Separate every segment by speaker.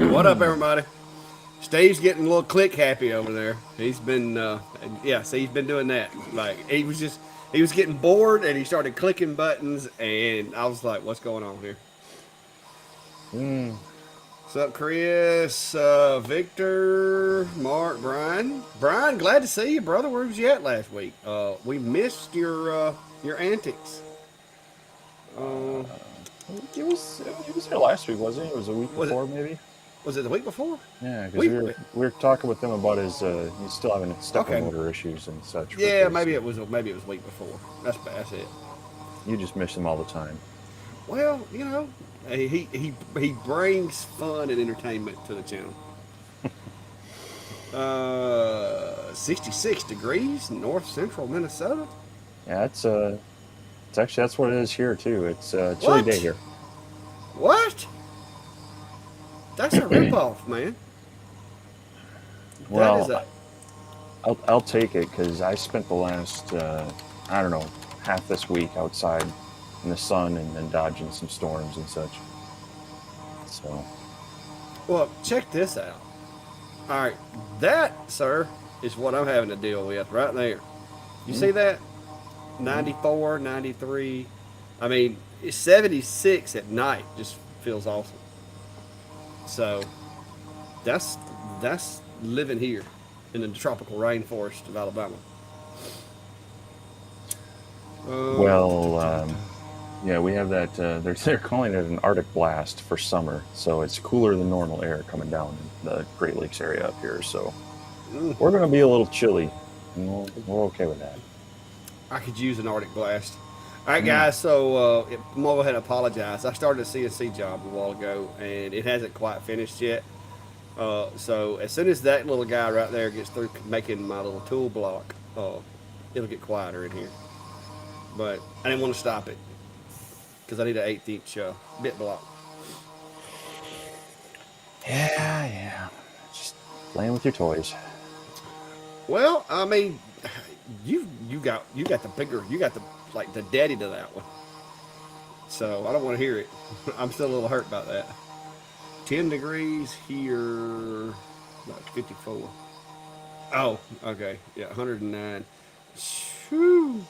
Speaker 1: What up, everybody? Steve's getting a little click happy over there. He's been, see, he's been doing that. Like he was getting bored and he started clicking buttons, and I was like, "What's going on here?"
Speaker 2: Mm,
Speaker 1: What's up, Chris, Victor, Mark, Brian? Brian, glad to see you, brother. Where was you at last week? We missed your antics. Uh,
Speaker 2: he was here last week, wasn't he? It was a week
Speaker 1: was it
Speaker 2: before, maybe.
Speaker 1: was it the week before?
Speaker 2: Yeah, because
Speaker 1: We
Speaker 2: we were talking with him about his he's still having stepper
Speaker 1: okay.
Speaker 2: motor issues and such with
Speaker 1: Yeah,
Speaker 2: his.
Speaker 1: maybe it was a week before. That's it.
Speaker 2: You just miss him all the time.
Speaker 1: Well, he brings fun and entertainment to the channel. 66 degrees, north central Minnesota.
Speaker 2: Yeah, it's actually that's what it is here too. It's a chilly day
Speaker 1: What?
Speaker 2: here.
Speaker 1: What? That's a ripoff, man. That is
Speaker 2: Well,
Speaker 1: a
Speaker 2: I'll take it because I spent the last I don't know half this week outside in the sun and dodging some storms and such. So
Speaker 1: well. Check this out. All right, that sir is what I'm having to deal with right there. You
Speaker 2: mm,
Speaker 1: see that? 94, 93. I mean, it's 76 at night. Just feels awesome. So that's that's living here in the tropical rainforest of Alabama. Uh,
Speaker 2: well. Yeah, we have that. They're calling it an Arctic blast for summer, so it's cooler than normal air coming down in the Great Lakes area up here. So
Speaker 1: mm,
Speaker 2: we're going to be a little chilly, and we're okay with that.
Speaker 1: I could use an Arctic blast. All right,
Speaker 2: Mm.
Speaker 1: guys. So I'm gonna go ahead and apologize. I started a CNC job a while ago, and it hasn't quite finished yet. So as soon as that little guy right there gets through making my little tool block, it'll get quieter in here. But I didn't want to stop it because I need an 1/8 inch bit block.
Speaker 2: Yeah, yeah. Just playing with your toys.
Speaker 1: Well, I mean, you got the bigger, you got the like the daddy to that one. So I don't want to hear it. I'm still a little hurt about that. 10 degrees here, like 54. Oh, okay, yeah, 109. Shoo.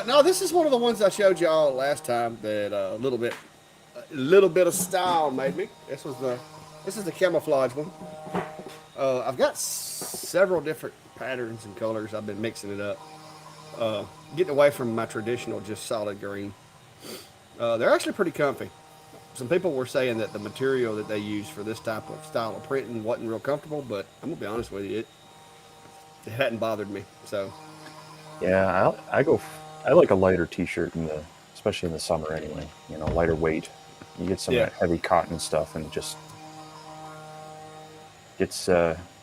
Speaker 1: No, this is one of the ones I showed y'all last time that a little bit of style made me. This is the camouflage one. I've got several different patterns and colors. I've been mixing it up, getting away from my traditional just solid green. They're actually pretty comfy. Some people were saying that the material that they use for this type of style of printing wasn't real comfortable, but I'm gonna be honest with you, it hadn't bothered me. So
Speaker 2: Yeah, I like a lighter T-shirt especially in the summer anyway. Lighter weight. You get some of
Speaker 1: yeah,
Speaker 2: that heavy cotton stuff, and it just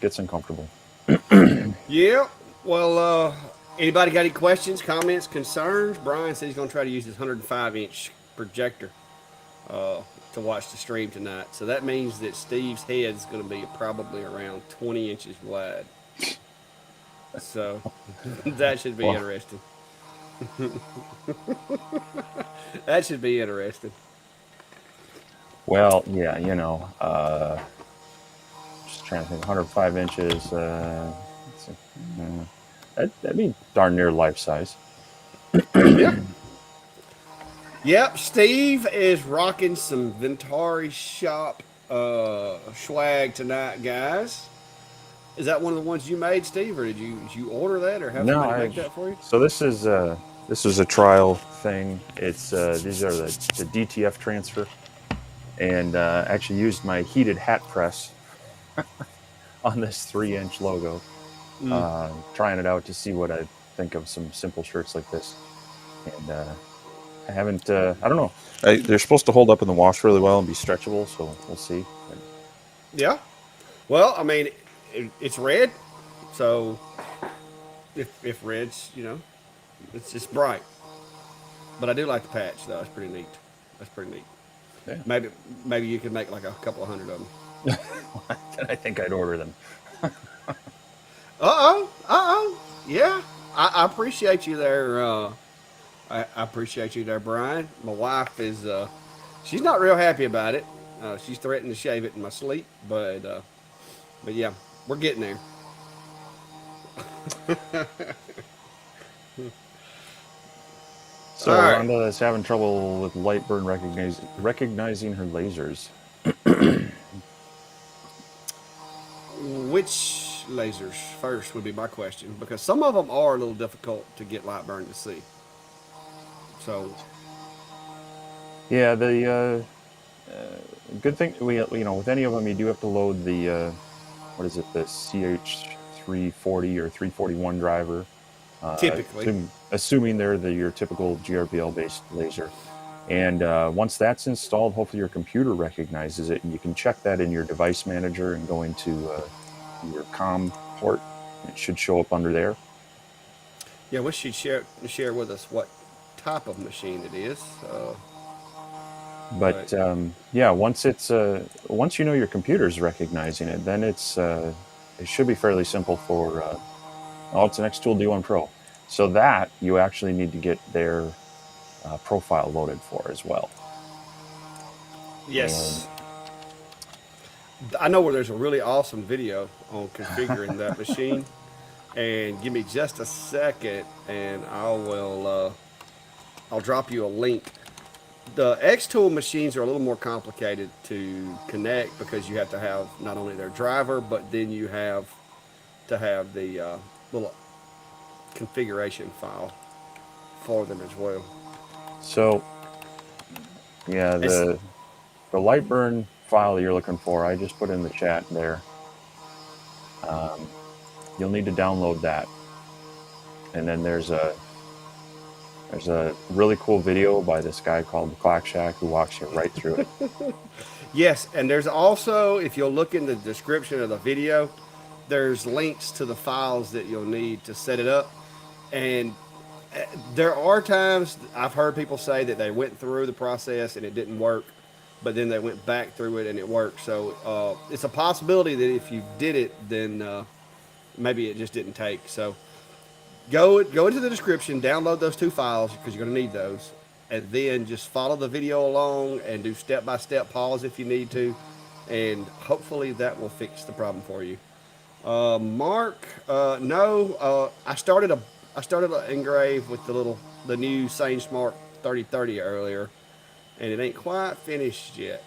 Speaker 2: gets uncomfortable.
Speaker 1: yeah. Well, anybody got any questions, comments, concerns? Brian said he's gonna try to use his 105-inch projector to watch the stream tonight. So that means that Steve's head is going to be probably around 20 inches wide. So that should be
Speaker 2: Well,
Speaker 1: interesting. That should be interesting.
Speaker 2: well, yeah, just trying to think. 105 inches. Let's see, that'd be darn near life size.
Speaker 1: Yep. Yep. Steve is rocking some Ventari shop swag tonight, guys. Is that one of the ones you made, Steve, or did you order that, or have
Speaker 2: No,
Speaker 1: somebody
Speaker 2: I.
Speaker 1: make that for you?
Speaker 2: So this is a trial thing. It's these are the DTF transfer, and actually used my heated hat press on this 3-inch logo.
Speaker 1: Mm.
Speaker 2: Trying it out to see what I think of some simple shirts like this, and I haven't. I don't know. They're supposed to hold up in the wash really well and be stretchable, so we'll see.
Speaker 1: Yeah. Well, I mean, it's red, so if red's it's just bright. But I do like the patch though. It's pretty neat. That's pretty neat.
Speaker 2: Yeah.
Speaker 1: Maybe you could make like a couple of hundred of them.
Speaker 2: I think I'd order them.
Speaker 1: Yeah, I appreciate you there. I appreciate you there, Brian. My wife is she's not real happy about it. She's threatened to shave it in my sleep, but yeah, we're getting there. All
Speaker 2: So
Speaker 1: right,
Speaker 2: Rhonda is having trouble with Lightburn recognizing her lasers.
Speaker 1: which lasers first would be my question because some of them are a little difficult to get light burn to see. So
Speaker 2: Yeah, the good thing with any of them you do have to load the what is it, the CH340 or 341 driver,
Speaker 1: typically,
Speaker 2: assuming they're your typical GRPL based laser. And once that's installed, hopefully your computer recognizes it, and you can check that in your device manager and go into your COM port. It should show up under there.
Speaker 1: yeah, wish she'd share with us what type of machine it is. But
Speaker 2: But yeah, once you know your computer's recognizing it, then it should be fairly simple for. Oh, it's an X-Tool D1 Pro. So that you actually need to get their profile loaded for as well. And
Speaker 1: yes, I know where there's a really awesome video on configuring that machine. And give me just a second, and I'll drop you a link. The X Tool machines are a little more complicated to connect because you have to have not only their driver, but then you have to have the little configuration file for them as well.
Speaker 2: so yeah,
Speaker 1: It's,
Speaker 2: the Lightburn file that you're looking for, I just put in the chat there. You'll need to download that, and then there's a really cool video by this guy called Clack Shack who walks you right through it.
Speaker 1: yes, and there's also, if you'll look in the description of the video, there's links to the files that you'll need to set it up. And there are times I've heard people say that they went through the process and it didn't work, but then they went back through it and it worked. So it's a possibility that if you did it, then maybe it just didn't take. So go into the description, download those two files because you're going to need those, and then just follow the video along and do step by step pause if you need to, and hopefully that will fix the problem for you. Mark, no, I started an engrave with the new Sane Smart 3030 earlier, and it ain't quite finished yet.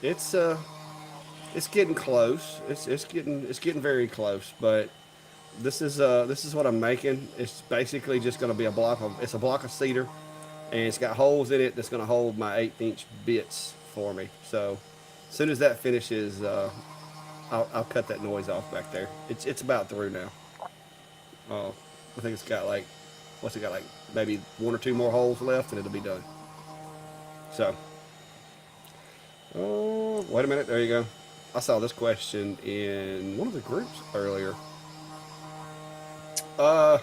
Speaker 1: It's uh, it's getting close. It's getting very close, but this is what I'm making. It's basically just going to be a block of cedar, and it's got holes in it that's going to hold my 1/8" bits for me. So as soon as that finishes, I'll cut that noise off back there. It's about through now. I think it's got like, what's it got, like maybe one or two more holes left, and it'll be done. So, oh, wait a minute. There you go. I saw this question in one of the groups earlier. Uh,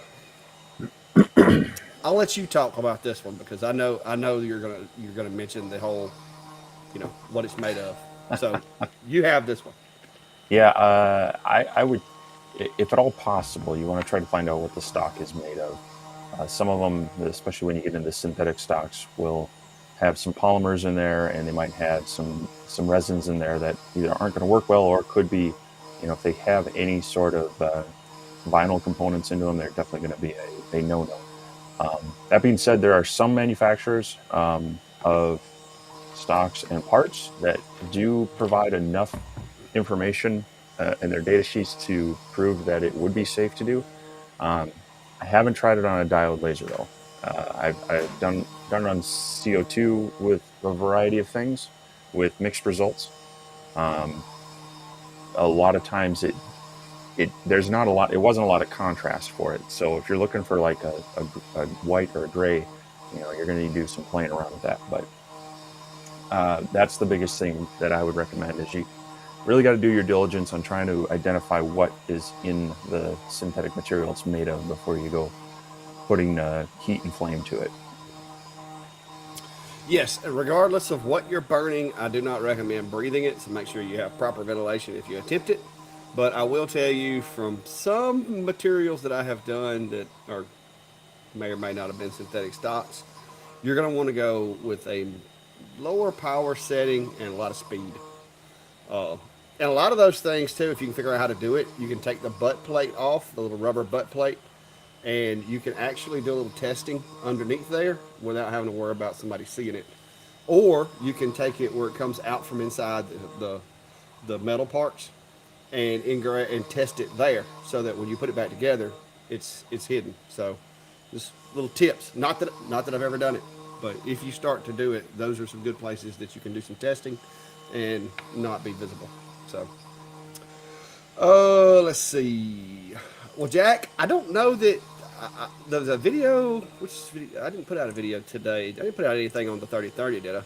Speaker 1: I'll let you talk about this one because I know you're gonna mention the whole, what it's made of. So you have this one.
Speaker 2: Yeah, I would, if at all possible, you want to try to find out what the stock is made of. Some of them, especially when you get into synthetic stocks, will have some polymers in there, and they might have some resins in there that either aren't going to work well or could be, if they have any sort of vinyl components into them, they're definitely going to be a no-no. That being said, there are some manufacturers of stocks and parts that do provide enough information in their data sheets to prove that it would be safe to do. I haven't tried it on a diode laser though. I've done it on CO2 with a variety of things with mixed results. A lot of times there's not a lot. It wasn't a lot of contrast for it. So if you're looking for like a white or a gray, you're going to need to do some playing around with that. But that's the biggest thing that I would recommend is you really got to do your diligence on trying to identify what is in the synthetic material it's made of before you go putting heat and flame to it.
Speaker 1: Yes, regardless of what you're burning, I do not recommend breathing it. So make sure you have proper ventilation if you attempt it. But I will tell you from some materials that I have done that may or may not have been synthetic stocks, you're going to want to go with a lower power setting and a lot of speed. Uh, and a lot of those things too, if you can figure out how to do it, you can take the butt plate off, the little rubber butt plate, and you can actually do a little testing underneath there without having to worry about somebody seeing it. Or you can take it where it comes out from inside the metal parts and and test it there, so that when you put it back together, it's hidden. So just little tips. Not that I've ever done it, but if you start to do it, those are some good places that you can do some testing and not be visible. So, let's see. Well, Jack, I don't know that the video. Which video? I didn't put out a video today. I didn't put out anything on the 3030, did I?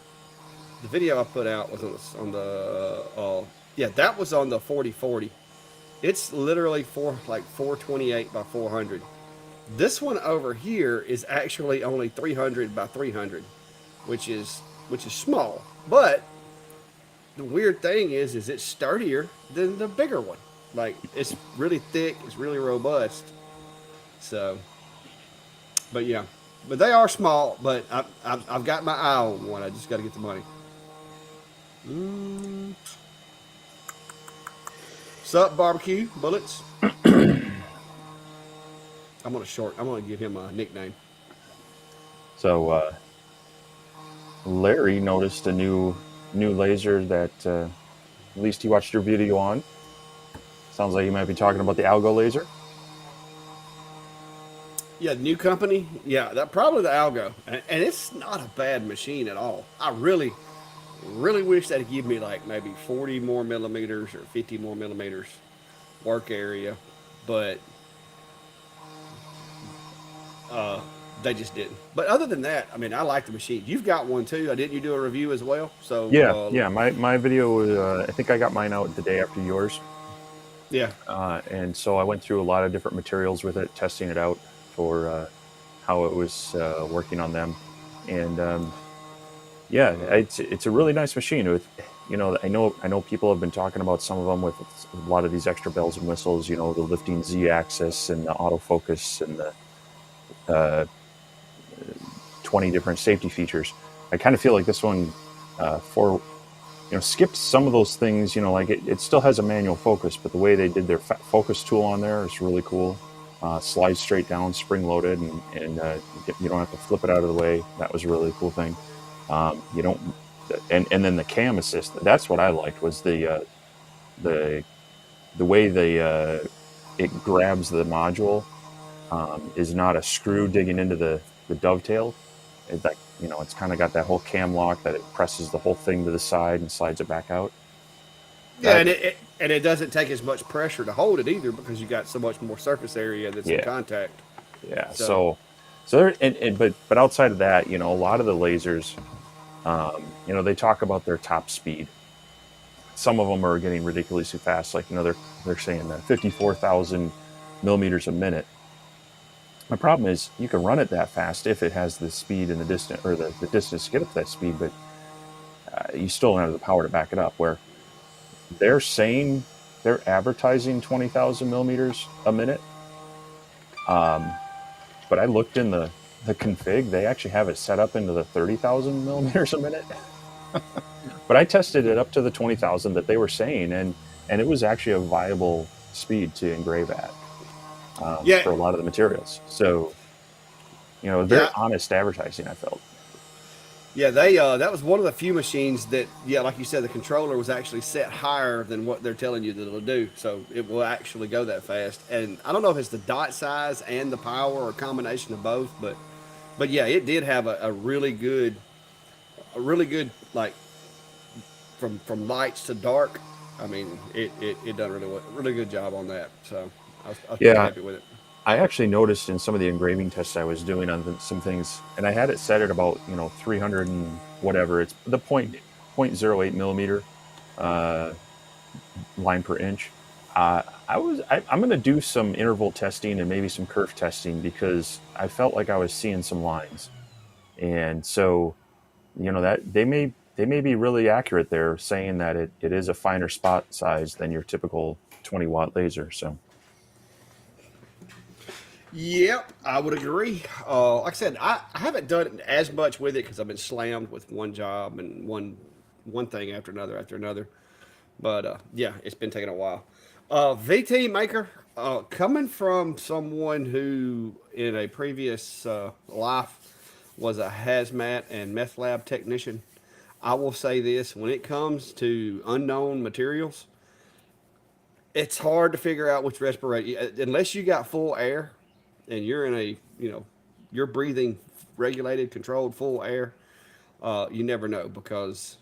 Speaker 1: The video I put out was on the yeah, that was on the 4040. It's literally like 428 by 400. This one over here is actually only 300 by 300, which is small. But the weird thing is it's sturdier than the bigger one. Like it's really thick, it's really robust. So, but yeah, but they are small. But I've got my eye on one. I just got to get the money. Sup, barbecue bullets. I'm gonna give him a nickname.
Speaker 2: So Larry noticed a new laser that at least he watched your video on. Sounds like you might be talking about the Algo laser.
Speaker 1: Yeah, new company. Yeah, that probably the Algo, and it's not a bad machine at all. I really wish they'd give me like maybe 40 more millimeters or 50 more millimeters work area, but they just didn't. But other than that, I mean, I like the machine. You've got one too. Didn't you do a review as well? So
Speaker 2: Yeah. My video. I think I got mine out the day after yours.
Speaker 1: yeah.
Speaker 2: And so I went through a lot of different materials with it, testing it out for how it was working on them, and yeah, it's a really nice machine. With I know people have been talking about some of them with a lot of these extra bells and whistles. The lifting Z-axis and the autofocus and the uh, 20 different safety features. I kind of feel like this one for skipped some of those things. Like it still has a manual focus, but the way they did their focus tool on there is really cool. Slides straight down, spring loaded, and you don't have to flip it out of the way. That was a really cool thing. You don't, and then the cam assist. That's what I liked, was the way it grabs the module is not a screw digging into the dovetail. It's like it's kind of got that whole cam lock that it presses the whole thing to the side and slides it back out.
Speaker 1: Yeah, and it doesn't take as much pressure to hold it either, because you got so much more surface area that's in contact.
Speaker 2: Yeah. So there, but outside of that, a lot of the lasers, they talk about their top speed. Some of them are getting ridiculously fast. Like they're saying 54,000 millimeters a minute. My problem is you can run it that fast if it has the speed and the distance, or the distance to get up to that speed, but you still don't have the power to back it up. Where they're saying they're advertising 20,000 millimeters a minute, but I looked in the config. They actually have it set up into the 30,000 millimeters a minute. But I tested it up to the 20,000 that they were saying, and it was actually a viable speed to engrave at. For a lot of the materials. So, very honest advertising, I felt.
Speaker 1: Yeah, that was one of the few machines that, like you said, the controller was actually set higher than what they're telling you that it'll do. So it will actually go that fast. And I don't know if it's the dot size and the power, or a combination of both, but yeah, it did have a really good like from lights to dark. I mean, it done really good job on that. So I was pretty happy with it.
Speaker 2: I actually noticed in some of the engraving tests I was doing on some things, and I had it set at about 300 and whatever. It's the 0.08 millimeter line per inch. I'm going to do some interval testing and maybe some kerf testing, because I felt like I was seeing some lines, and so that they may be really accurate there, saying that it is a finer spot size than your typical 20-watt laser. So
Speaker 1: Yep, I would agree. Like I said, I haven't done as much with it because I've been slammed with one job and one thing after another. But yeah, it's been taking a while. VT maker, coming from someone who in a previous life was a hazmat and meth lab technician, I will say this: when it comes to unknown materials, it's hard to figure out which respirator unless you got full air and you're in a you're breathing regulated, controlled full air. You never know because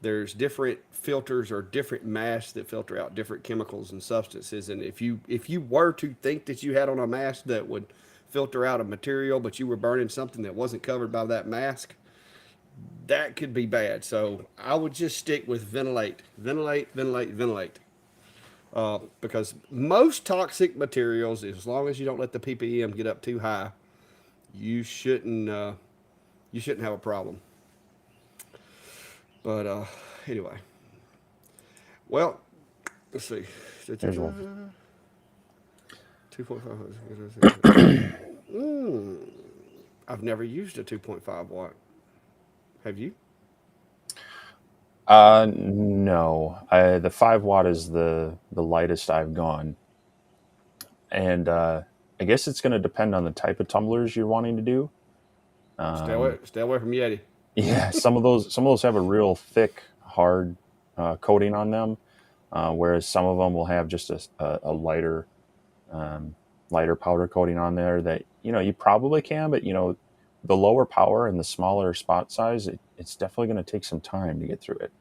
Speaker 1: there's different filters or different masks that filter out different chemicals and substances. And if you were to think that you had on a mask that would filter out a material, but you were burning something that wasn't covered by that mask, that could be bad. So I would just stick with ventilate, ventilate, ventilate, ventilate. Because most toxic materials, as long as you don't let the ppm get up too high, you shouldn't uh, you shouldn't have a problem. But anyway, well, let's see.
Speaker 2: There's one.
Speaker 1: 2.5. I've never used a 2.5 watt. Have you?
Speaker 2: No, the 5 watt is the lightest I've gone, and I guess it's going to depend on the type of tumblers you're wanting to do. Um,
Speaker 1: Stay away from Yeti.
Speaker 2: yeah, some of those have a real thick, hard coating on them, whereas some of them will have just a lighter um, lighter powder coating on there that you probably can, but the lower power and the smaller spot size, it's definitely going to take some time to get through it.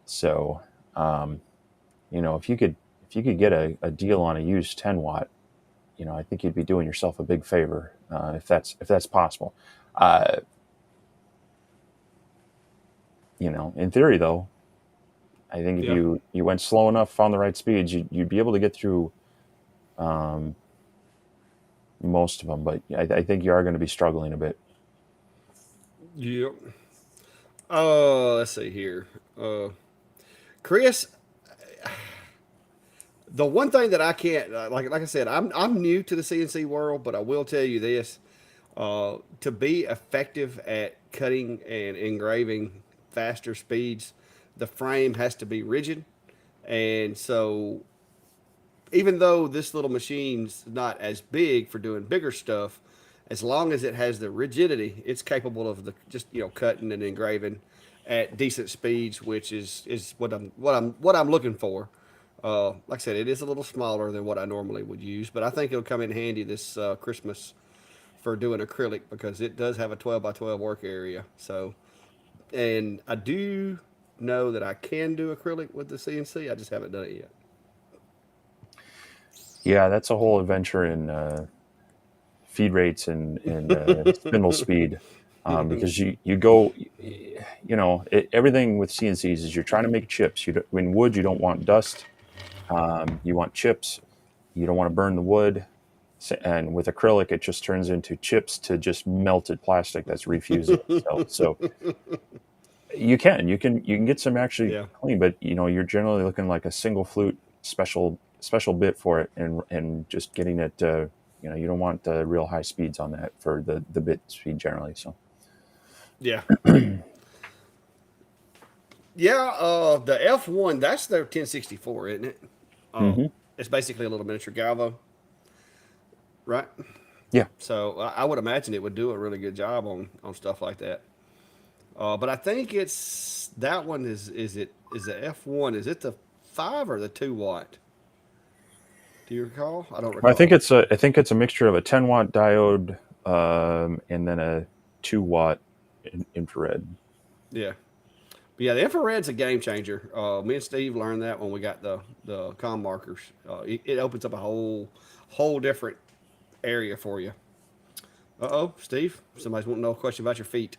Speaker 2: So, um, if you could get a deal on a used 10 watt, I think you'd be doing yourself a big favor if that's possible. Uh, in theory, though, I think if
Speaker 1: Yeah.
Speaker 2: you went slow enough on the right speeds, you'd be able to get through um, most of them. But I think you are going to be struggling a bit.
Speaker 1: Yep. Let's see here. Uh, Chris, the one thing that I can't like I said, I'm new to the CNC world, but I will tell you this: to be effective at cutting and engraving faster speeds, the frame has to be rigid, and so even though this little machine's not as big for doing bigger stuff, as long as it has the rigidity, it's capable of the just cutting and engraving at decent speeds, which is what I'm looking for. Like I said, it is a little smaller than what I normally would use, but I think it'll come in handy this Christmas for doing acrylic because it does have a 12 by 12 work area. So, and I do know that I can do acrylic with the CNC. I just haven't done it yet.
Speaker 2: Yeah, that's a whole adventure in feed rates and spindle speed, because you go, everything with CNCs is you're trying to make chips. In wood, you don't want dust. You want chips. You don't want to burn the wood. And with acrylic, it just turns into chips to just melted plastic that's refusing itself. So you can get some actually
Speaker 1: Yeah.
Speaker 2: clean, but you're generally looking like a single flute special bit for it, and just getting it. You don't want the real high speeds on that for the bit speed generally. So
Speaker 1: Yeah. Yeah, the F1, that's their 1064, isn't it? Uh,
Speaker 2: hmm
Speaker 1: it's basically a little miniature Galvo, right?
Speaker 2: yeah,
Speaker 1: So I would imagine it would do a really good job on stuff like that. But I think it's that one is the F1? Is it the 5 or the 2 watt? Do you recall? I don't
Speaker 2: I think
Speaker 1: recall.
Speaker 2: it's a mixture of a 10 watt diode, and then a 2 watt infrared.
Speaker 1: Yeah, but yeah, the infrared's a game changer. Me and Steve learned that when we got the com markers. It opens up a whole different area for you. Oh, Steve, somebody's wanting to know a question about your feet.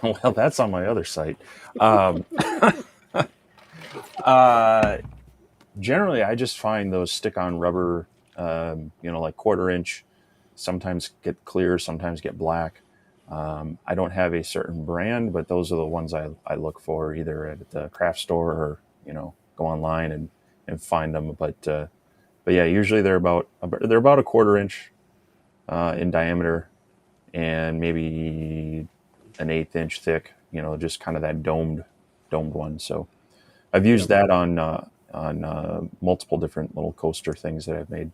Speaker 2: Well, that's on my other site. Um, uh, Generally, I just find those stick-on rubber, like quarter-inch, sometimes get clear, sometimes get black. I don't have a certain brand, but those are the ones I look for either at the craft store or go online and find them. But But yeah, usually they're about a quarter inch in diameter and maybe an eighth inch thick. You know, just kind of that domed one. So I've used
Speaker 1: Yep.
Speaker 2: that on multiple different little coaster things that I've made.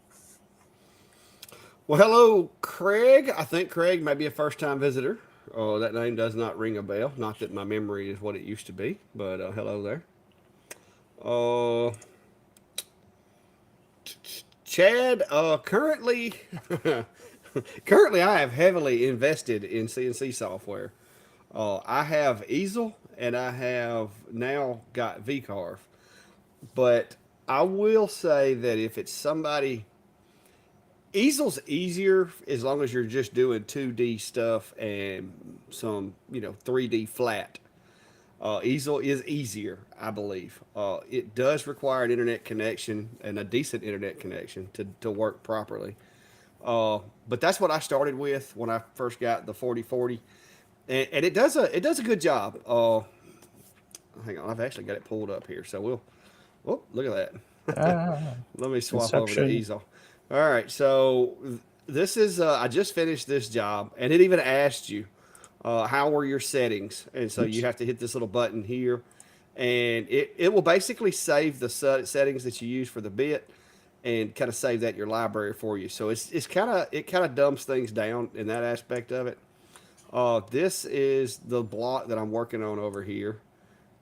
Speaker 1: Well, hello, Craig. I think Craig may be a first time visitor. Oh, that name does not ring a bell. Not that my memory is what it used to be, but hello there. Uh, Chad, currently I have heavily invested in CNC software. I have Easel and I have now got VCarve. But I will say that if it's somebody, Easel's easier as long as you're just doing 2D stuff and some, 3D flat. Easel is easier, I believe. It does require an internet connection and a decent internet connection to work properly. But that's what I started with when I first got the 4040, and it does a good job. Hang on, I've actually got it pulled up here, so we'll. Oh, look at that.
Speaker 2: Ah,
Speaker 1: Let me swap over to
Speaker 2: Inception.
Speaker 1: easel. All right, so this is I just finished this job, and it even asked you how were your settings, and so you
Speaker 2: Oops.
Speaker 1: have to hit this little button here, and it will basically save the settings that you use for the bit, and kind of save that in your library for you. So it kind of dumbs things down in that aspect of it. This is the block that I'm working on over here,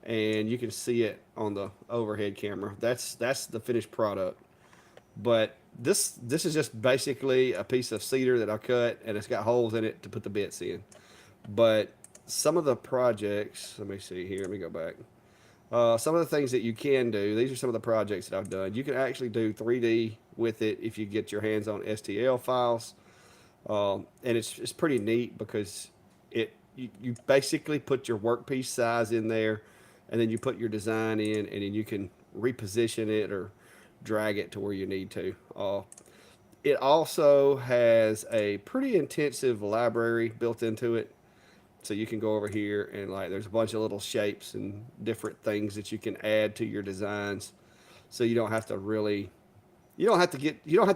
Speaker 1: and you can see it on the overhead camera. That's the finished product. But this is just basically a piece of cedar that I cut, and it's got holes in it to put the bits in. But some of the projects, let me see here. Let me go back. Some of the things that you can do. These are some of the projects that I've done. You can actually do 3D with it if you get your hands on STL files. And it's pretty neat because you basically put your workpiece size in there, and then you put your design in, and then you can reposition it or drag it to where you need to. It also has a pretty intensive library built into it, so you can go over here and like there's a bunch of little shapes and different things that you can add to your designs, so you don't have to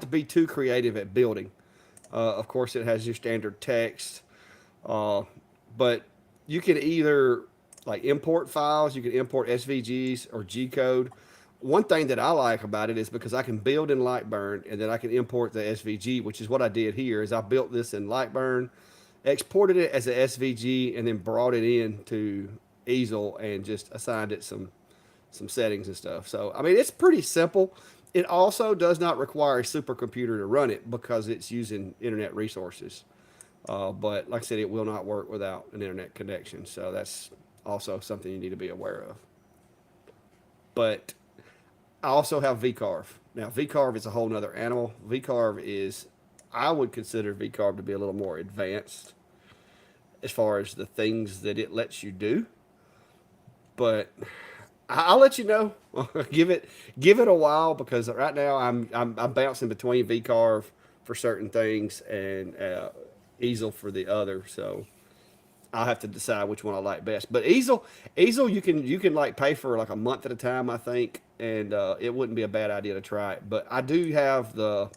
Speaker 1: be too creative at building. Of course, it has your standard text, uh, but you can either like import files, you can import SVGs or G code. One thing that I like about it is because I can build in Lightburn and then I can import the SVG, which is what I did here. Is I built this in Lightburn, exported it as a SVG, and then brought it in to Easel and just assigned it some settings and stuff. So I mean, it's pretty simple. It also does not require a supercomputer to run it because it's using internet resources. But like I said, it will not work without an internet connection. So that's also something you need to be aware of. But I also have VCarve. Now, VCarve is a whole nother animal. VCarve is, I would consider VCarve to be a little more advanced as far as the things that it lets you do. But I'll let you know. give it a while because right now I'm bouncing between VCarve for certain things and Easel for the other. So I'll have to decide which one I like best. But Easel, you can like pay for like a month at a time, I think, and it wouldn't be a bad idea to try it. But I do have the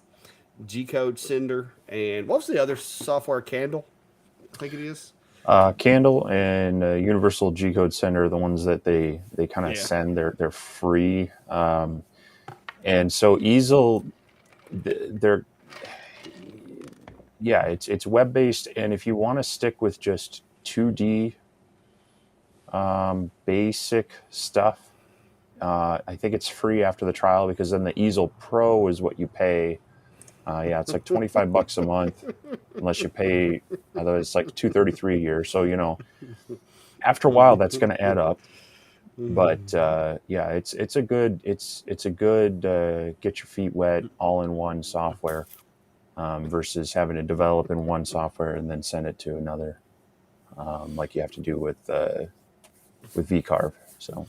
Speaker 1: G Code Sender and what's the other software? Candle, I think it is.
Speaker 2: Candle and Universal G Code Sender are the ones that they kind of
Speaker 1: Yeah.
Speaker 2: send. They're free, and so Easel, they're yeah, it's web based, and if you want to stick with just 2D basic stuff, I think it's free after the trial because then the Easel Pro is what you pay. Yeah, it's like $25 a month, unless you pay. Otherwise, it's like $233 a year. So after a while, that's going to add up. But yeah, it's a good get your feet wet all in one software versus having to develop in one software and then send it to another, like you have to do with VCarve. So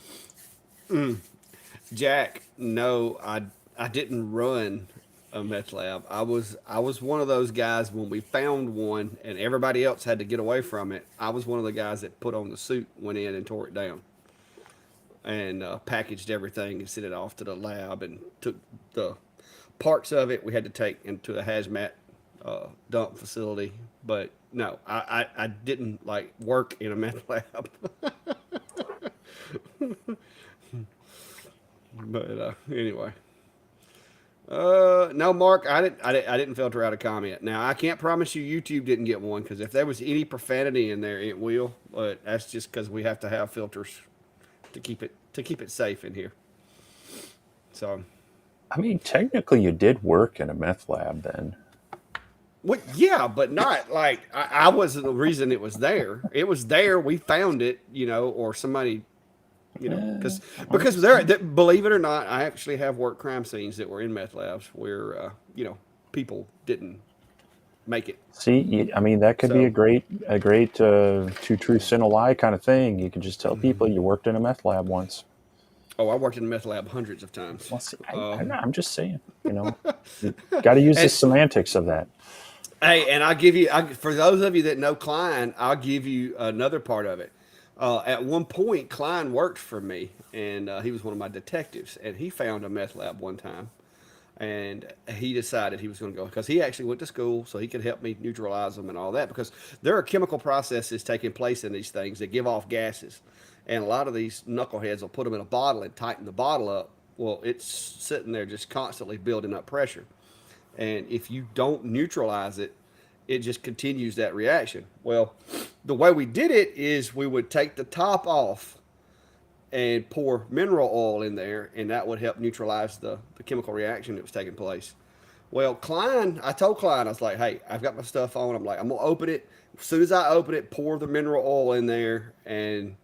Speaker 1: Jack, no, I didn't run a meth lab. I was one of those guys when we found one and everybody else had to get away from it. I was one of the guys that put on the suit, went in and tore it down, and packaged everything and sent it off to the lab and took the Parts of it we had to take into a hazmat dump facility, but no, I didn't like work in a meth lab. But anyway, no, Mark, I didn't filter out a comment. Now I can't promise you YouTube didn't get one because if there was any profanity in there, it will. But that's just because we have to have filters to keep it safe in here. So,
Speaker 2: I mean, technically, you did work in a meth lab then.
Speaker 1: what? Yeah, but not like I wasn't the reason it was there. It was there. We found it, or somebody,
Speaker 2: I'm
Speaker 1: because
Speaker 2: just saying.
Speaker 1: believe it or not, I actually have worked crime scenes that were in meth labs where people didn't make it.
Speaker 2: See, I mean, that could be
Speaker 1: So,
Speaker 2: a great two truths and a lie kind of thing. You could just tell people you worked in a meth lab once.
Speaker 1: oh, I worked in a meth lab hundreds of times.
Speaker 2: Well, see, I'm just saying, you got to use the
Speaker 1: And
Speaker 2: semantics of that.
Speaker 1: hey, and I'll give you, for those of you that know Klein, I'll give you another part of it. At one point, Klein worked for me, and he was one of my detectives, and he found a meth lab one time, and he decided he was going to go because he actually went to school, so he could help me neutralize them and all that. Because there are chemical processes taking place in these things that give off gases, and a lot of these knuckleheads will put them in a bottle and tighten the bottle up. Well, it's sitting there just constantly building up pressure. And if you don't neutralize it, it just continues that reaction. Well, the way we did it is we would take the top off and pour mineral oil in there, and that would help neutralize the chemical reaction that was taking place. Well, Klein, I told Klein, I was like, hey, I've got my stuff on. I'm like, I'm going to open it. As soon as I open it, pour the mineral oil in there, and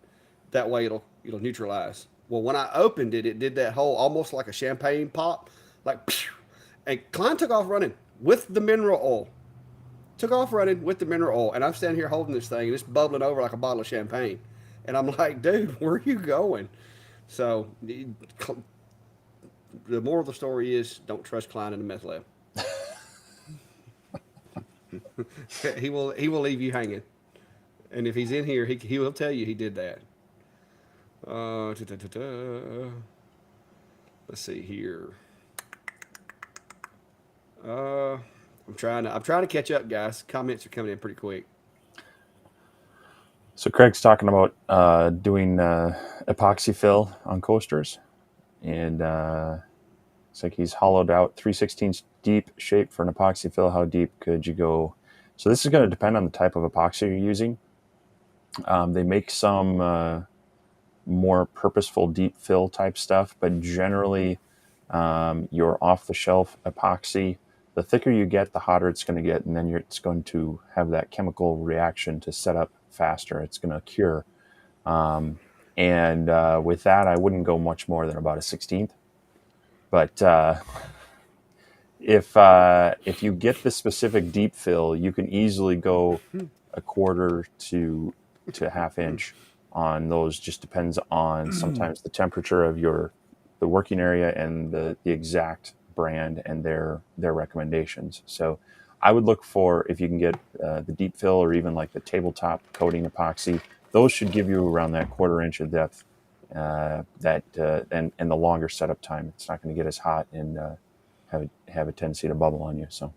Speaker 1: that way it'll neutralize. Well, when I opened it, it did that whole almost like a champagne pop, like, phew, and Klein took off running with the mineral oil. Took off running with the mineral oil, and I'm standing here holding this thing, and it's bubbling over like a bottle of champagne. And I'm like, dude, where are you going? So the moral of the story is, don't trust Klein in the meth lab. He will leave you hanging, and if he's in here, he will tell you he did that. Da, da, da, da. Let's see here. I'm trying to catch up, guys. Comments are coming in pretty quick.
Speaker 2: So Craig's talking about doing epoxy fill on coasters, and it's like he's hollowed out 3/16 deep shape for an epoxy fill. How deep could you go? So this is going to depend on the type of epoxy you're using. They make some more purposeful deep fill type stuff, but generally your off-the-shelf epoxy, the thicker you get, the hotter it's going to get, and then it's going to have that chemical reaction to set up faster. It's going to cure. And with that, I wouldn't go much more than about a 16th. But if you get the specific deep fill, you can easily go a quarter to half inch on those. Just depends on sometimes the temperature of the working area and the exact brand and their recommendations. So I would look for, if you can get the deep fill or even like the tabletop coating epoxy, those should give you around that quarter inch of depth. And the longer setup time, it's not going to get as hot and have a tendency to bubble on you. So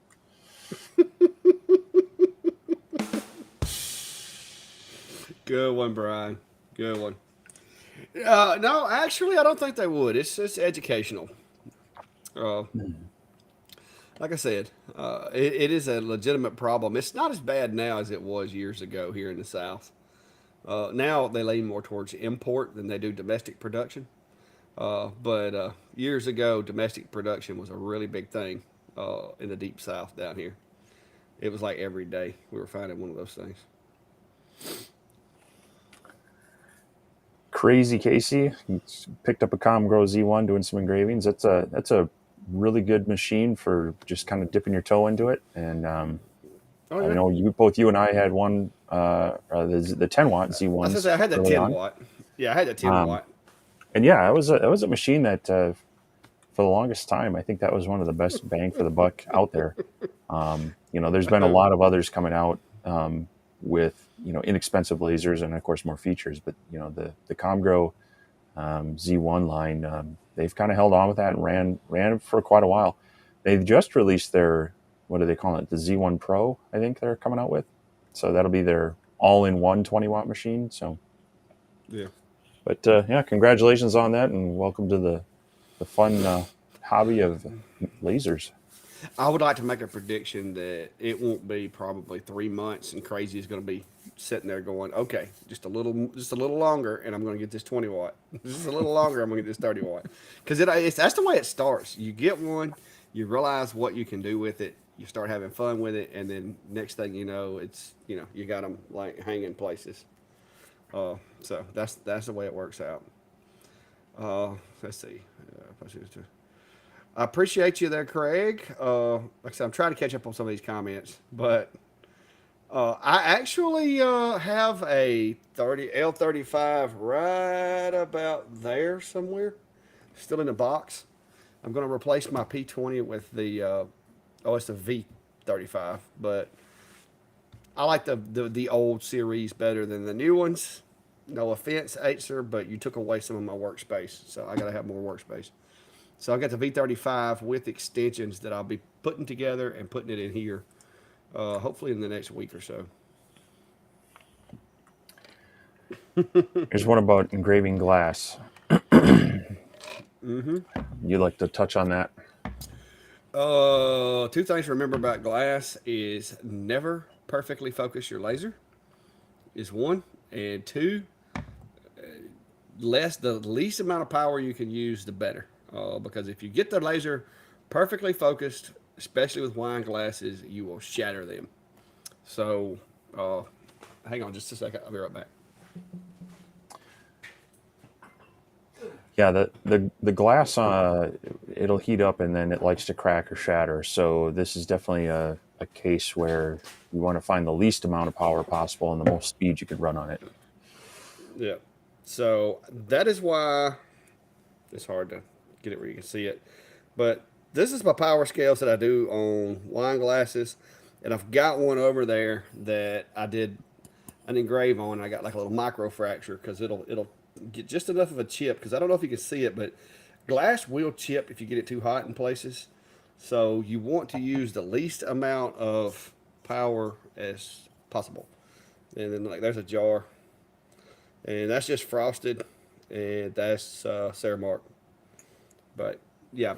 Speaker 1: Good one, Brian. Good one. No, actually, I don't think they would. It's educational. Uh, like I said, it is a legitimate problem. It's not as bad now as it was years ago here in the South. Now they lean more towards import than they do domestic production. But years ago, domestic production was a really big thing in the deep South down here. It was like every day we were finding one of those things.
Speaker 2: Crazy Casey picked up a Comgrow Z1 doing some engravings. That's a really good machine for just kind of dipping your toe into it. And
Speaker 1: Oh
Speaker 2: I
Speaker 1: yeah.
Speaker 2: know both you and I had one, the 10 watt
Speaker 1: I was gonna
Speaker 2: Z1s
Speaker 1: say I had the
Speaker 2: early
Speaker 1: 10
Speaker 2: on.
Speaker 1: watt. Yeah, I had the 10
Speaker 2: Um,
Speaker 1: watt.
Speaker 2: and yeah, that was a machine that for the longest time, I think that was one of the best bang for the buck out there. There's been a lot of others coming out with inexpensive lasers and of course more features, but the Comgrow Z1 line, they've kind of held on with that and ran for quite a while. They just released their, what do they call it? The Z1 Pro, I think they're coming out with. So that'll be their all-in-one 20-watt machine. So,
Speaker 1: Yeah.
Speaker 2: but yeah, congratulations on that, and welcome to the fun hobby of lasers.
Speaker 1: I would like to make a prediction that it won't be probably 3 months, and Crazy is going to be sitting there going, "Okay, just a little longer, and I'm going to get this 20 watt. Just a little longer, I'm going to get this 30 watt." Because that's the way it starts. You get one, you realize what you can do with it, you start having fun with it, and then next thing you know, you got them like hanging places. So that's the way it works out. Let's see. I appreciate you there, Craig. Like I said, I'm trying to catch up on some of these comments, but I actually have a 30 L35 right about there somewhere, still in the box. I'm going to replace my P20 with the it's a V35, but I like the old series better than the new ones. No offense, Acer, but you took away some of my workspace, so I got to have more workspace. So I got the V35 with extensions that I'll be putting together and putting it in here, hopefully in the next week or so.
Speaker 2: Here's one about engraving glass. You like to touch on that?
Speaker 1: Two things to remember about glass is never perfectly focus your laser is one, and two, the least amount of power you can use, the better. Because if you get the laser perfectly focused, especially with wine glasses, you will shatter them. So, hang on just a second. I'll be right back.
Speaker 2: Yeah, the glass it'll heat up and then it likes to crack or shatter. So this is definitely a case where you want to find the least amount of power possible and the most speed you could run on it.
Speaker 1: Yeah. So that is why it's hard to get it where you can see it. But this is my power scales that I do on wine glasses. And I've got one over there that I did an engrave on. I got like a little micro fracture because it'll get just enough of a chip. Because I don't know if you can see it, but glass will chip if you get it too hot in places. So you want to use the least amount of power as possible. And then like there's a jar, and that's just frosted, and that's Ceremark. But yeah,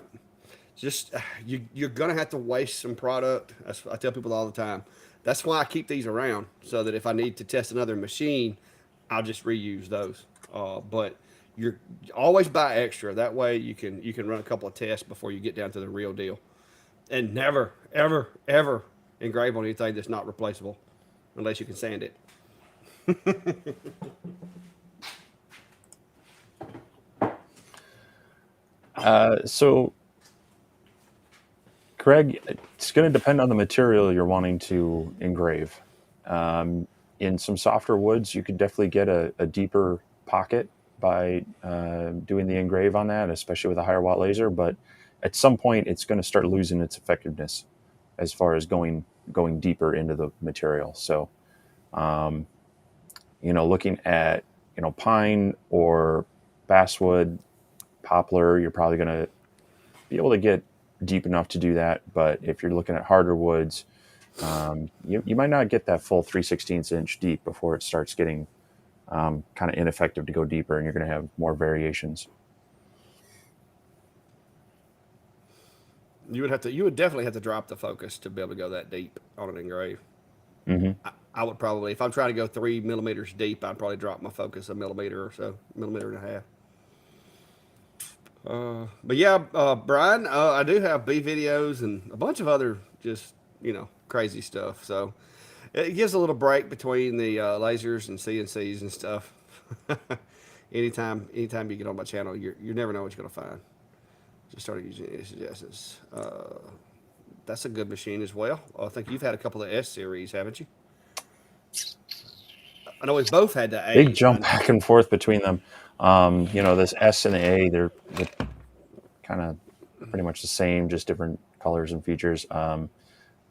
Speaker 1: just you're gonna have to waste some product. I tell people all the time. That's why I keep these around so that if I need to test another machine, I'll just reuse those. But you're always buy extra. That way you can run a couple of tests before you get down to the real deal. And never, ever, ever engrave on anything that's not replaceable, unless you can sand it.
Speaker 2: So, Craig, it's going to depend on the material you're wanting to engrave. In some softer woods, you could definitely get a deeper pocket by doing the engrave on that, especially with a higher watt laser. But at some point, it's going to start losing its effectiveness as far as going deeper into the material. So, looking at pine or basswood, poplar, you're probably going to be able to get deep enough to do that. But if you're looking at harder woods, you might not get that full 3/16 inch deep before it starts getting kind of ineffective to go deeper, and you're going to have more variations.
Speaker 1: You would definitely have to drop the focus to be able to go that deep on an engrave.
Speaker 2: Mm-hmm.
Speaker 1: I would probably, if I'm trying to go 3 millimeters deep, I'd probably drop my focus a millimeter or so, millimeter and a half. But yeah, Brian, I do have B videos and a bunch of other just crazy stuff. So it gives a little break between the lasers and CNCs and stuff. anytime you get on my channel, you never know what you're gonna find. Just started using any suggestions. That's a good machine as well. I think you've had a couple of S series, haven't you? I know we've both had the
Speaker 2: Big
Speaker 1: A's.
Speaker 2: jump back and forth between them. This S and the A, they're kind of pretty much the same, just different colors and features.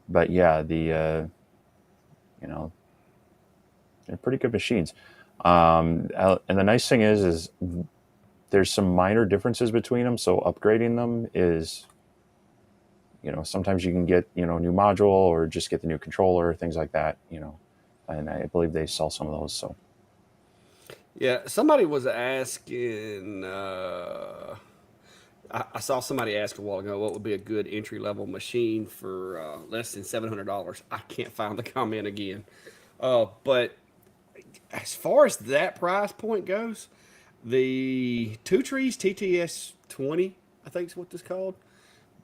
Speaker 2: But yeah, they're pretty good machines. And the nice thing is there's some minor differences between them. So upgrading them is, sometimes you can get new module or just get the new controller, things like that. And I believe they sell some of those. So
Speaker 1: Yeah, somebody was asking. I saw somebody ask a while ago what would be a good entry level machine for less than $700. I can't find the comment again. But as far as that price point goes, the Two Trees TTS 20, I think is what this called.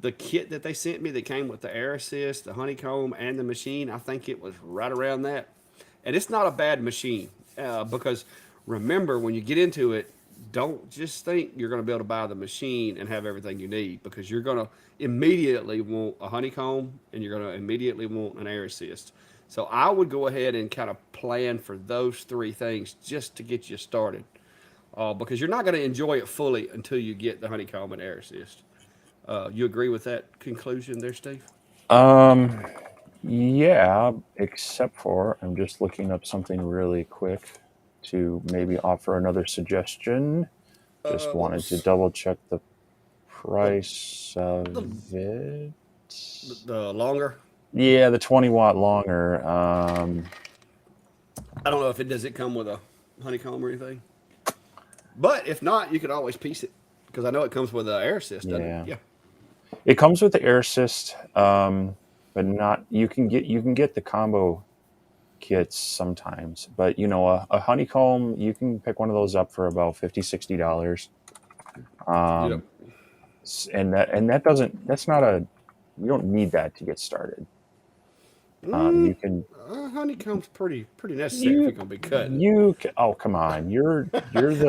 Speaker 1: The kit that they sent me that came with the air assist, the honeycomb, and the machine, I think it was right around that. And it's not a bad machine because remember, when you get into it, don't just think you're going to be able to buy the machine and have everything you need, because you're going to immediately want a honeycomb and you're going to immediately want an air assist. So I would go ahead and kind of plan for those three things just to get you started, because you're not going to enjoy it fully until you get the honeycomb and air assist. You agree with that conclusion there, Steve?
Speaker 2: um, yeah, except for I'm just looking up something really quick to maybe offer another suggestion. Just
Speaker 1: What
Speaker 2: wanted to
Speaker 1: was
Speaker 2: double check the
Speaker 1: the,
Speaker 2: price of
Speaker 1: the
Speaker 2: it.
Speaker 1: the longer?
Speaker 2: Yeah, the 20-watt longer.
Speaker 1: I don't know if it does it come with a honeycomb or anything, but if not, you could always piece it because I know it comes with an air assist, doesn't it?
Speaker 2: Yeah,
Speaker 1: Yeah.
Speaker 2: it comes with the air assist, but not. You can get the combo kits sometimes, but a honeycomb, you can pick one of those up for about $50-$60.
Speaker 1: Yep.
Speaker 2: Um, and that doesn't. That's not a. You don't need that to get started. You can
Speaker 1: Honeycomb's pretty necessary if
Speaker 2: you
Speaker 1: you're gonna be cutting.
Speaker 2: oh, come on, you're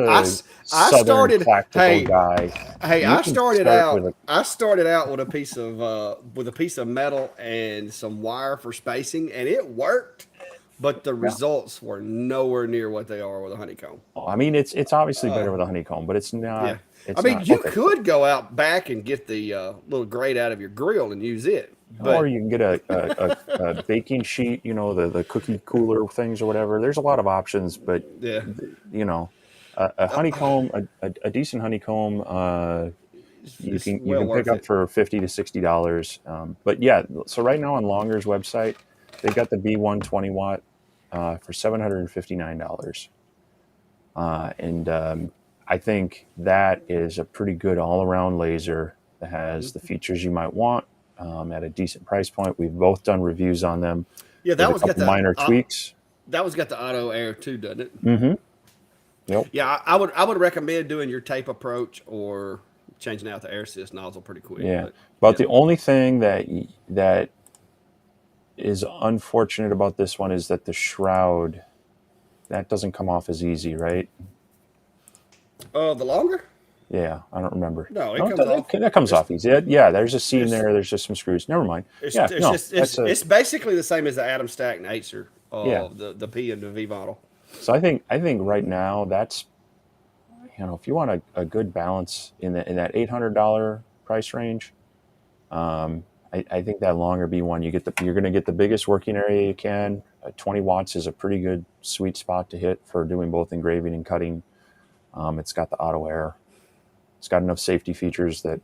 Speaker 1: I,
Speaker 2: the
Speaker 1: s- I
Speaker 2: southern
Speaker 1: started.
Speaker 2: practical
Speaker 1: Hey,
Speaker 2: guy.
Speaker 1: hey,
Speaker 2: You can start with a
Speaker 1: I started out with a piece of metal and some wire for spacing, and it worked. But the
Speaker 2: yeah.
Speaker 1: results were nowhere near what they are with a honeycomb.
Speaker 2: I mean, it's obviously better with a honeycomb, but it's not.
Speaker 1: Yeah. I
Speaker 2: It's
Speaker 1: mean,
Speaker 2: not
Speaker 1: you
Speaker 2: okay.
Speaker 1: could go out back and get the little grate out of your grill and use it,
Speaker 2: Or
Speaker 1: but
Speaker 2: you can get a baking sheet, the cookie cooler things or whatever. There's a lot of options, but
Speaker 1: yeah,
Speaker 2: you know, a honeycomb, a decent honeycomb, you
Speaker 1: it's
Speaker 2: can you
Speaker 1: well
Speaker 2: can pick
Speaker 1: worth
Speaker 2: up
Speaker 1: it.
Speaker 2: for $50 to $60. But yeah, so right now on Longer's website, they've got the B120 watt for $759, and I think that is a pretty good all around laser that has the features you might want at a decent price point. We've both done reviews on them
Speaker 1: Yeah,
Speaker 2: with a couple minor tweaks.
Speaker 1: that one's got the auto air too, doesn't it?
Speaker 2: Mm-hmm. Yep.
Speaker 1: Yeah, I would recommend doing your tape approach or changing out the air assist nozzle pretty quick.
Speaker 2: Yeah.
Speaker 1: But
Speaker 2: But
Speaker 1: yeah,
Speaker 2: the only thing that is unfortunate about this one is that the shroud that doesn't come off as easy, right?
Speaker 1: the longer?
Speaker 2: Yeah, I don't remember.
Speaker 1: No, it
Speaker 2: No,
Speaker 1: comes off.
Speaker 2: that comes
Speaker 1: It's
Speaker 2: off easy. Yeah, there's a seam
Speaker 1: it's
Speaker 2: there. There's just some screws. Never mind.
Speaker 1: it's
Speaker 2: Yeah,
Speaker 1: it's
Speaker 2: no,
Speaker 1: just
Speaker 2: that's a
Speaker 1: it's basically the same as the Adam Stack and Acer,
Speaker 2: yeah.
Speaker 1: the P and the V model.
Speaker 2: So I think right now that's if you want a good balance in that $800 price range, I think that longer B1 you're going to get the biggest working area you can. 20 watts is a pretty good sweet spot to hit for doing both engraving and cutting. It's got the auto air. It's got enough safety features that,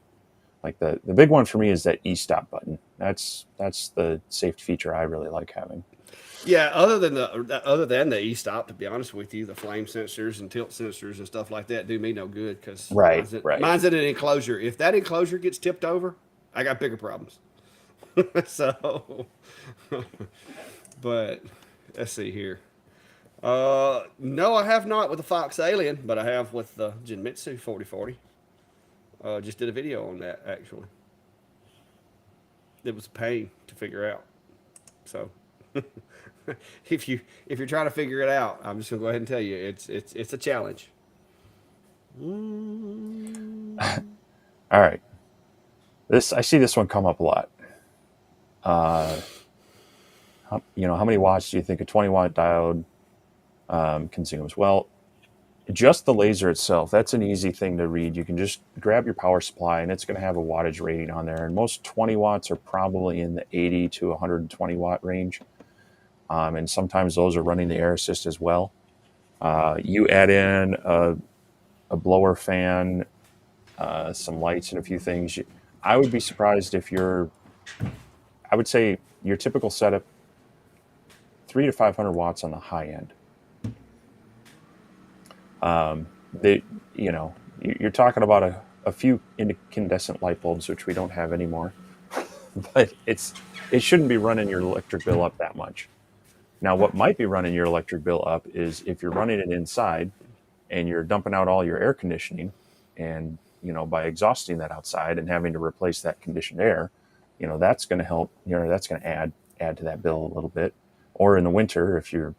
Speaker 2: like the big one for me is that e-stop button. That's the safety feature I really like having.
Speaker 1: Yeah, other than the e-stop, to be honest with you, the flame sensors and tilt sensors and stuff like that do me no good because
Speaker 2: Right, right.
Speaker 1: mine's in an enclosure. If that enclosure gets tipped over, I got bigger problems. So, but let's see here. No, I have not with the Fox Alien, but I have with the Genmitsu 4040. Just did a video on that actually. It was a pain to figure out. So, if you're trying to figure it out, I'm just gonna go ahead and tell you it's a challenge.
Speaker 2: All right. I see this one come up a lot. How many watts do you think a 20-watt diode consumes? Well, just the laser itself, that's an easy thing to read. You can just grab your power supply and it's going to have a wattage rating on there. And most 20 watts are probably in the 80 to 120 watt range. And sometimes those are running the air assist as well. You add in a blower fan, some lights, and a few things. I would be surprised if you're I would say your typical setup, 3 to 500 watts on the high end. They, you know, you're talking about a few incandescent light bulbs, which we don't have anymore, but it shouldn't be running your electric bill up that much. Now, what might be running your electric bill up is if you're running it inside and you're dumping out all your air conditioning, and by exhausting that outside and having to replace that conditioned air, that's going to help. That's going to add to that bill a little bit. Or in the winter, if you're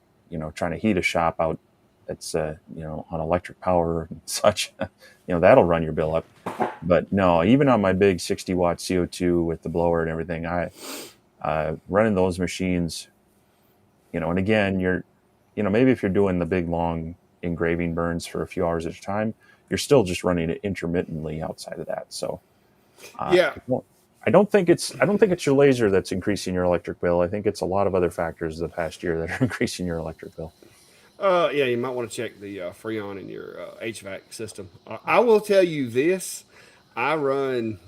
Speaker 2: trying to heat a shop out that's on electric power and such, that'll run your bill up. But no, even on my big 60-watt CO2 with the blower and everything, I running those machines, and again, maybe if you're doing the big long engraving burns for a few hours at a time, you're still just running it intermittently outside of that. So
Speaker 1: Yeah.
Speaker 2: I don't think it's your laser that's increasing your electric bill. I think it's a lot of other factors the past year that are increasing your electric bill.
Speaker 1: Yeah, you might want to check the Freon in your HVAC system. I will tell you this: I run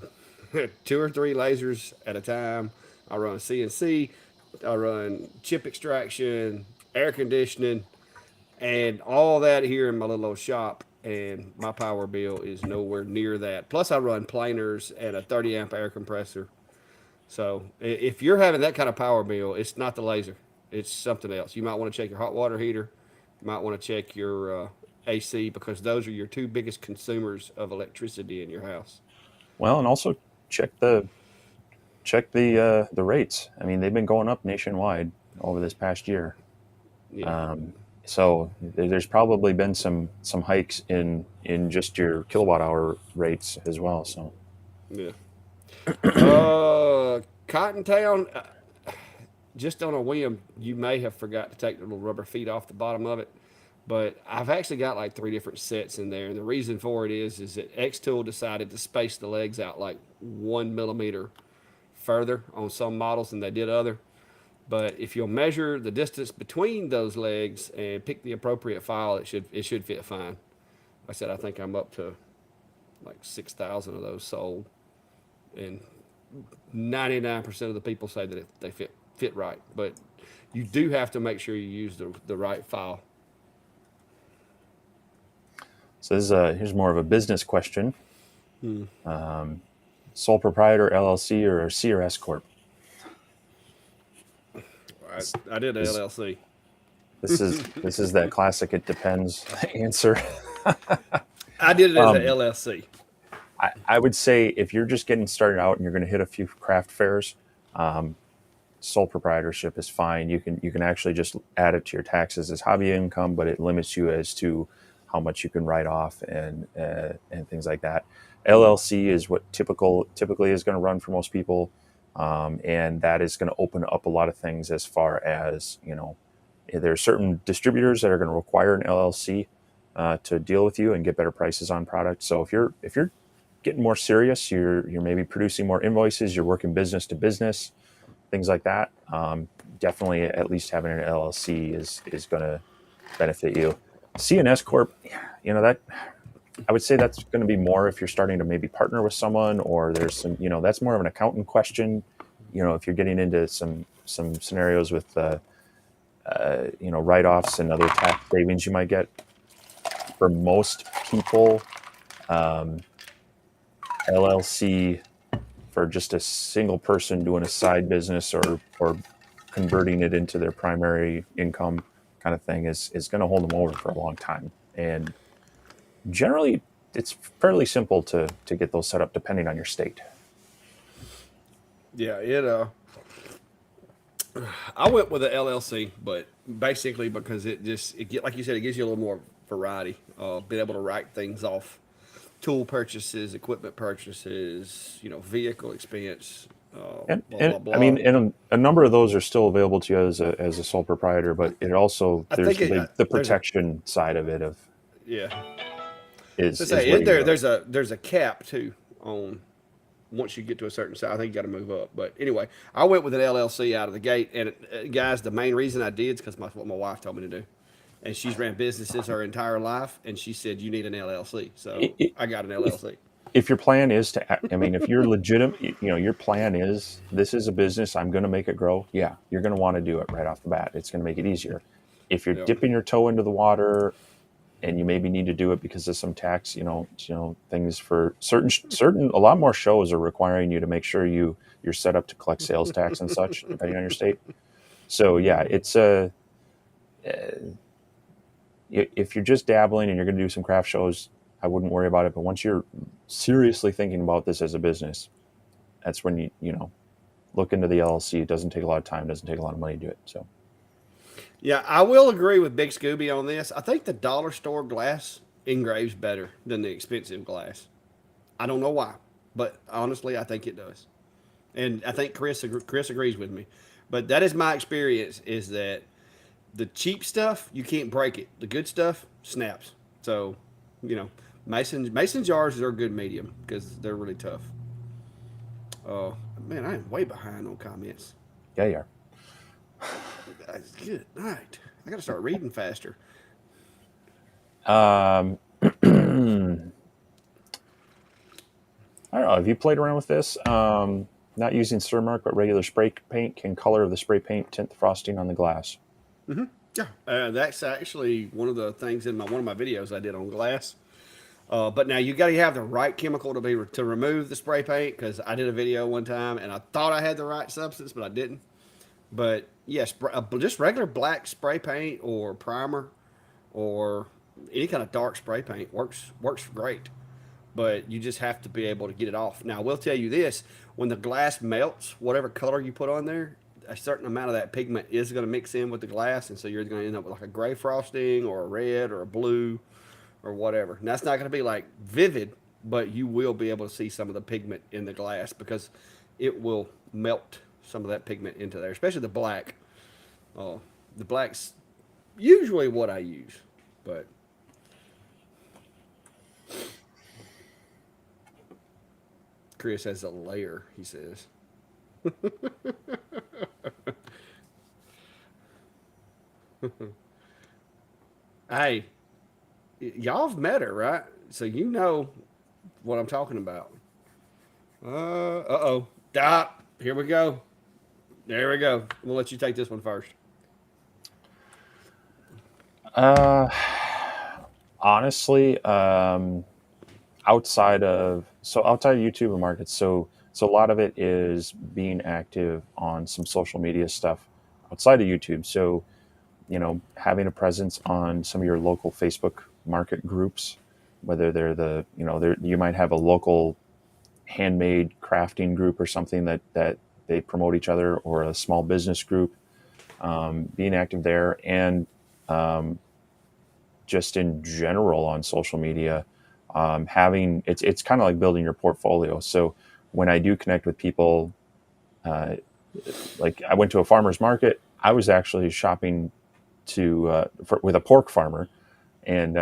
Speaker 1: two or three lasers at a time. I run CNC. I run chip extraction, air conditioning, and all that here in my little old shop. And my power bill is nowhere near that. Plus, I run planers and a 30 amp air compressor. So if you're having that kind of power bill, it's not the laser. It's something else. You might want to check your hot water heater. You might want to check your AC because those are your two biggest consumers of electricity in your house.
Speaker 2: Well, and also check the check the rates. I mean, they've been going up nationwide over this past year.
Speaker 1: Yeah,
Speaker 2: Um, so there's probably been some hikes in just your kilowatt hour rates as well. So
Speaker 1: yeah. Cottontown, just on a whim, you may have forgot to take the little rubber feet off the bottom of it. But I've actually got like three different sets in there, and the reason for it is that X Tool decided to space the legs out like 1 millimeter further on some models than they did other. But if you'll measure the distance between those legs and pick the appropriate file, it should fit fine. Like I said, I think I'm up to like 6,000 of those sold, and 99% of the people say that they fit right. But you do have to make sure you use the right file.
Speaker 2: here's more of a business question: sole proprietor LLC or C or S corp?
Speaker 1: I,
Speaker 2: This,
Speaker 1: I did an
Speaker 2: this
Speaker 1: LLC.
Speaker 2: this is that classic "it depends" answer.
Speaker 1: I did it as an
Speaker 2: Um,
Speaker 1: LLC.
Speaker 2: I would say if you're just getting started out and you're going to hit a few craft fairs, sole proprietorship is fine. You can actually just add it to your taxes as hobby income, but it limits you as to how much you can write off and things like that. LLC is what typically is going to run for most people, and that is going to open up a lot of things as far as there are certain distributors that are going to require an LLC to deal with you and get better prices on products. So if you're getting more serious, you're maybe producing more invoices, you're working business to business, things like that. Definitely, at least having an LLC is going to benefit you. CNS Corp, that I would say that's going to be more if you're starting to maybe partner with someone, or there's some, that's more of an accountant question. If you're getting into some scenarios with write-offs and other tax savings you might get. For most people, um, LLC for just a single person doing a side business or converting it into their primary income kind of thing is going to hold them over for a long time. And generally, it's fairly simple to get those set up depending on your state.
Speaker 1: Yeah, I went with the LLC, but basically because like you said, it gives you a little more variety. Being able to write things off, tool purchases, equipment purchases, vehicle expense, blah
Speaker 2: And
Speaker 1: blah
Speaker 2: I mean,
Speaker 1: blah.
Speaker 2: and a number of those are still available to you as a sole proprietor, but it also
Speaker 1: I
Speaker 2: there's
Speaker 1: think
Speaker 2: the
Speaker 1: there's a
Speaker 2: protection side of it of
Speaker 1: yeah. So
Speaker 2: is
Speaker 1: say
Speaker 2: where
Speaker 1: in
Speaker 2: you
Speaker 1: there,
Speaker 2: go.
Speaker 1: there's a cap too on once you get to a certain size. I think you got to move up. But anyway, I went with an LLC out of the gate, and guys, the main reason I did is because what my wife told me to do, and she's ran businesses her entire life, and she said you need an LLC, so
Speaker 2: It,
Speaker 1: I got an
Speaker 2: if
Speaker 1: LLC.
Speaker 2: if your plan is I mean, if you're legitimate, your plan is this is a business, I'm going to make it grow. Yeah, you're going to want to do it right off the bat. It's going to make it easier. If you're
Speaker 1: Yeah.
Speaker 2: dipping your toe into the water and you maybe need to do it because of some tax, things for certain, a lot more shows are requiring you to make sure you're set up to collect sales tax and such, depending on your state. So yeah, it's if you're just dabbling and you're going to do some craft shows, I wouldn't worry about it. But once you're seriously thinking about this as a business, that's when you look into the LLC. It doesn't take a lot of time, doesn't take a lot of money to do it. So
Speaker 1: Yeah, I will agree with Big Scooby on this. I think the dollar store glass engraves better than the expensive glass. I don't know why, but honestly, I think it does. And I think Chris agrees with me. But that is my experience. Is that the cheap stuff you can't break it. The good stuff snaps. So, you know, mason jars are a good medium because they're really tough. Oh man, I am way behind on comments.
Speaker 2: yeah, yeah.
Speaker 1: Good night. I got to start reading faster.
Speaker 2: Um, I don't know. Have you played around with this? Not using Cermark, but regular spray paint can color of the spray paint tint the frosting on the glass.
Speaker 1: Yeah, that's actually one of the things in one of my videos I did on glass. But now you got to have the right chemical to remove the spray paint because I did a video one time and I thought I had the right substance, but I didn't. But yes, just regular black spray paint or primer or any kind of dark spray paint works great. But you just have to be able to get it off. Now, I will tell you this: when the glass melts, whatever color you put on there, a certain amount of that pigment is going to mix in with the glass, and so you're going to end up with like a gray frosting or a red or a blue or whatever. And that's not going to be like vivid, but you will be able to see some of the pigment in the glass because it will melt some of that pigment into there, especially the black. Uh, the black's usually what I use, but Chris has a layer, he says. Hey, y'all have met her, right? So you know what I'm talking about. Oh. Stop. Here we go. There we go. We'll let you take this one first.
Speaker 2: Uh, Honestly, outside of YouTube and markets, so a lot of it is being active on some social media stuff outside of YouTube. So having a presence on some of your local Facebook market groups, whether they're you might have a local handmade crafting group or something that they promote each other, or a small business group, being active there, and um, just in general on social media, having it's kind of like building your portfolio. So when I do connect with people, uh, like I went to a farmer's market, I was actually shopping with a pork farmer, and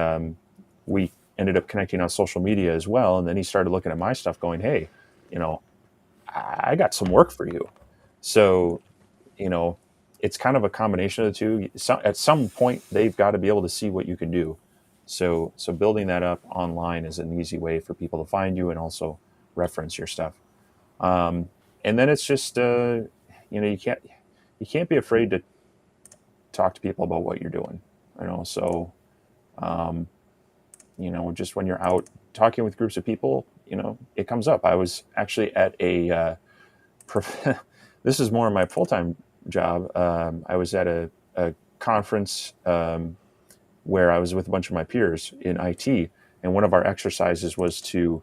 Speaker 2: we ended up connecting on social media as well. And then he started looking at my stuff, going, "Hey, you know, I got some work for you." So, you know, it's kind of a combination of the two. At some point, they've got to be able to see what you can do. So building that up online is an easy way for people to find you and also reference your stuff. Um, and then it's just, you can't be afraid to talk to people about what you're doing. So um, just when you're out talking with groups of people, it comes up. I was actually at this is more of my full-time job. I was at a conference where I was with a bunch of my peers in IT, and one of our exercises was to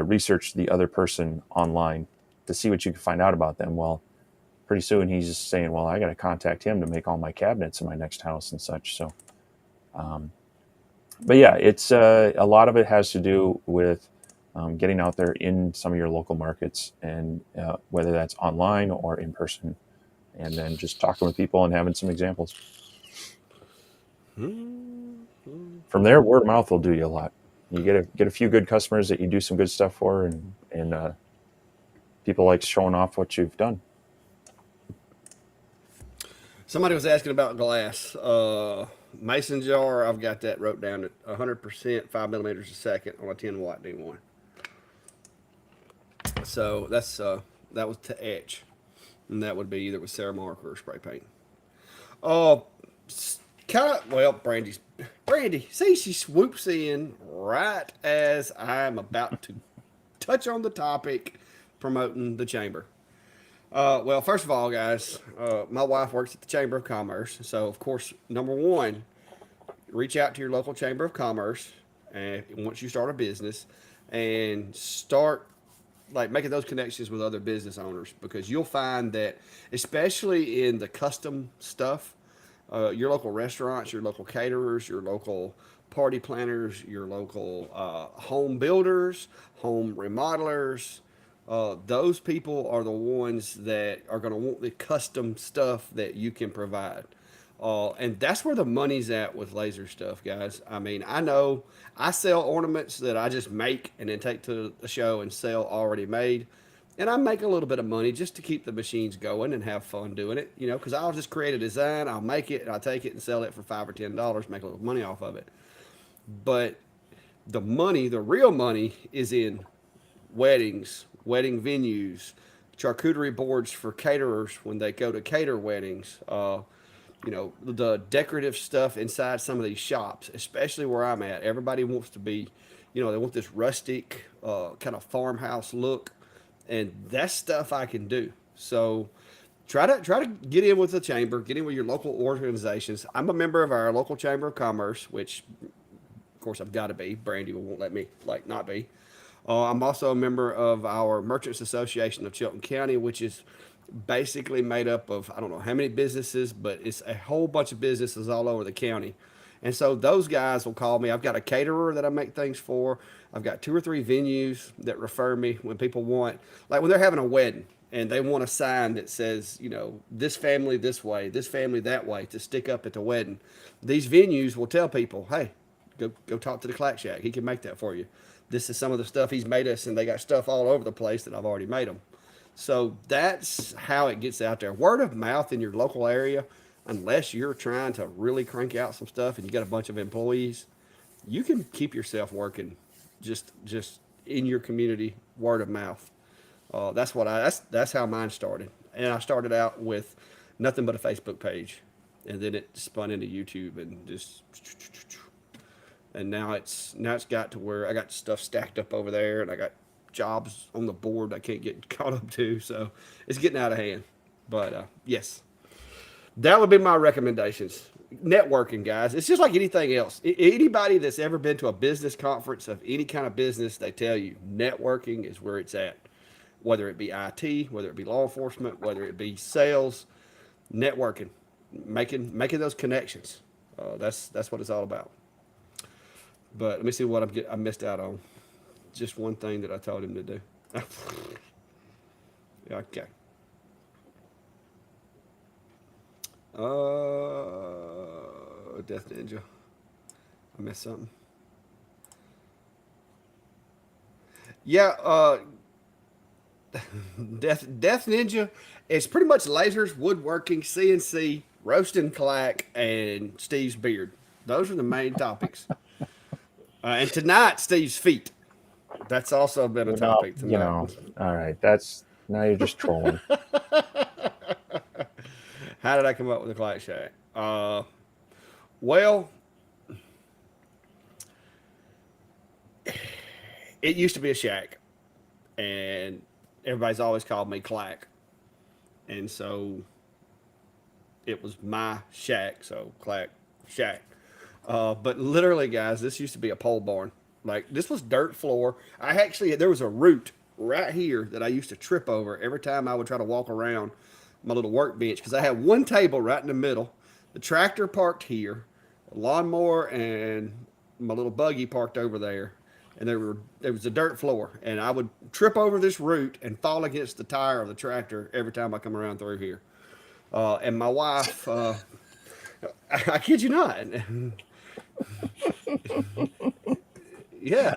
Speaker 2: research the other person online to see what you could find out about them. Well, pretty soon he's just saying, "Well, I got to contact him to make all my cabinets in my next house and such." So, um, but yeah, it's a lot of it has to do with getting out there in some of your local markets, and whether that's online or in person, and then just talking with people and having some examples. From there, word of mouth will do you a lot. You get a few good customers that you do some good stuff for, and people like showing off what you've done.
Speaker 1: Somebody was asking about glass. Mason jar, I've got that wrote down at 100%, 5 millimeters a second on a 10-watt D1. So that was to etch, and that would be either with Ceramark or spray paint. Oh, kind of. Well, Brandy. See, she swoops in right as I'm about to touch on the topic, promoting the chamber. Well, first of all, guys, my wife works at the Chamber of Commerce, so of course, number one, reach out to your local Chamber of Commerce, and once you start a business, and start like making those connections with other business owners, because you'll find that, especially in the custom stuff, your local restaurants, your local caterers, your local party planners, your local home builders, home remodelers, those people are the ones that are going to want the custom stuff that you can provide. And that's where the money's at with laser stuff, guys. I mean, I know I sell ornaments that I just make and then take to the show and sell already made. And I make a little bit of money just to keep the machines going and have fun doing it, because I'll just create a design, I'll make it, and I'll take it and sell it for $5 or $10, make a little money off of it. But the money, the real money, is in weddings, wedding venues, charcuterie boards for caterers when they go to cater weddings. The decorative stuff inside some of these shops, especially where I'm at. Everybody wants to be, they want this rustic kind of farmhouse look, and that's stuff I can do. So try to get in with the chamber, get in with your local organizations. I'm a member of our local chamber of commerce, which of course I've got to be. Brandy won't let me like not be. I'm also a member of our Merchants Association of Chilton County, which is basically made up of I don't know how many businesses, but it's a whole bunch of businesses all over the county. And so those guys will call me. I've got a caterer that I make things for. I've got two or three venues that refer me when people want, like when they're having a wedding and they want a sign that says, this family this way, this family that way to stick up at the wedding. These venues will tell people, hey, go talk to the Clack Shack. He can make that for you. This is some of the stuff he's made us, and they got stuff all over the place that I've already made them. So that's how it gets out there. Word of mouth in your local area, unless you're trying to really crank out some stuff and you got a bunch of employees, you can keep yourself working just in your community, word of mouth. That's how mine started. And I started out with nothing but a Facebook page, and then it spun into YouTube and just. And now it's got to where I got stuff stacked up over there, and I got jobs on the board I can't get caught up to. So it's getting out of hand. But yes, that would be my recommendations. Networking, guys. It's just like anything else. Anybody that's ever been to a business conference of any kind of business, they tell you networking is where it's at. Whether it be IT, whether it be law enforcement, whether it be sales, networking, making those connections. That's what it's all about. But let me see what I missed out on. Just one thing that I told him to do. Okay. Death Ninja. I missed something. Yeah, Death Ninja is pretty much lasers, woodworking, CNC, roasting clack, and Steve's beard. Those are the main topics. And tonight, Steve's feet. That's also been a topic tonight.
Speaker 2: All right. Now you're just trolling.
Speaker 1: How did I come up with the Clack Shack? Well, it used to be a shack, and everybody's always called me Clack. And so it was my shack, so Clack Shack. But literally, guys, this used to be a pole barn. Like, this was dirt floor. There was a root right here that I used to trip over every time I would try to walk around my little workbench, because I had one table right in the middle, the tractor parked here, a lawnmower and my little buggy parked over there. And there was a dirt floor, and I would trip over this root and fall against the tire of the tractor every time I come around through here. And my wife, I kid you not. Yeah.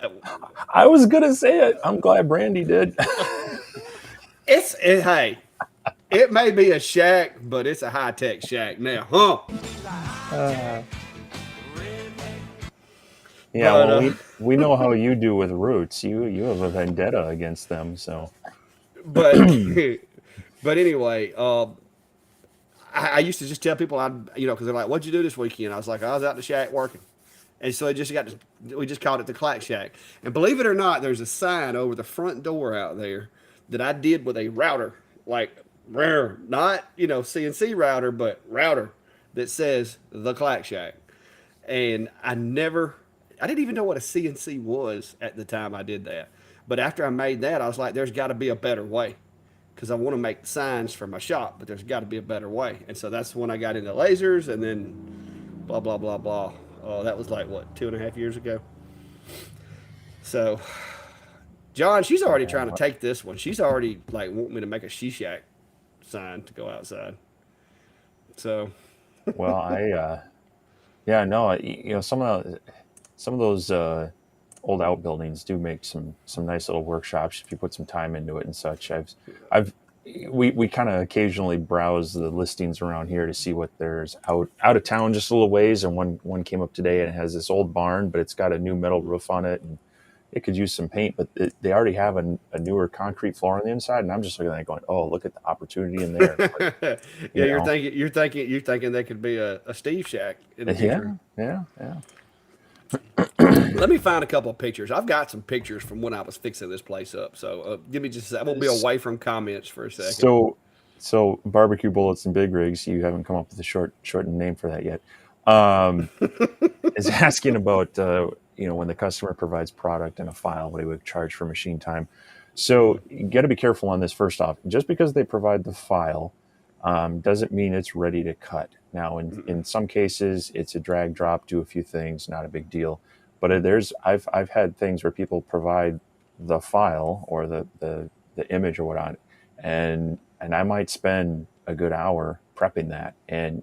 Speaker 2: I was gonna say it. I'm glad Brandy did.
Speaker 1: Hey, it may be a shack, but it's a high tech shack now, huh?
Speaker 2: Yeah, well, we know how you do with roots. You have a vendetta against them, so.
Speaker 1: but but anyway, I used to just tell people because they're like, "What'd you do this weekend?" I was like, "I was out in the shack working." And so we just called it the Clack Shack. And believe it or not, there's a sign over the front door out there that I did with a router, like rare, not CNC router, but router that says the Clack Shack. And I didn't even know what a CNC was at the time I did that. But after I made that, I was like, there's got to be a better way because I want to make signs for my shop, but there's got to be a better way. And so that's when I got into lasers, and then blah blah blah blah. Oh, that was like what 2.5 years ago. So, John, she's already
Speaker 2: Yeah.
Speaker 1: trying to take this one. She's already like wanting me to make a she shack sign to go outside. So,
Speaker 2: Well, yeah, no, some of those old outbuildings do make some nice little workshops if you put some time into it and such. I've we kind of occasionally browse the listings around here to see what there's out of town just a little ways, and one came up today and it has this old barn, but it's got a new metal roof on it, and it could use some paint, but they already have a newer concrete floor on the inside, and I'm just looking at it going, oh, look at the opportunity in there. But,
Speaker 1: yeah,
Speaker 2: you know,
Speaker 1: you're thinking there could be a Steve shack in the future.
Speaker 2: yeah, yeah, yeah.
Speaker 1: Let me find a couple of pictures. I've got some pictures from when I was fixing this place up. So give me just a sec. We'll be away from comments for a second.
Speaker 2: So, so barbecue bullets and big rigs. You haven't come up with a shortened name for that yet. Um, is asking about when the customer provides product and a file, what he would charge for machine time. So you got to be careful on this. First off, just because they provide the file doesn't mean it's ready to cut. Now, in some cases, it's a drag drop, do a few things, not a big deal. But I've had things where people provide the file or the image or whatnot, and I might spend a good hour prepping that. And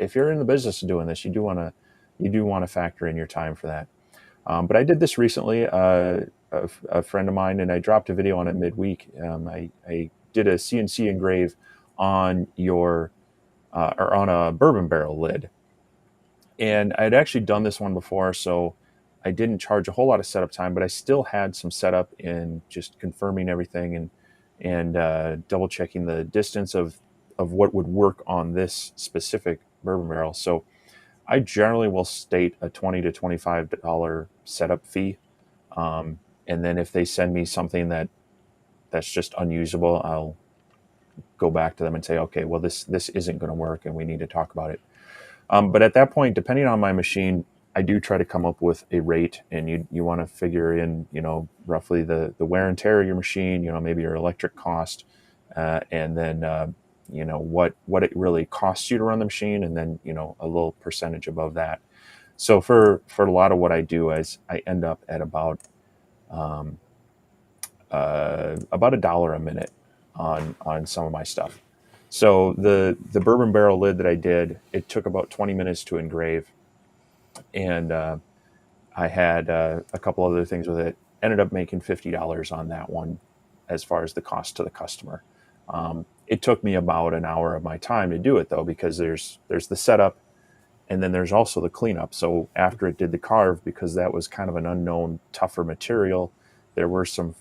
Speaker 2: if you're in the business of doing this, you do want to factor in your time for that. But I did this recently. A friend of mine, and I dropped a video on it midweek. I did a CNC engrave on or on a bourbon barrel lid, and I had actually done this one before, so I didn't charge a whole lot of setup time, but I still had some setup in just confirming everything and double checking the distance of what would work on this specific bourbon barrel. So I generally will state a $20 to $25 setup fee, and then if they send me something that's just unusable, I'll go back to them and say, okay, well this isn't going to work, and we need to talk about it. But at that point, depending on my machine, I do try to come up with a rate, and you want to figure in roughly the wear and tear of your machine, maybe your electric cost, and then what it really costs you to run the machine, and then a little percentage above that. So for a lot of what I do, is I end up at um, about $1 a minute on some of my stuff. So the bourbon barrel lid that I did, it took about 20 minutes to engrave, and I had a couple other things with it. Ended up making $50 on that one, as far as the cost to the customer. It took me about an hour of my time to do it though, because there's the setup, and then there's also the cleanup. So after it did the carve, because that was kind of an unknown, tougher material, there were some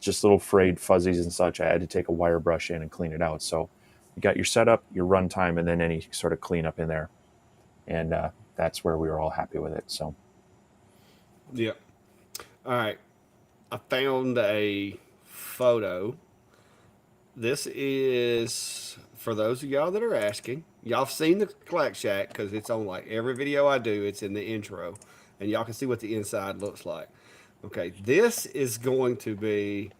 Speaker 2: just little frayed fuzzies and such. I had to take a wire brush in and clean it out. So you got your setup, your runtime, and then any sort of cleanup in there, and that's where we were all happy with it. So
Speaker 1: Yep. All right. I found a photo. This is for those of y'all that are asking. Y'all have seen the Clack Shack because it's on like every video I do. It's in the intro, and y'all can see what the inside looks like. Okay, this is going to be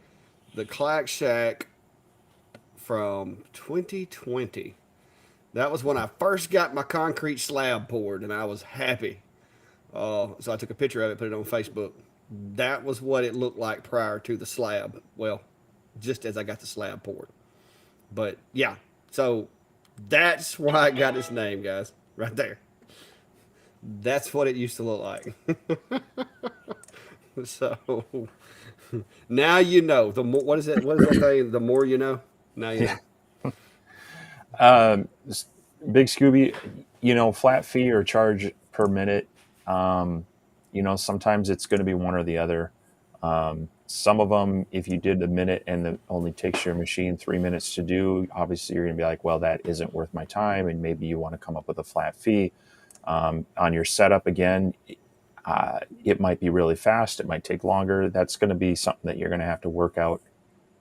Speaker 1: the Clack Shack from 2020. That was when I first got my concrete slab poured, and I was happy. So I took a picture of it, put it on Facebook. That was what it looked like prior to the slab. Well, just as I got the slab poured. But yeah, so that's why it got its name, guys. Right there. That's what it used to look like. So now you know. The more, what is that? What is that thing? The more you know. Now you
Speaker 2: yeah,
Speaker 1: know.
Speaker 2: um, Big Scooby, flat fee or charge per minute. Sometimes it's going to be one or the other. Some of them, if you did a minute and it only takes your machine 3 minutes to do, obviously you're going to be like, well, that isn't worth my time. And maybe you want to come up with a flat fee. On your setup, again, it might be really fast. It might take longer. That's going to be something that you're going to have to work out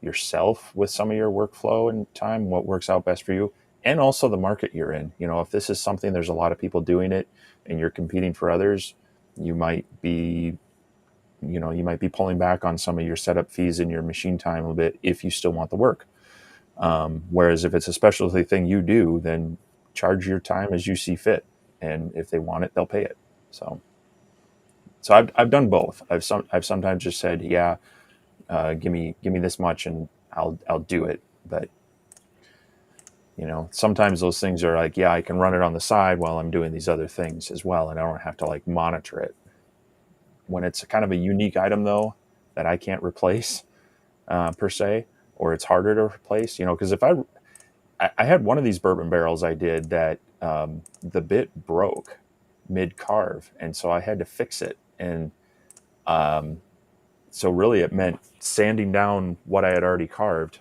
Speaker 2: yourself with some of your workflow and time, what works out best for you, and also the market you're in. If this is something, there's a lot of people doing it and you're competing for others, you might be pulling back on some of your setup fees and your machine time a little bit if you still want the work. Whereas if it's a specialty thing you do, then charge your time as you see fit, and if they want it, they'll pay it. So I've done both. I've sometimes just said, yeah, give me this much and I'll do it. But sometimes those things are like, yeah, I can run it on the side while I'm doing these other things as well, and I don't have to like monitor it. When it's kind of a unique item though that I can't replace per se, or it's harder to replace, because if I had one of these bourbon barrels I did that the bit broke mid carve, and so I had to fix it, and so really it meant sanding down what I had already carved,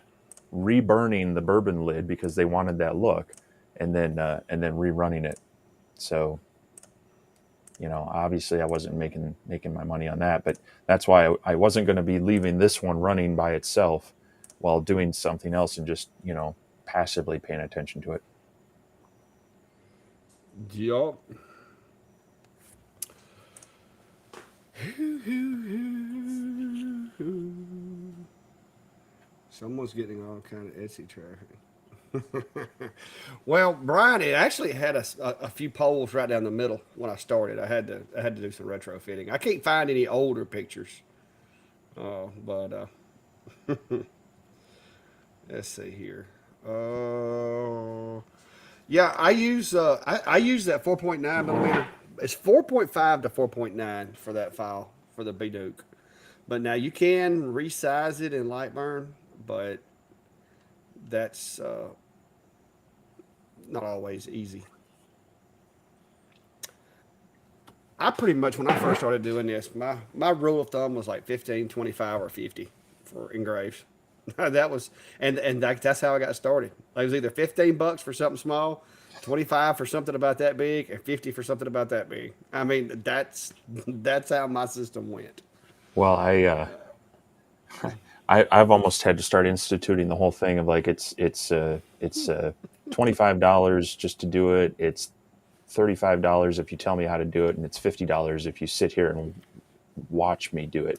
Speaker 2: reburning the bourbon lid because they wanted that look, and then rerunning it. So obviously I wasn't making my money on that, but that's why I wasn't going to be leaving this one running by itself while doing something else and just passively paying attention to it.
Speaker 1: Yup. Someone's getting all kind of Etsy traffic. Well, Brian, it actually had a few poles right down the middle when I started. I had to do some retrofitting. I can't find any older pictures, but let's see here. Uh, yeah, I use that 4.9 millimeter. It's 4.5 to 4.9 for that file for the B Duke. But now you can resize it in Lightburn, but that's not always easy. I pretty much, when I first started doing this, my rule of thumb was like 15, 25, or 50 for engraves. That was, that's how I got started. It was either $15 for something small, 25 for something about that big, and 50 for something about that big. I mean, that's how my system went.
Speaker 2: Well, I've almost had to start instituting the whole thing of like it's $25 just to do it. It's $35 if you tell me how to do it, and it's $50 if you sit here and watch me do it.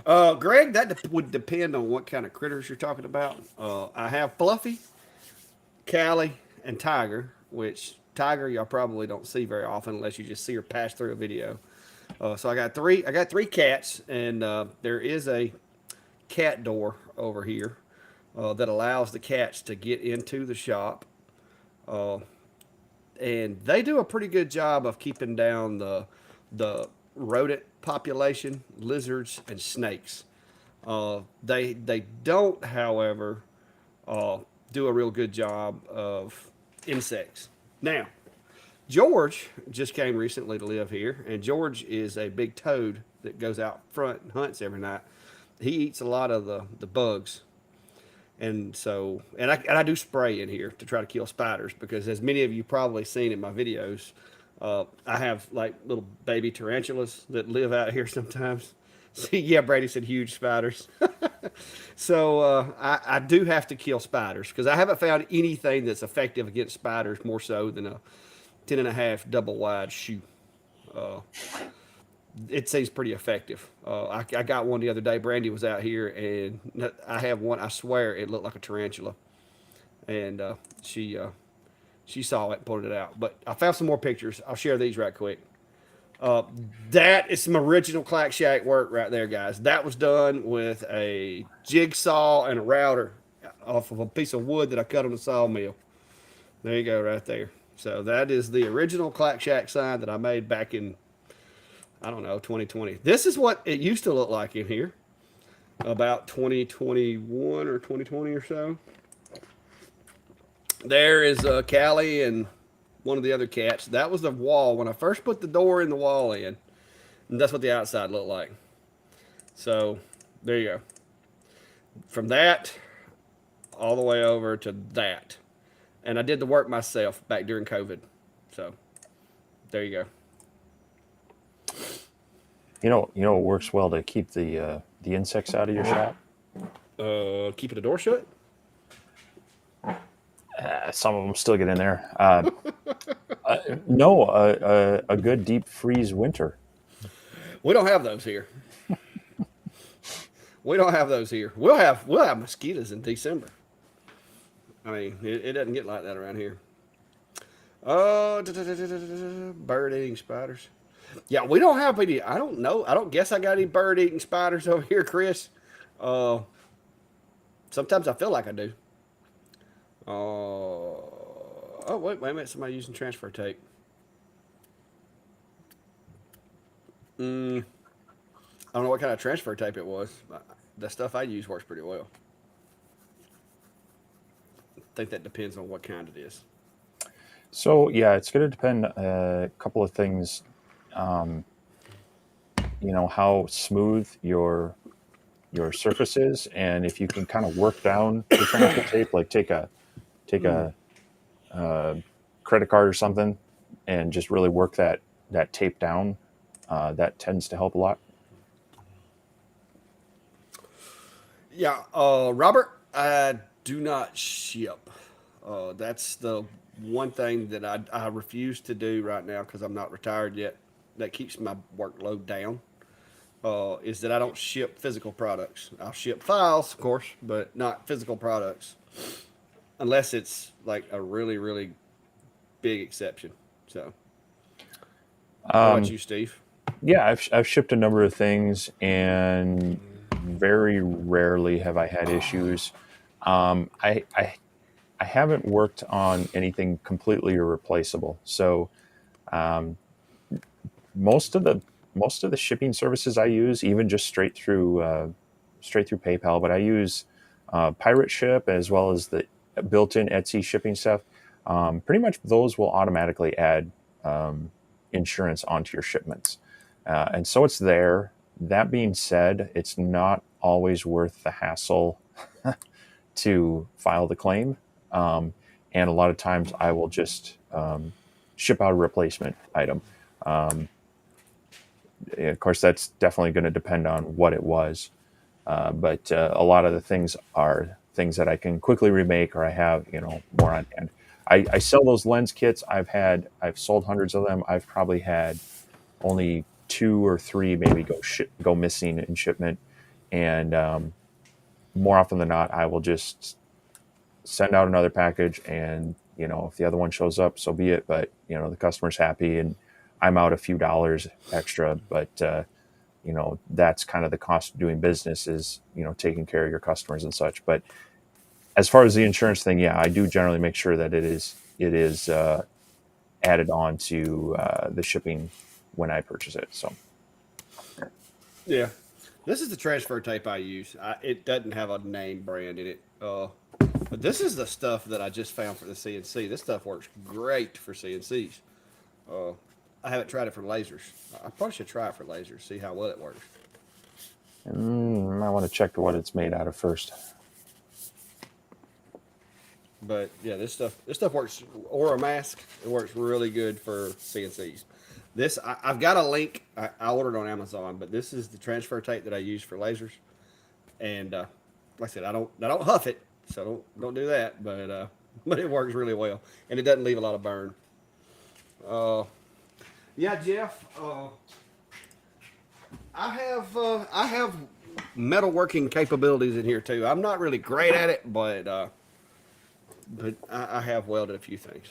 Speaker 1: Greg, would depend on what kind of critters you're talking about. I have Fluffy, Callie, and Tiger, which Tiger y'all probably don't see very often unless you just see her pass through a video. So I got three. I got three cats, and there is a cat door over here that allows the cats to get into the shop. Uh, and they do a pretty good job of keeping down the rodent population, lizards and snakes. They don't, however, uh, do a real good job of insects. Now, George just came recently to live here, and George is a big toad that goes out front and hunts every night. He eats a lot of the bugs, and so and I do spray in here to try to kill spiders because, as many of you probably seen in my videos, I have like little baby tarantulas that live out here sometimes. See, yeah, Brady said huge spiders. So I do have to kill spiders because I haven't found anything that's effective against spiders more so than a 10.5 double wide shoe. Uh, it seems pretty effective. I got one the other day. Brandy was out here, and I have one. I swear it looked like a tarantula, and she saw it and pulled it out. But I found some more pictures. I'll share these right quick. Uh, that is some original Clack Shack work right there, guys. That was done with a jigsaw and a router off of a piece of wood that I cut on the sawmill. There you go, right there. So that is the original Clack Shack sign that I made back in, I don't know, 2020. This is what it used to look like in here about 2021 or 2020 or so. There is Callie and one of the other cats. That was the wall when I first put the door in the wall in. And that's what the outside looked like. So there you go. From that all the way over to that, and I did the work myself back during COVID. So there you go.
Speaker 2: You know, it works well to keep the insects out of your shop.
Speaker 1: Keeping the door shut.
Speaker 2: Some of them still get in there. No, a good deep freeze winter.
Speaker 1: We don't have those here. We don't have those here. We'll have mosquitoes in December. I mean, it doesn't get like that around here. Oh, bird eating spiders. Yeah, we don't have any. I don't know. I don't guess I got any bird eating spiders over here, Chris. Uh, Sometimes I feel like I do. Oh, wait a minute. Somebody using transfer tape. I don't know what kind of transfer tape it was. But the stuff I use works pretty well. I think that depends on what kind it is.
Speaker 2: So yeah, it's going to depend a couple of things. Um, how smooth your surface is, and if you can kind of work down the transfer tape, like take a credit card or something, and just really work that tape down. That tends to help a lot.
Speaker 1: Yeah, Robert, I do not ship. That's the one thing that I refuse to do right now because I'm not retired yet. That keeps my workload down. Is that I don't ship physical products. I'll ship files, of course, but not physical products unless it's like a really, really big exception. So, what about
Speaker 2: Um,
Speaker 1: you, Steve?
Speaker 2: yeah, I've shipped a number of things, and very rarely have I had issues. I haven't worked on anything completely irreplaceable. So um, most of the most of the shipping services I use, even just straight through PayPal, but I use Pirate Ship as well as the built-in Etsy shipping stuff. Pretty much those will automatically add um, insurance onto your shipments, and so it's there. That being said, it's not always worth the hassle to file the claim. Um, and a lot of times I will just ship out a replacement item. Um, of course, that's definitely going to depend on what it was. But a lot of the things are things that I can quickly remake or I have, more on hand. I sell those lens kits. I've sold hundreds of them. I've probably had only two or three maybe go missing in shipment. And more often than not, I will just send out another package, and if the other one shows up, so be it. But the customer's happy, and I'm out a few dollars extra. But that's kind of the cost of doing business, is taking care of your customers and such. But as far as the insurance thing, yeah, I do generally make sure that it is added on to the shipping when I purchase it. So
Speaker 1: Yeah, this is the transfer tape I use. It doesn't have a name brand in it. But this is the stuff that I just found for the CNC. This stuff works great for CNCs. Uh, I haven't tried it for lasers. I probably should try it for lasers, see how well it works.
Speaker 2: I want to check what it's made out of first.
Speaker 1: But yeah, this stuff works. Or a mask. It works really good for CNCs. I've got a link. I ordered on Amazon, but this is the transfer tape that I use for lasers. And like I said, I don't huff it, so don't do that. But but it works really well, and it doesn't leave a lot of burn. Uh, yeah, Jeff. I have metalworking capabilities in here too. I'm not really great at it, but I have welded a few things.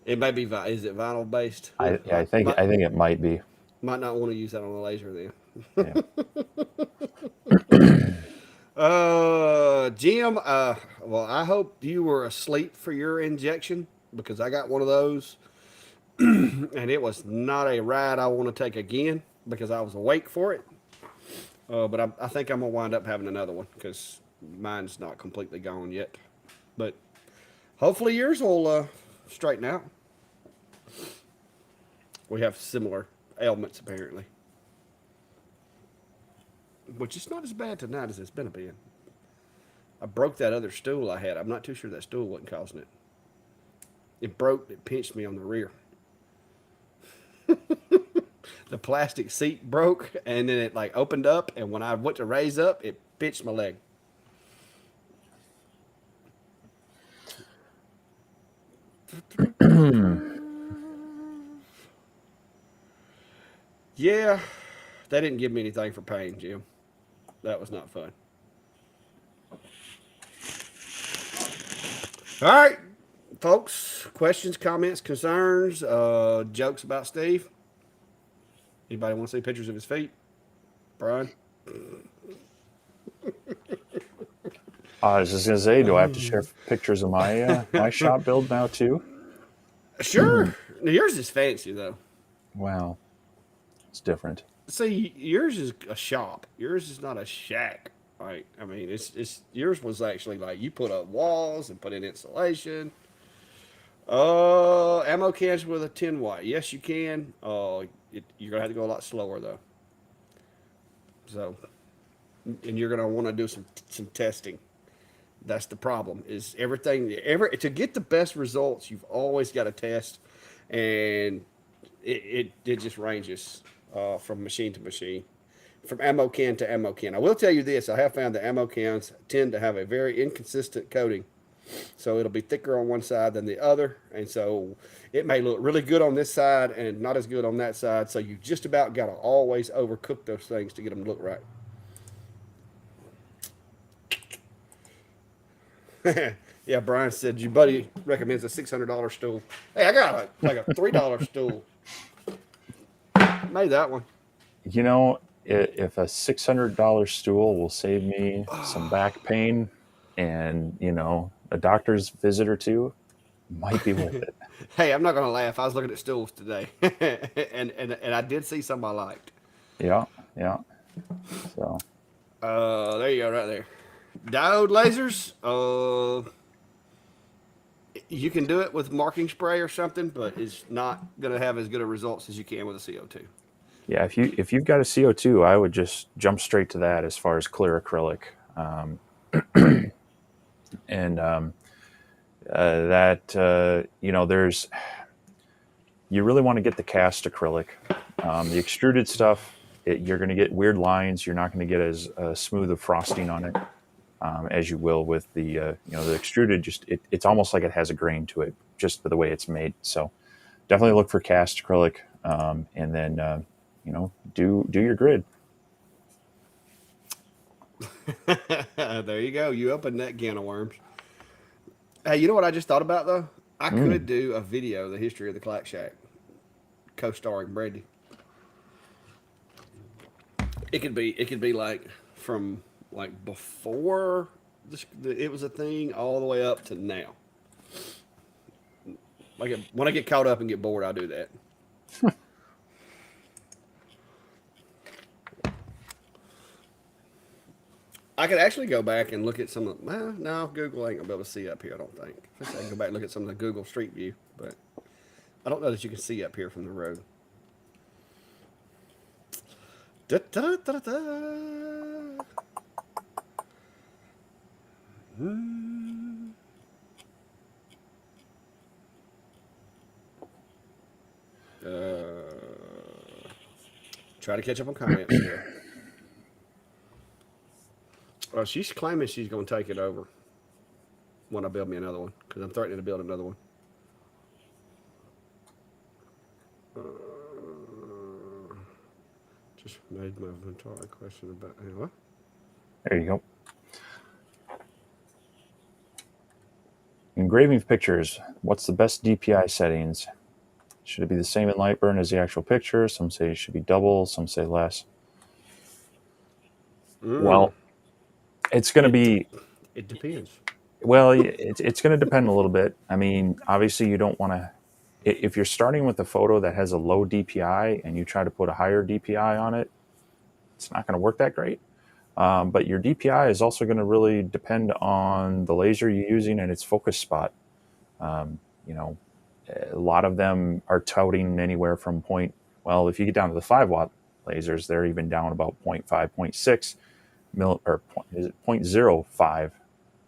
Speaker 1: It may be is it vinyl based?
Speaker 2: I yeah, I
Speaker 1: I
Speaker 2: think
Speaker 1: might
Speaker 2: I think it might be.
Speaker 1: might not want to use that on a laser then.
Speaker 2: Yeah.
Speaker 1: Jim. Well, I hope you were asleep for your injection because I got one of those, and it was not a ride I want to take again because I was awake for it. But I think I'm gonna wind up having another one because mine's not completely gone yet. But hopefully yours will straighten out. We have similar ailments apparently, which is not as bad tonight as it's been a bit. I broke that other stool I had. I'm not too sure that stool wasn't causing it. It broke. It pinched me on the rear. The plastic seat broke, and then it like opened up, and when I went to raise up, it pinched my leg. Yeah, they didn't give me anything for pain, Jim. That was not fun. All right, folks. Questions, comments, concerns, jokes about Steve. Anybody want to see pictures of his feet? Brian?
Speaker 2: I was just gonna say, do I have to share pictures of my my shop build now too?
Speaker 1: Sure. Now, yours is fancy though.
Speaker 2: Wow, it's different.
Speaker 1: See, yours is a shop. Yours is not a shack. Right? I mean, it's yours was actually like you put up walls and put in insulation. Ammo cans with a 10 watt. Yes, you can. You're gonna have to go a lot slower though. So, and you're gonna want to do some testing. That's the problem. Is everything ever to get the best results? You've always got to test, and it just ranges from machine to machine, from ammo can to ammo can. I will tell you this: I have found that ammo cans tend to have a very inconsistent coating, so it'll be thicker on one side than the other, and so it may look really good on this side and not as good on that side. So you just about got to always overcook those things to get them to look right. Yeah, Brian said your buddy recommends a $600 stool. Hey, I got a $3 stool. Made that one.
Speaker 2: You know, if a $600 stool will save me some back pain and a doctor's visit or two, might be worth it.
Speaker 1: Hey, I'm not gonna laugh. I was looking at stools today, and I did see some I liked.
Speaker 2: Yeah, yeah. So
Speaker 1: There you go, right there. Diode lasers. You can do it with marking spray or something, but it's not gonna have as good of results as you can with a CO2.
Speaker 2: yeah, if you've got a CO2, I would just jump straight to that as far as clear acrylic, and that there's you really want to get the cast acrylic. The extruded stuff, you're going to get weird lines. You're not going to get as smooth of frosting on it as you will with the extruded. Just it's almost like it has a grain to it, just the way it's made. So definitely look for cast acrylic, and then do your grid.
Speaker 1: There you go. You opened that can of worms. Hey, you know what I just thought about though? I could do a video, the history of the Clack Shack, co-starring Brandy. It could be like from like before it was a thing all the way up to now. Like when I get caught up and get bored, I'll do that. I could actually go back and look at some of. Well, no, Google ain't gonna be able to see up here. I don't think. I can go back and look at some of the Google Street View, but I don't know that you can see up here from the road. Da, da, da, da. Hmm. Try to catch up on comments here. Well, she's claiming she's going to take it over when I build me another one because I'm threatening to build another one. Just made my inventory question about what?
Speaker 2: There you go. Engraving pictures. What's the best DPI settings? Should it be the same in Lightburn as the actual picture? Some say it should be double. Some say less. Well, it's going to be.
Speaker 1: It depends.
Speaker 2: Well, it's going to depend a little bit. I mean, obviously, you don't want to. If you're starting with a photo that has a low DPI and you try to put a higher DPI on it, it's not going to work that great. But your DPI is also going to really depend on the laser you're using and its focus spot. A lot of them are touting anywhere from 0. Well, if you get down to the 5 watt lasers, they're even down about zero point 0.5, zero point 0.6 or is it 0.05,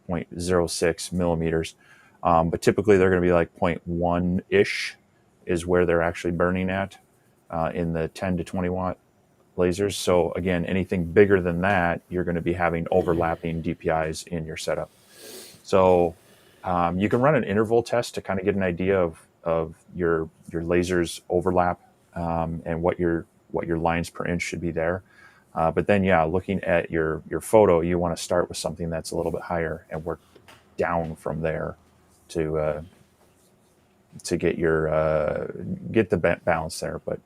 Speaker 2: 0.06 millimeters. But typically they're going to be like zero point 0.1 ish is where they're actually burning at in the 10 to 20 watt lasers. So again, anything bigger than that, you're going to be having overlapping DPIs in your setup. So you can run an interval test to kind of get an idea of your laser's overlap and what your lines per inch should be there. But then, yeah, looking at your photo, you want to start with something that's a little bit higher and work down from there to get your get the balance there. But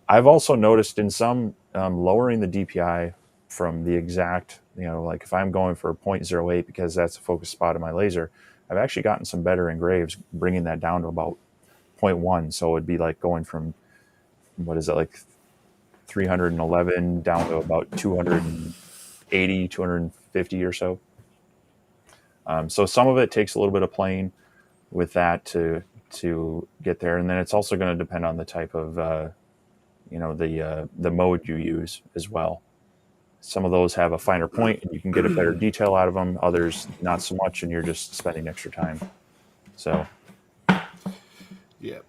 Speaker 2: I've also noticed in some lowering the DPI from the exact, like if I'm going for 0.08 because that's the focus spot of my laser, I've actually gotten some better engraves bringing that down to about zero point 0.1. So it'd be like going from, what is it, like 311 down to about 280, 250 or so. So some of it takes a little bit of playing with that to get there, and then it's also going to depend on the type of the mode you use as well. Some of those have a finer point and you can get a better detail out of them. Others not so much, and you're just spending extra time. So
Speaker 1: Yeah.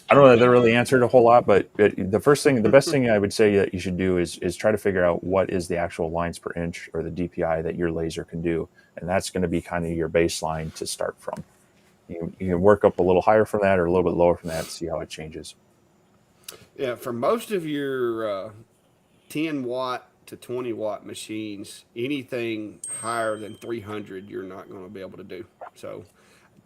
Speaker 2: I don't know that really answered a whole lot, but the best thing I would say that you should do is try to figure out what is the actual lines per inch or the DPI that your laser can do, and that's going to be kind of your baseline to start from. You can work up a little higher from that or a little bit lower from that to see how it changes.
Speaker 1: Yeah. For most of your 10 watt to 20 watt machines, anything higher than 300, you're not going to be able to do. So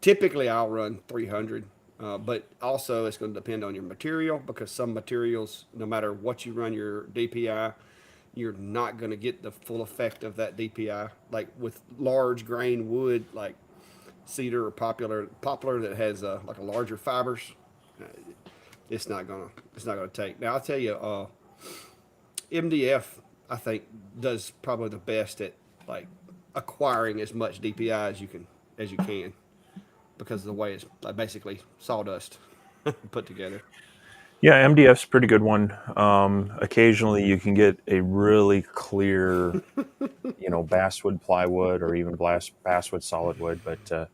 Speaker 1: typically I'll run 300, but also it's going to depend on your material because some materials, no matter what you run your DPI, you're not going to get the full effect of that DPI. Like with large grain wood, like cedar or poplar that has like a larger fibers, uh, it's not gonna take. Now I'll tell you, MDF I think does probably the best at like acquiring as much DPI as you can because of the way it's like basically sawdust put together.
Speaker 2: Yeah, MDF's a pretty good one. Occasionally, you can get a really clear, basswood plywood or even basswood solid wood. But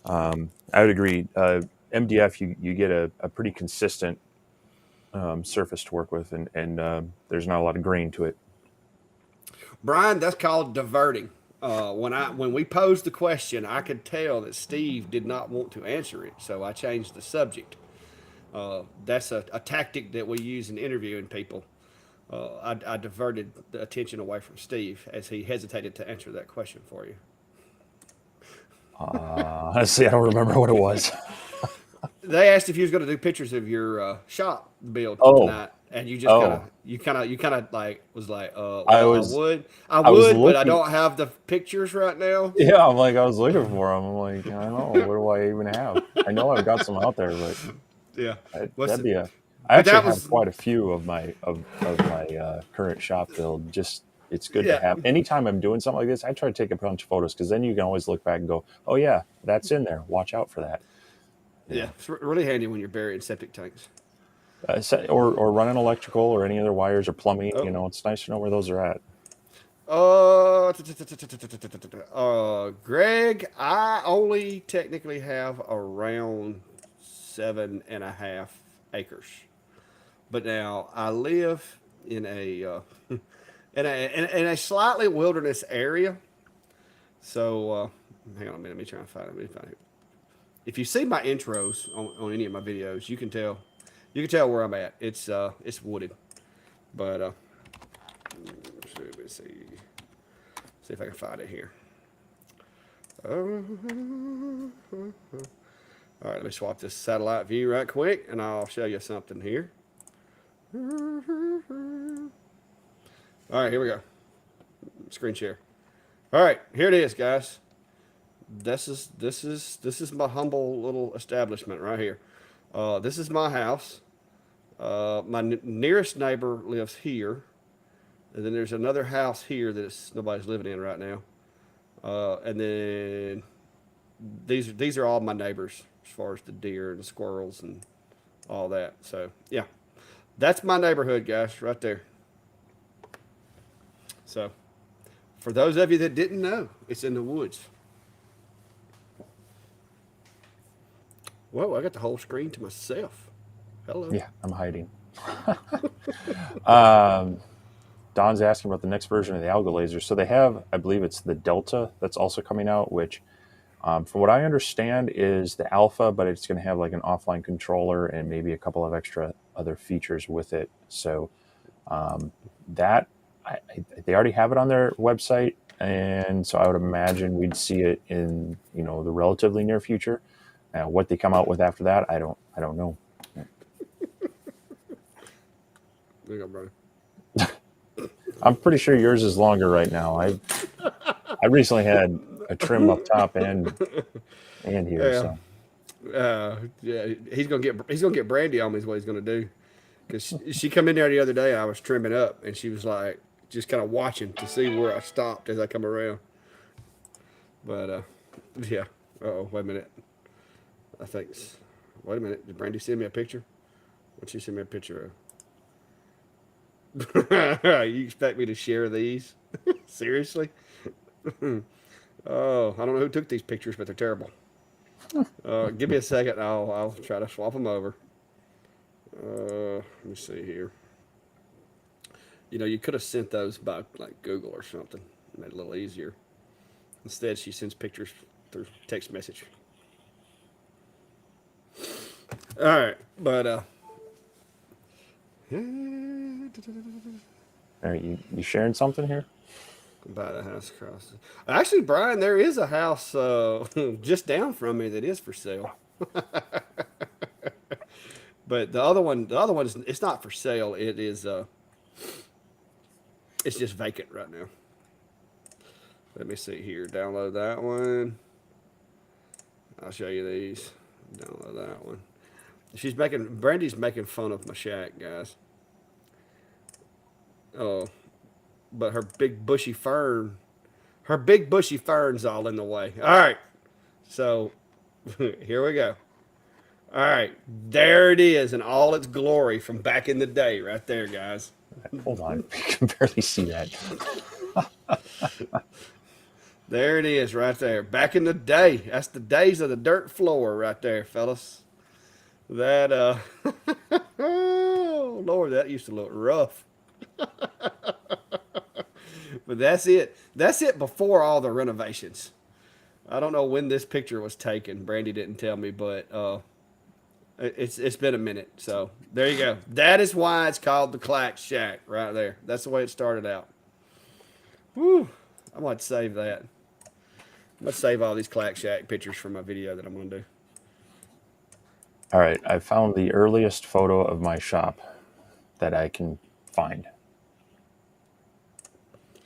Speaker 2: I would agree. MDF, you get a pretty consistent surface to work with, and there's not a lot of grain to it.
Speaker 1: Brian, that's called diverting. When we posed the question, I could tell that Steve did not want to answer it, so I changed the subject. That's a tactic that we use in interviewing people. I diverted the attention away from Steve as he hesitated to answer that question for you.
Speaker 2: Honestly, I don't remember what it was.
Speaker 1: They asked if you was going to do pictures of your shop build
Speaker 2: Oh,
Speaker 1: tonight, and you just
Speaker 2: oh,
Speaker 1: you kind of like was like,
Speaker 2: I
Speaker 1: well,
Speaker 2: was
Speaker 1: I
Speaker 2: I was
Speaker 1: would, but I
Speaker 2: looking.
Speaker 1: don't have the pictures right now.
Speaker 2: Yeah, I'm like I was looking for them. I'm like, I don't know, what do I even have? I know I've got some out there, but
Speaker 1: Yeah, what's
Speaker 2: that'd
Speaker 1: it?
Speaker 2: be a. I
Speaker 1: But
Speaker 2: actually
Speaker 1: that
Speaker 2: have
Speaker 1: was
Speaker 2: quite a few of my current shop build. Just it's good to
Speaker 1: yeah,
Speaker 2: have. Anytime I'm doing something like this, I try to take a bunch of photos because then you can always look back and go, "Oh yeah, that's in there. Watch out for that."
Speaker 1: yeah.
Speaker 2: Yeah,
Speaker 1: It's really handy when you're burying septic tanks.
Speaker 2: or running electrical or any other wires or plumbing.
Speaker 1: Oh,
Speaker 2: It's nice to know where those are at.
Speaker 1: Greg, I only technically have around 7.5 acres, but now I live in a in a slightly wilderness area. So hang on a minute, let me try and find it. Let me find it. If you see my intros on any of my videos, you can tell where I'm at. It's wooded, but let me see if I can find it here. All right, let me swap this satellite view right quick, and I'll show you something here. All right, here we go. Screen share. All right, here it is, guys. This is my humble little establishment right here. This is my house. My nearest neighbor lives here, and then there's another house here that nobody's living in right now. And then these are all my neighbors as far as the deer and the squirrels and all that. So yeah, That's my neighborhood, guys, right there. So, for those of you that didn't know, it's in the woods. Whoa, I got the whole screen to myself. Hello.
Speaker 2: Yeah, I'm hiding. um, Don's asking about the next version of the algo laser. So they have, I believe it's the Delta that's also coming out, which, from what I understand, is the Alpha, but it's going to have like an offline controller and maybe a couple of extra other features with it. So that they already have it on their website, and so I would imagine we'd see it in the relatively near future. What they come out with after that, I don't know.
Speaker 1: There you go, brother.
Speaker 2: I'm pretty sure yours is longer right now. I recently had a trim up top and here,
Speaker 1: Yeah.
Speaker 2: so
Speaker 1: Yeah, he's gonna get Brandy on me is what he's gonna do. Cause she come in there the other day. I was trimming up, and she was like just kind of watching to see where I stopped as I come around. But yeah. Oh, wait a minute. I think. Wait a minute. Did Brandy send me a picture? What'd she send me a picture of? You expect me to share these? Seriously? Oh, I don't know who took these pictures, but they're terrible. Give me a second. I'll try to swap them over. Let me see here. You could have sent those by like Google or something. Made it a little easier. Instead, she sends pictures through text message. All right, but
Speaker 2: are you sharing something here?
Speaker 1: buy the house across. Actually, Brian, there is a house just down from me that is for sale. But the other one is it's not for sale. It is it's just vacant right now. Let me see here. Download that one. I'll show you these. Download that one. Brandy's making fun of my shack, guys. Oh, but her big bushy fern's all in the way. All right, so here we go. All right, there it is in all its glory from back in the day, right there, guys.
Speaker 2: Hold on, I can barely see that.
Speaker 1: There it is, right there. Back in the day, that's the days of the dirt floor, right there, fellas. That oh Lord, that used to look rough. But that's it. That's it before all the renovations. I don't know when this picture was taken. Brandy didn't tell me, but it's been a minute. So there you go. That is why it's called the Clack Shack right there. That's the way it started out. Woo! I might save that. Let's save all these Clack Shack pictures for my video that I'm gonna do.
Speaker 2: All right, I found the earliest photo of my shop that I can find.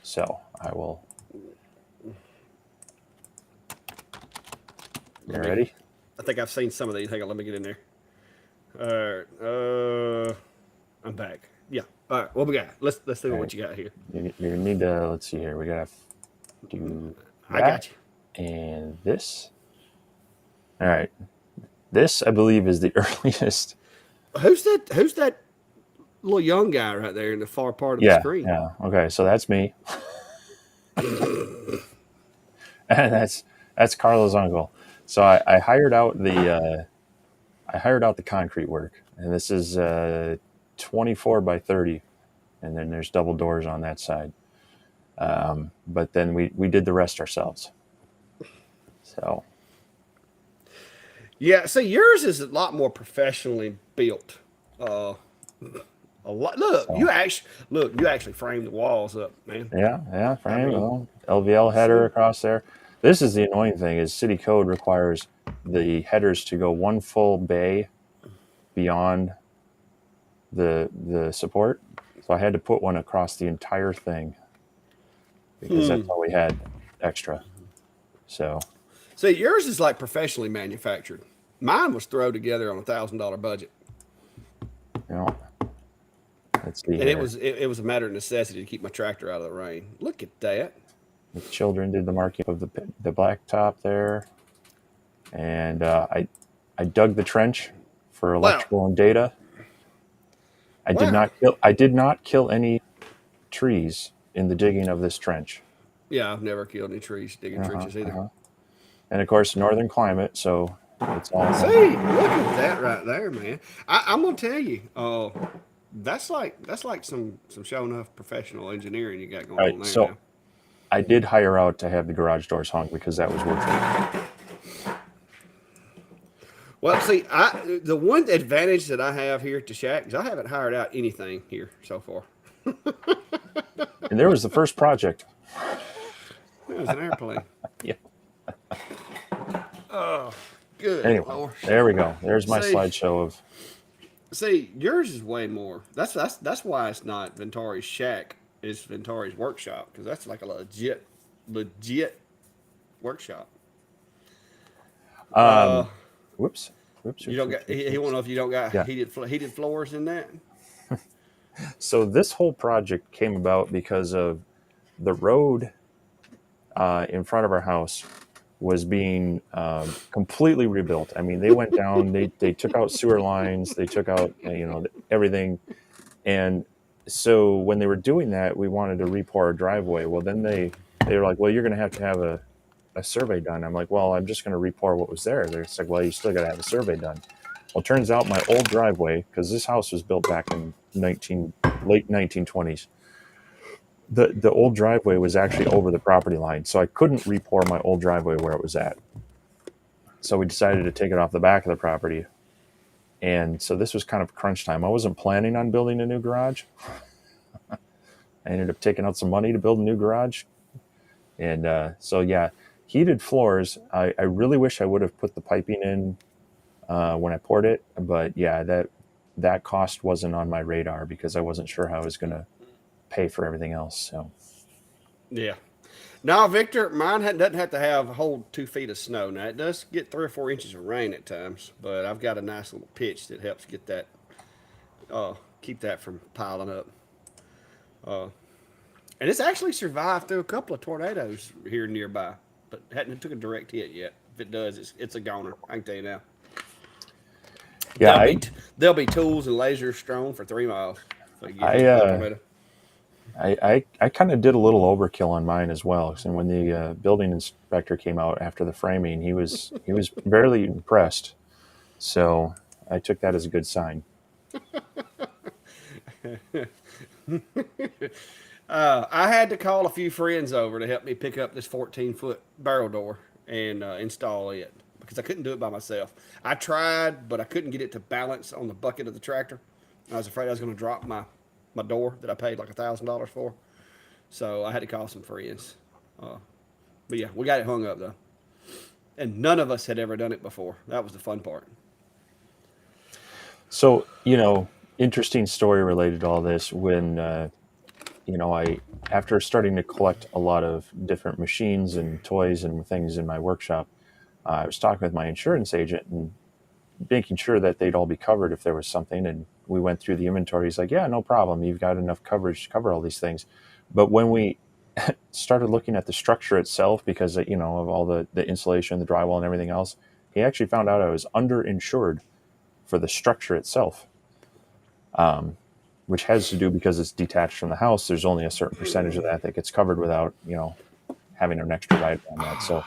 Speaker 2: So I will. You ready?
Speaker 1: I think I've seen some of these. Hang on, let me get in there. All right. I'm back. Yeah. All right. What we got? Let's see
Speaker 2: All
Speaker 1: what
Speaker 2: right.
Speaker 1: you got here.
Speaker 2: You need to. Let's see here. We gotta do that
Speaker 1: I got you.
Speaker 2: and this. All right. This, I believe, is the earliest.
Speaker 1: Who's that? Who's that little young guy right there in the far part of the
Speaker 2: Yeah.
Speaker 1: screen?
Speaker 2: Yeah. Okay. So that's me, and that's Carla's uncle. So I hired out the concrete work, and this is 24 by 30, and then there's double doors on that side. But then we did the rest ourselves. So
Speaker 1: Yeah. So yours is a lot more professionally built. Uh, a lot. You actually framed the walls up, man.
Speaker 2: yeah,
Speaker 1: I
Speaker 2: frame,
Speaker 1: mean,
Speaker 2: well, LVL header across there. This is the annoying thing is city code requires the headers to go one full bay beyond the support. So I had to put one across the entire thing because that's all we had extra. So
Speaker 1: see, yours is like professionally manufactured. Mine was thrown together on $1,000 budget,
Speaker 2: you know, let's see
Speaker 1: and it
Speaker 2: here.
Speaker 1: was it was a matter of necessity to keep my tractor out of the rain. Look at that.
Speaker 2: The children did the marking of the blacktop there, and I dug the trench for
Speaker 1: Wow.
Speaker 2: electrical and data.
Speaker 1: Wow.
Speaker 2: I did not kill any trees in the digging of this trench.
Speaker 1: Yeah, I've never killed any trees digging
Speaker 2: Uh-huh,
Speaker 1: trenches either.
Speaker 2: uh-huh. And of course, northern climate, so it's all
Speaker 1: See, look at that right there, man. I'm gonna tell you, that's like some show enough professional engineering you got going
Speaker 2: right.
Speaker 1: on there
Speaker 2: So
Speaker 1: now.
Speaker 2: I did hire out to have the garage doors hung because that was worth it.
Speaker 1: Well, see, the one advantage that I have here at the shack is I haven't hired out anything here so far.
Speaker 2: And there was the first project.
Speaker 1: It was an airplane.
Speaker 2: Yeah.
Speaker 1: Good
Speaker 2: Anyway,
Speaker 1: lord.
Speaker 2: there we go. There's my
Speaker 1: See,
Speaker 2: slideshow of.
Speaker 1: see, yours is way more. That's why it's not Ventari's shack. It's Ventari's workshop because that's like a legit workshop. Uh,
Speaker 2: Um, whoops, whoops,
Speaker 1: you
Speaker 2: whoops,
Speaker 1: don't
Speaker 2: whoops,
Speaker 1: got.
Speaker 2: whoops,
Speaker 1: He want to
Speaker 2: whoops.
Speaker 1: know if you don't got
Speaker 2: Yeah.
Speaker 1: heated floors in that.
Speaker 2: So this whole project came about because of the road in front of our house was being completely rebuilt. I mean, they went down, they took out sewer lines, they took out everything, and so when they were doing that, we wanted to re-pour our driveway. Well, then they were like, well, you're going to have a survey done. I'm like, well, I'm just going to re-pour what was there. They're like, well, you still got to have a survey done. Well, it turns out my old driveway, because this house was built back in late 1920s, the old driveway was actually over the property line, so I couldn't re-pour my old driveway where it was at. So we decided to take it off the back of the property, and so this was kind of crunch time. I wasn't planning on building a new garage. I ended up taking out some money to build a new garage, and so yeah, heated floors. I really wish I would have put the piping in when I poured it, but yeah, that cost wasn't on my radar because I wasn't sure how I was going to pay for everything else. So
Speaker 1: Yeah. No, Victor, doesn't have to hold 2 feet of snow. Now it does get 3 or 4 inches of rain at times, but I've got a nice little pitch that helps get that, keep that from piling up. Uh, and it's actually survived through a couple of tornadoes here nearby, but hadn't took a direct hit yet. If it does, it's a goner. I can tell you now.
Speaker 2: yeah,
Speaker 1: There'll be there'll be tools and lasers strewn for 3 miles if you get
Speaker 2: I
Speaker 1: hit by a
Speaker 2: uh,
Speaker 1: tornado.
Speaker 2: I kind of did a little overkill on mine as well. And when the building inspector came out after the framing, he was barely impressed. So I took that as a good sign.
Speaker 1: I had to call a few friends over to help me pick up this 14-foot barrel door and install it because I couldn't do it by myself. I tried, but I couldn't get it to balance on the bucket of the tractor. I was afraid I was going to drop my door that I paid like $1,000 for. So I had to call some friends. Uh, but yeah, we got it hung up though, and none of us had ever done it before. That was the fun part.
Speaker 2: So interesting story related to all this. When I after starting to collect a lot of different machines and toys and things in my workshop, I was talking with my insurance agent and making sure that they'd all be covered if there was something. And we went through the inventory. He's like, yeah, no problem. You've got enough coverage to cover all these things. But when we started looking at the structure itself, because of all the insulation, the drywall, and everything else, he actually found out I was underinsured for the structure itself, which has to do because it's detached from the house. There's only a certain percentage of that gets covered without having an extra rider on that. So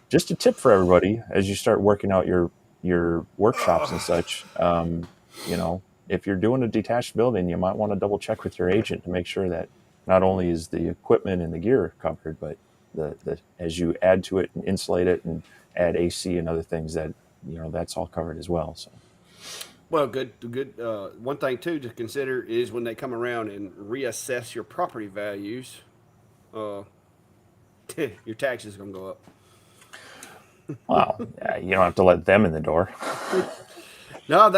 Speaker 2: just a tip for everybody as you start working out your workshops and such. If you're doing a detached building, you might want to double check with your agent to make sure that not only is the equipment and the gear covered, but the as you add to it and insulate it and add AC and other things that's all covered as well. So
Speaker 1: Well, good. One thing too to consider is when they come around and reassess your property values, uh, your taxes are gonna go up.
Speaker 2: wow, you don't have to let them in the door.
Speaker 1: No,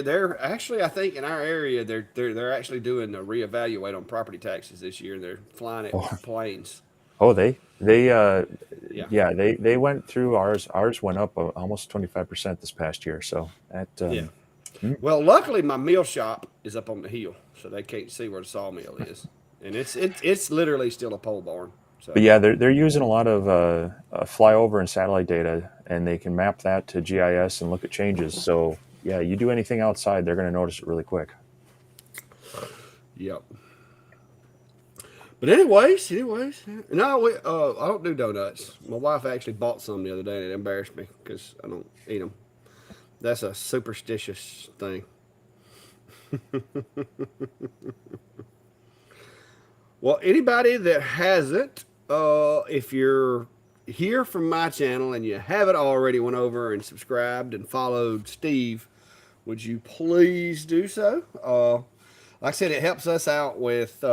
Speaker 1: they're actually, I think in our area they're actually doing a reevaluate on property taxes this year. They're flying it with planes.
Speaker 2: Oh, they
Speaker 1: Yeah,
Speaker 2: yeah, they went through ours. Ours went up almost 25% this past year. So that
Speaker 1: yeah.
Speaker 2: mm.
Speaker 1: Well, luckily my mill shop is up on the hill, so they can't see where the sawmill is, and it's literally still a pole barn.
Speaker 2: But
Speaker 1: So
Speaker 2: yeah, they're using a lot of flyover and satellite data, and they can map that to GIS and look at changes. So yeah, you do anything outside, they're going to notice it really quick.
Speaker 1: Yep. But anyways, no, I don't do donuts. My wife actually bought some the other day, and it embarrassed me because I don't eat them. That's a superstitious thing. Well, anybody that hasn't, if you're here from my channel and you haven't already went over and subscribed and followed Steve, would you please do so? Like I said, it helps us out with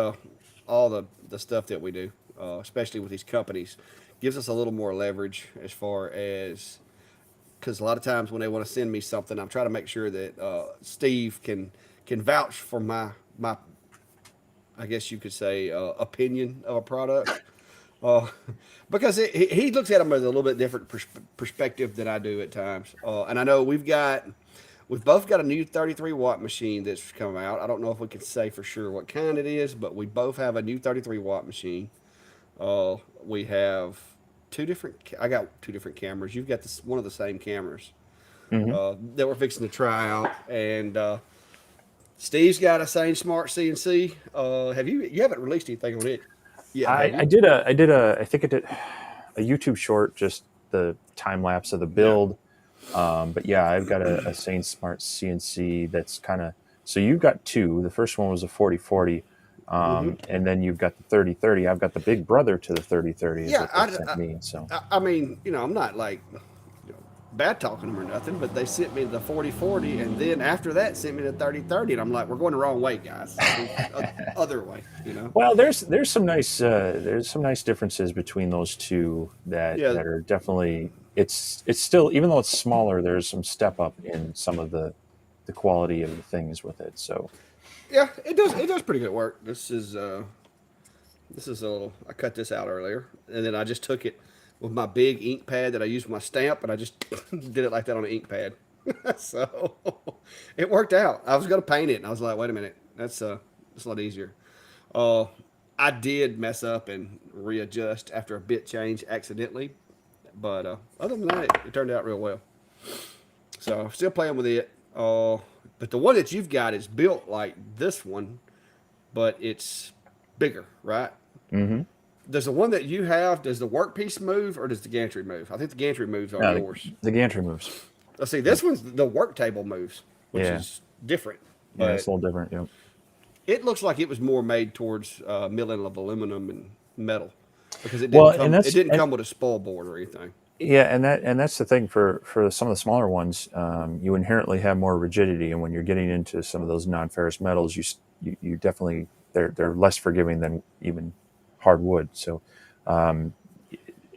Speaker 1: all the stuff that we do, especially with these companies. Gives us a little more leverage as far as because a lot of times when they want to send me something, I'm trying to make sure that Steve can vouch for my I guess you could say opinion of a product. Uh, because he looks at them with a little bit different perspective than I do at times. And I know we've both got a new 33-watt machine that's come out. I don't know if we can say for sure what kind it is, but we both have a new 33-watt machine. We have two different. I got two different cameras. You've got one of the same cameras
Speaker 2: Hmm.
Speaker 1: that we're fixing to try out, and Steve's got a Sane Smart CNC. Have you? You haven't released anything on it yet, have you?
Speaker 2: I think I did a YouTube short, just the time lapse of the
Speaker 1: Yeah.
Speaker 2: build. But yeah, I've got a Sane Smart CNC that's kind of, so you've got two. The first one was a 4040,
Speaker 1: Mm-hmm.
Speaker 2: and then you've got the 3030. I've got the big brother to the 3030 is
Speaker 1: Yeah.
Speaker 2: what they sent me. So
Speaker 1: I mean, I'm not like bad talking them or nothing, but they sent me the 4040, and then after that sent me the 3030, and I'm like, we're going the wrong way, guys. Other way.
Speaker 2: well, there's some nice differences between those two
Speaker 1: Yeah.
Speaker 2: that are definitely, it's still, even though it's smaller, there's some step up in some of the quality of the things with it. So
Speaker 1: Yeah, it does pretty good work. This is a little. I cut this out earlier, and then I just took it with my big ink pad that I use for my stamp, and I just did it like that on an ink pad. So it worked out. I was gonna paint it, and I was like, wait a minute, that's a lot easier. Uh, I did mess up and readjust after a bit change accidentally, but other than that, it turned out real well. So still playing with it. But the one that you've got is built like this one, but it's bigger, right?
Speaker 2: hmm
Speaker 1: Does the one that you have, does the workpiece move or does the gantry move? I think the gantry moves on
Speaker 2: yeah,
Speaker 1: yours.
Speaker 2: the gantry moves.
Speaker 1: Let's see,
Speaker 2: Yep.
Speaker 1: this one's the work table moves, which
Speaker 2: Yeah,
Speaker 1: is different,
Speaker 2: yeah, it's
Speaker 1: but
Speaker 2: a little different. Yep.
Speaker 1: it looks like it was more made towards milling of aluminum and metal because it
Speaker 2: Well,
Speaker 1: didn't
Speaker 2: and
Speaker 1: come. It
Speaker 2: that's
Speaker 1: didn't
Speaker 2: and
Speaker 1: come with a spoil board or anything.
Speaker 2: yeah, and that's the thing for some of the smaller ones. You inherently have more rigidity, and when you're getting into some of those non-ferrous metals, you definitely, they're less forgiving than even hardwood. So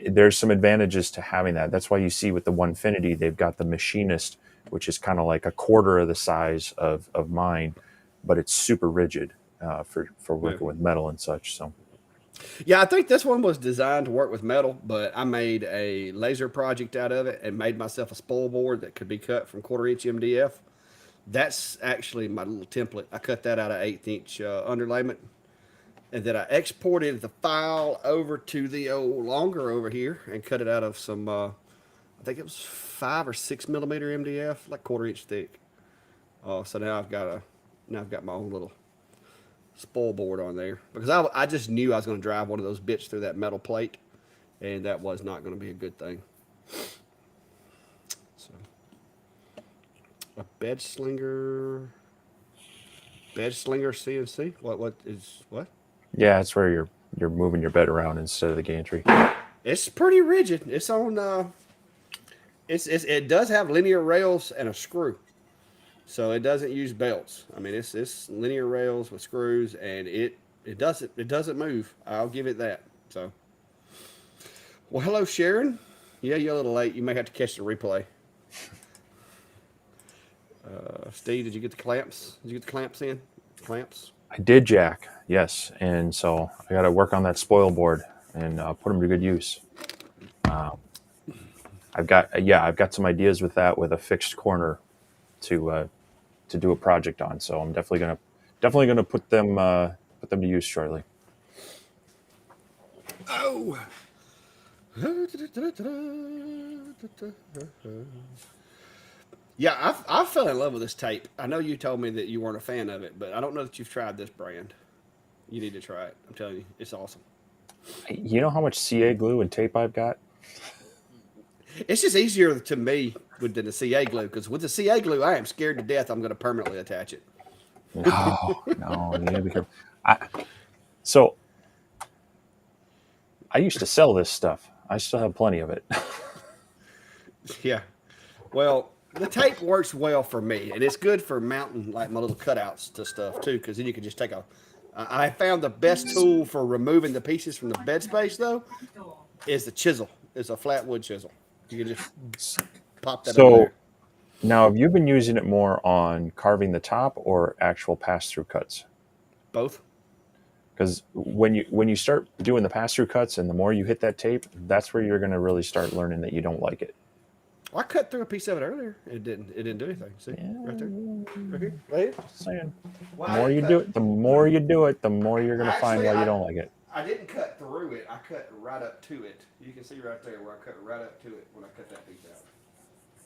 Speaker 2: there's some advantages to having that. That's why you see with the Onefinity, they've got the machinist, which is kind of like a quarter of the size of mine, but it's super rigid for
Speaker 1: Yeah.
Speaker 2: working with metal and such. So
Speaker 1: Yeah, I think this one was designed to work with metal, but I made a laser project out of it and made myself a spoil board that could be cut from quarter-inch MDF. That's actually my little template. I cut that out of eighth-inch underlayment, and then I exported the file over to the old longer over here and cut it out of some. I think it was 5 or 6 millimeter MDF, like quarter-inch thick. So now I've got my own little spoil board on there because I just knew I was going to drive one of those bits through that metal plate, and that was not going to be a good thing. So a bed slinger CNC. What is what?
Speaker 2: yeah, it's where you're moving your bed around instead of the gantry.
Speaker 1: It's pretty rigid. It's on. It does have linear rails and a screw, so it doesn't use belts. I mean, it's linear rails with screws, and it doesn't move. I'll give it that. So, well, hello Sharon. Yeah, you're a little late. You may have to catch the replay. Steve, did you get the clamps? Did you get the clamps in? Clamps.
Speaker 2: I did, Jack. Yes, and so I got to work on that spoil board and put them to good use. I've got some ideas with that with a fixed corner to do a project on. So I'm definitely gonna put them to use shortly.
Speaker 1: Oh. Yeah, I fell in love with this tape. I know you told me that you weren't a fan of it, but I don't know that you've tried this brand. You need to try it. I'm telling you, it's awesome.
Speaker 2: You know how much CA glue and tape I've got?
Speaker 1: It's just easier to me than the CA glue because with the CA glue, I am scared to death. I'm going to permanently attach it.
Speaker 2: No, no, you gotta be careful. I, so I used to sell this stuff. I still have plenty of it.
Speaker 1: Yeah. Well, the tape works well for me, and it's good for mounting like my little cutouts to stuff too, because then you can just take a. I found the best tool for removing the pieces from the bed space though is the chisel. It's a flat wood chisel. You can just pop that over
Speaker 2: So
Speaker 1: there.
Speaker 2: now, have you been using it more on carving the top or actual pass-through cuts?
Speaker 1: Both.
Speaker 2: Because when you start doing the pass-through cuts, and the more you hit that tape, that's where you're going to really start learning that you don't like it.
Speaker 1: I cut through a piece of it earlier. It didn't. It didn't do anything. See, right there, right here, right here.
Speaker 2: Just saying,
Speaker 1: Well,
Speaker 2: the
Speaker 1: I
Speaker 2: more
Speaker 1: didn't
Speaker 2: you do
Speaker 1: cut.
Speaker 2: it, the more you do it, the more you're going to find
Speaker 1: Actually,
Speaker 2: why you don't like it.
Speaker 1: I didn't cut through it. I cut right up to it. You can see right there where I cut right up to it when I cut that piece out.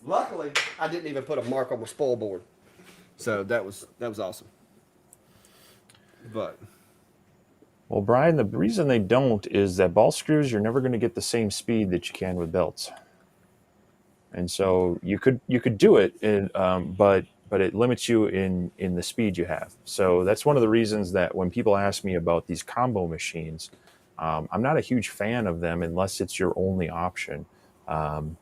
Speaker 1: Luckily, I didn't even put a mark on my spoil board, so that was awesome. But
Speaker 2: Well, Brian, the reason they don't is that ball screws, you're never going to get the same speed that you can with belts. And so you could do it, but it limits you in the speed you have. So that's one of the reasons that when people ask me about these combo machines, I'm not a huge fan of them unless it's your only option. Um,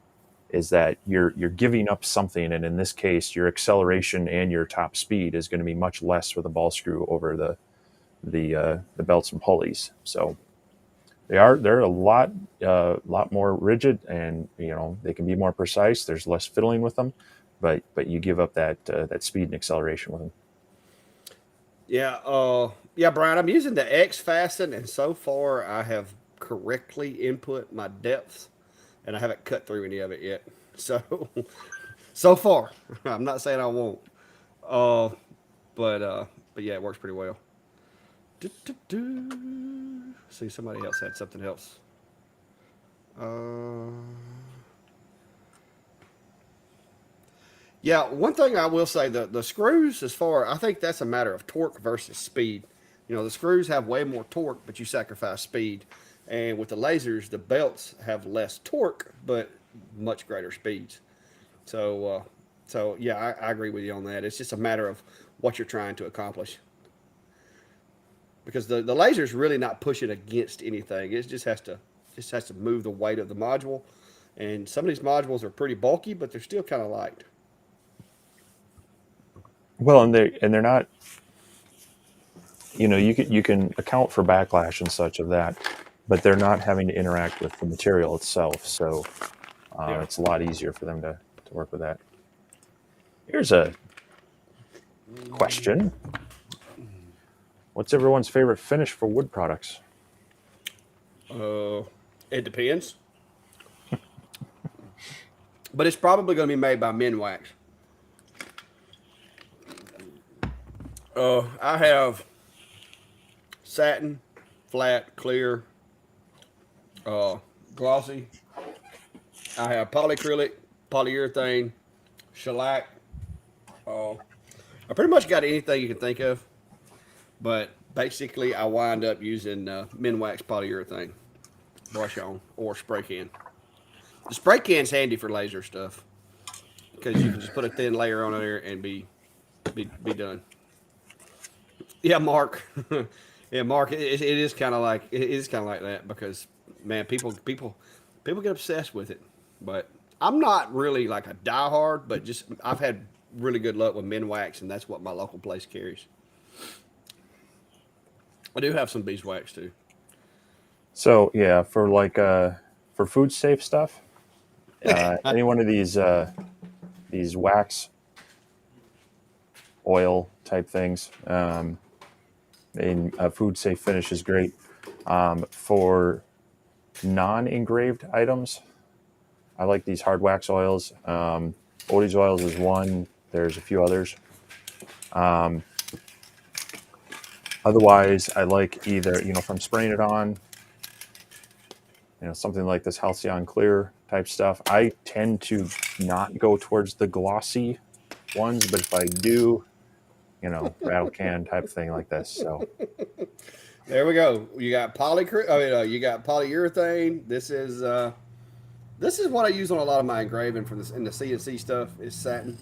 Speaker 2: is that you're giving up something, and in this case, your acceleration and your top speed is going to be much less with a ball screw over the belts and pulleys. So they're a lot more rigid, and they can be more precise. There's less fiddling with them, but you give up that speed and acceleration with them.
Speaker 1: yeah, yeah, Brian, I'm using the X fasten, and so far I have correctly input my depths, and I haven't cut through any of it yet. So, so far, I'm not saying I won't. Uh, but uh, but yeah, it works pretty well. See, somebody else had something else. Uh, yeah, one thing I will say the screws, as far I think that's a matter of torque versus speed. The screws have way more torque, but you sacrifice speed. And with the lasers, the belts have less torque, but much greater speeds. So yeah, I agree with you on that. It's just a matter of what you're trying to accomplish. Because the laser is really not pushing against anything. It just has to move the weight of the module. And some of these modules are pretty bulky, but they're still kind of light.
Speaker 2: Well, and they're not. You can account for backlash and such of that, but they're not having to interact with the material itself. So
Speaker 1: Yeah.
Speaker 2: it's a lot easier for them to work with that. Here's a question: what's everyone's favorite finish for wood products?
Speaker 1: Uh, it depends, but it's probably going to be made by Minwax. I have satin, flat, clear, uh, glossy. I have polyacrylic, polyurethane, shellac. Uh, I pretty much got anything you can think of, but basically I wind up using Minwax polyurethane brush on or spray can. The spray can's handy for laser stuff because you can just put a thin layer on there and be done. Yeah, Mark. Yeah, Mark. It is kind of like that because man, people get obsessed with it. But I'm not really like a diehard, but just I've had really good luck with Minwax, and that's what my local place carries. I do have some beeswax too.
Speaker 2: So yeah, for food safe stuff, any one of these wax oil type things, in a food safe finish is great. For non-engraved items, I like these hard wax oils. Odie's oils is one. There's a few others. Um, Otherwise, I like either, if I'm spraying it on, something like this Halcyon Clear type stuff. I tend to not go towards the glossy ones, but if I do, rattle can type thing like this. So
Speaker 1: There we go. You got you got polyurethane. This is what I use on a lot of my engraving from this in the CNC stuff is satin,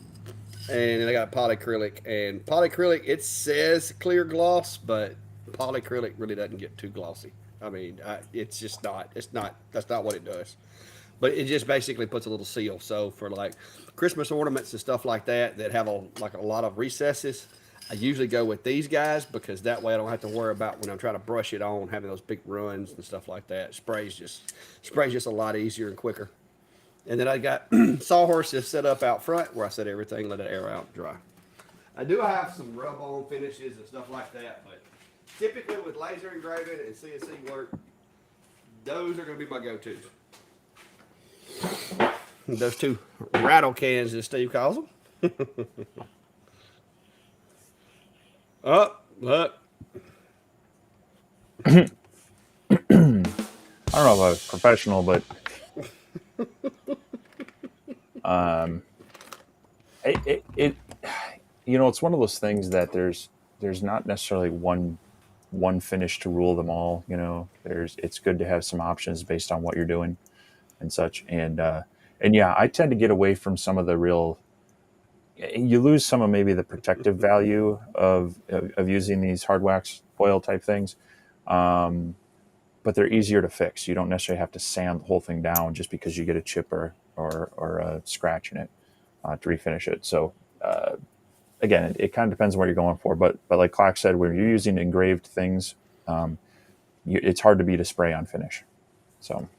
Speaker 1: and then I got polyacrylic. And polyacrylic, it says clear gloss, but polyacrylic really doesn't get too glossy. I mean, it's just not. It's not. That's not what it does. But it just basically puts a little seal. So for like Christmas ornaments and stuff like that that have a lot of recesses, I usually go with these guys because that way I don't have to worry about when I'm trying to brush it on having those big runs and stuff like that. Sprays just a lot easier and quicker. And then I got sawhorses set up out front where I set everything, let it air out and dry. I do have some rub-on finishes and stuff like that, but typically with laser engraving and CNC work, those are going to be my go-tos. Those two rattle cans, as Steve calls them. Oh, look.
Speaker 2: I don't know if I was professional, but it it's one of those things that there's not necessarily one finish to rule them all. It's good to have some options based on what you're doing and such. And yeah, I tend to get away from some of the real. You lose some of maybe the protective value of using these hard wax foil type things, but they're easier to fix. You don't necessarily have to sand the whole thing down just because you get a chip or a scratch in it to refinish it. So again, it kind of depends on what you're going for. But like Clack said, when you're using engraved things, it's hard to beat a spray on finish. So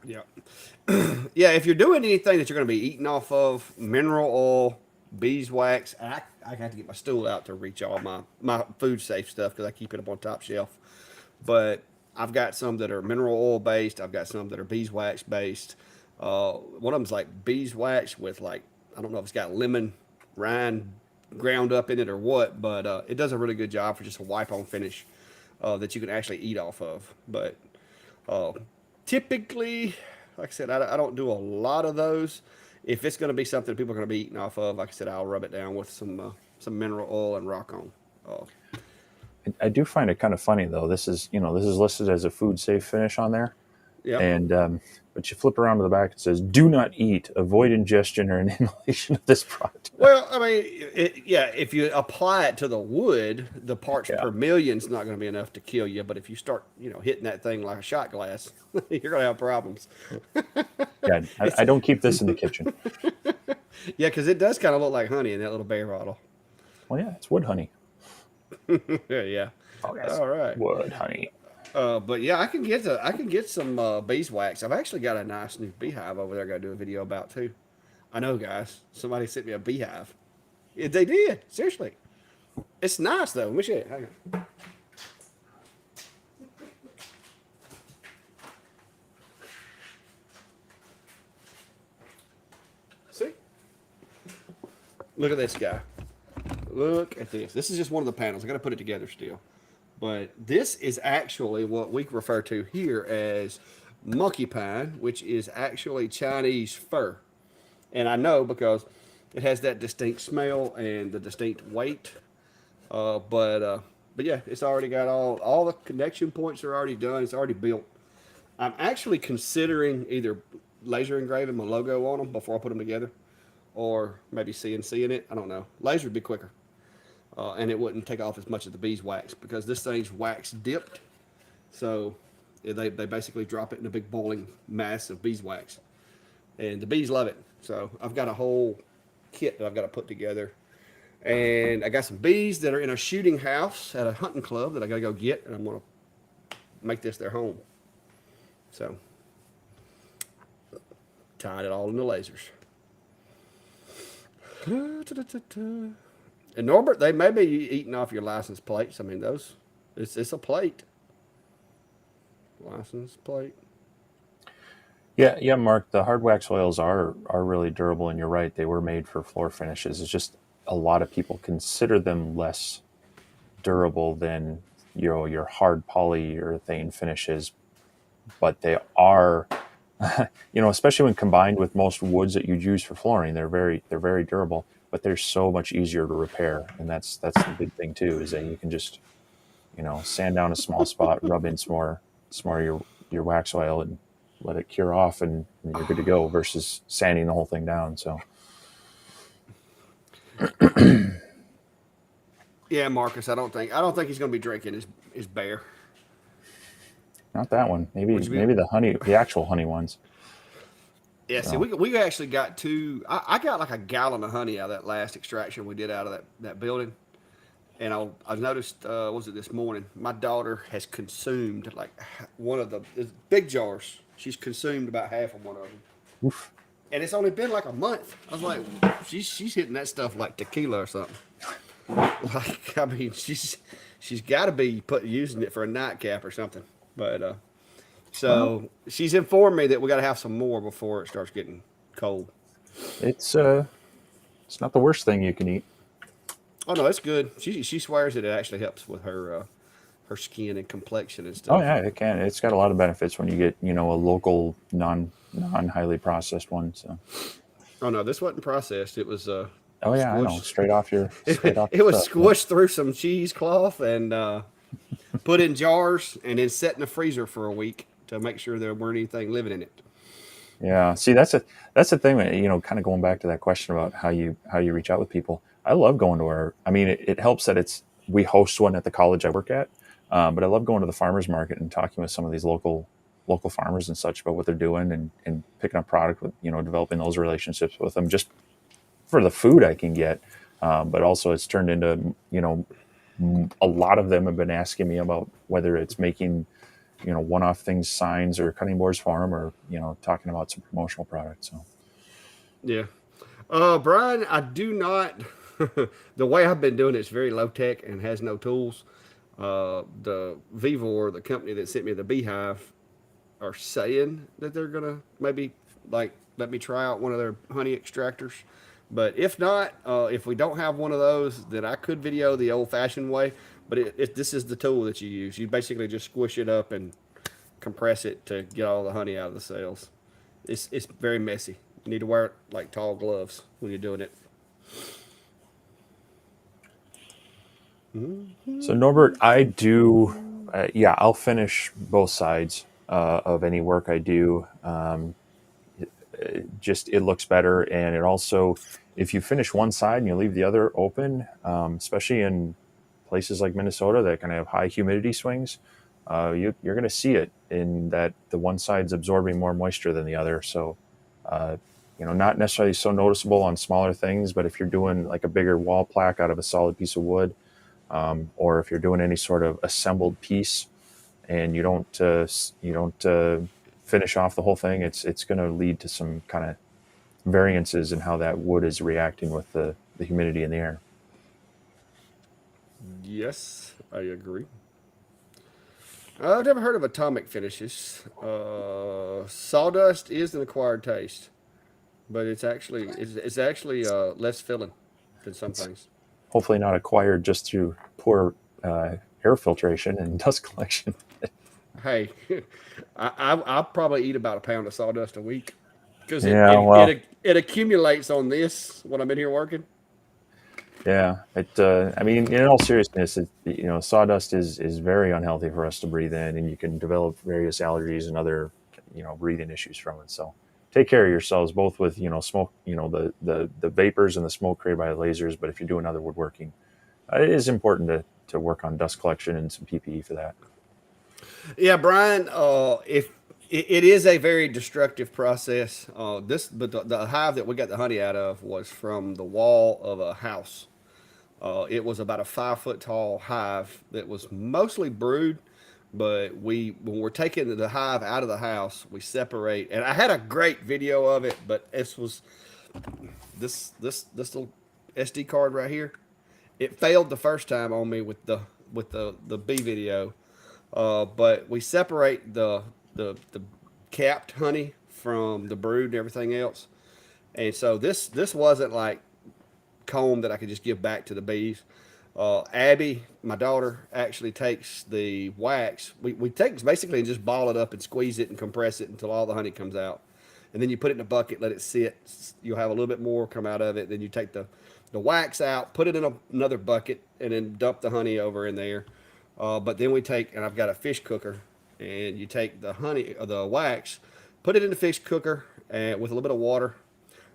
Speaker 1: Yeah. Yeah, if you're doing anything that you're going to be eating off of, mineral oil, beeswax, I have to get my stool out to reach all my food safe stuff because I keep it up on top shelf. But I've got some that are mineral oil based. I've got some that are beeswax based. One of them's like beeswax with like, I don't know if it's got lemon rind ground up in it or what, but it does a really good job for just a wipe on finish that you can actually eat off of. But uh, typically, like I said, I don't do a lot of those. If it's going to be something people are going to be eating off of, like I said, I'll rub it down with some mineral oil and rock on.
Speaker 2: I do find it kind of funny though. This is listed as a food safe finish on there,
Speaker 1: Yep.
Speaker 2: and but you flip around to the back, it says "Do not eat, avoid ingestion or inhalation of this product."
Speaker 1: Well, I mein if you apply it to the wood, the parts
Speaker 2: Yeah,
Speaker 1: per million's not going to be enough to kill you. But if you start, hitting that thing like a shot glass, you're going to have problems.
Speaker 2: yeah. I don't keep this in the kitchen.
Speaker 1: Yeah, because it does kind of look like honey in that little bear bottle.
Speaker 2: Well, yeah, it's wood honey.
Speaker 1: Yeah, yeah.
Speaker 2: Oh, yes,
Speaker 1: All right.
Speaker 2: wood honey.
Speaker 1: But yeah, I can get some beeswax. I've actually got a nice new beehive over there. I got to do a video about too. I know, guys. Somebody sent me a beehive. Yeah, they did. Seriously, it's nice though. Let me show you. Hang on. See? Look at this guy. Look at this. This is just one of the panels. I got to put it together still. But this is actually what we refer to here as monkey pine, which is actually Chinese fir. And I know because it has that distinct smell and the distinct weight. But yeah, it's already got all the connection points are already done. It's already built. I'm actually considering either laser engraving my logo on them before I put them together, or maybe CNC in it. I don't know. Laser would be quicker, and it wouldn't take off as much of the beeswax because this thing's wax dipped. So they basically drop it in a big boiling mass of beeswax, and the bees love it. So I've got a whole kit that I've got to put together, and I got some bees that are in a shooting house at a hunting club that I got to go get, and I'm gonna make this their home. So tied it all into lasers. And Norbert, they may be eating off your license plates. I mean, it's a plate. License plate.
Speaker 2: Yeah, Mark. The hard wax oils are really durable, and you're right. They were made for floor finishes. It's just a lot of people consider them less durable than your hard polyurethane finishes but they are, especially when combined with most woods that you'd use for flooring, they're very durable, but they're so much easier to repair, and that's the big thing too, is that you can just sand down a small spot, rub in some more of your wax oil, and let it cure off, and you're good to go. Versus sanding the whole thing down. So
Speaker 1: Yeah, Marcus, I don't think he's gonna be drinking his beer.
Speaker 2: not that one.
Speaker 1: Would
Speaker 2: Maybe
Speaker 1: you be?
Speaker 2: maybe the actual honey ones.
Speaker 1: Yeah, see,
Speaker 2: So
Speaker 1: we actually got two. I got like a gallon of honey out of that last extraction we did out of that building. And I noticed, was it this morning? My daughter has consumed like one of the big jars. She's consumed about half of one of them,
Speaker 2: oof.
Speaker 1: and it's only been like a month. I was like, she's hitting that stuff like tequila or something. Like, I mean, she's got to be using it for a nightcap or something. But
Speaker 2: Well,
Speaker 1: so she's informed me that we got to have some more before it starts getting cold.
Speaker 2: it's not the worst thing you can eat.
Speaker 1: Oh no, it's good. She swears that it actually helps with her skin and complexion and
Speaker 2: Oh
Speaker 1: stuff.
Speaker 2: yeah, it can. It's got a lot of benefits when you get a local non highly processed one. So
Speaker 1: Oh no, this wasn't processed. It was
Speaker 2: oh yeah, I know.
Speaker 1: squished.
Speaker 2: Straight off your
Speaker 1: It was
Speaker 2: stuff. Yeah.
Speaker 1: squished through some cheesecloth and put in jars and then set in the freezer for a week to make sure there weren't anything living in it.
Speaker 2: Yeah. See, that's the thing. Kind of going back to that question about how you reach out with people. I love going to our. I mean, it helps that we host one at the college I work at, but I love going to the farmers market and talking with some of these local farmers and such about what they're doing, and picking up product with developing those relationships with them just for the food I can get. But also, it's turned into a lot of them have been asking me about whether it's making one-off things, signs, or cutting boards for them, or talking about some promotional products. So
Speaker 1: Yeah. Brian, I do not. The way I've been doing it is very low tech and has no tools. The Vivor, the company that sent me the beehive, are saying that they're gonna maybe like let me try out one of their honey extractors. But if not, if we don't have one of those, then I could video the old-fashioned way. But this is the tool that you use. You basically just squish it up and compress it to get all the honey out of the cells. It's very messy. You need to wear like tall gloves when you're doing it.
Speaker 2: so Norbert, I do. Yeah, I'll finish both sides of any work I do. Just it looks better, and it also, if you finish one side and you leave the other open, especially in places like Minnesota that kind of have high humidity swings, you're going to see it in that the one side's absorbing more moisture than the other. So, not necessarily so noticeable on smaller things, but if you're doing like a bigger wall plaque out of a solid piece of wood, or if you're doing any sort of assembled piece and you don't finish off the whole thing, it's going to lead to some kind of variances in how that wood is reacting with the humidity in the air.
Speaker 1: Yes, I agree. I've never heard of atomic finishes. Sawdust is an acquired taste, but it's actually less filling than some
Speaker 2: It's
Speaker 1: things.
Speaker 2: hopefully not acquired just through poor air filtration and dust collection.
Speaker 1: Hey, I'll probably eat about a pound of sawdust a week because it,
Speaker 2: Yeah,
Speaker 1: it
Speaker 2: well,
Speaker 1: it it accumulates on this when I'm in here working.
Speaker 2: yeah. I mean, in all seriousness, sawdust is very unhealthy for us to breathe in, and you can develop various allergies and other breathing issues from it. So take care of yourselves, both with smoke, the vapors and the smoke created by the lasers. But if you're doing other woodworking, it is important to work on dust collection and some PPE for that.
Speaker 1: Yeah, Brian. If it is a very destructive process. But the hive that we got the honey out of was from the wall of a house. It was about a 5 foot tall hive that was mostly brood, but when we're taking the hive out of the house, we separate. And I had a great video of it, but this little SD card right here. It failed the first time on me with the B video, but we separate the capped honey from the brood and everything else. And so this wasn't like comb that I could just give back to the bees. Abby, my daughter, actually takes the wax. We take basically and just ball it up and squeeze it and compress it until all the honey comes out. And then you put it in a bucket, let it sit. You'll have a little bit more come out of it. Then you take the wax out, put it in another bucket, and then dump the honey over in there. But then we take, and I've got a fish cooker, and you take the honey, the wax, put it in the fish cooker and with a little bit of water,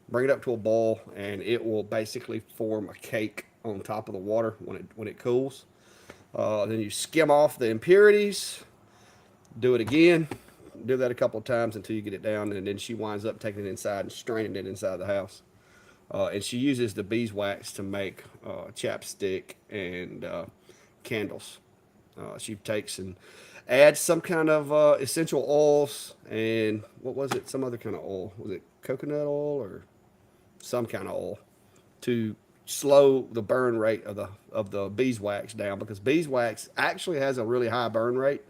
Speaker 1: bring it up to a boil, and it will basically form a cake on top of the water when it cools. Then you skim off the impurities, do it again, do that a couple of times until you get it down, and then she winds up taking it inside and straining it inside the house. And she uses the beeswax to make chapstick and candles. She takes and adds some kind of essential oils and what was it? Some other kind of oil. Was it coconut oil or some kind of oil to slow the burn rate of the beeswax down because beeswax actually has a really high burn rate.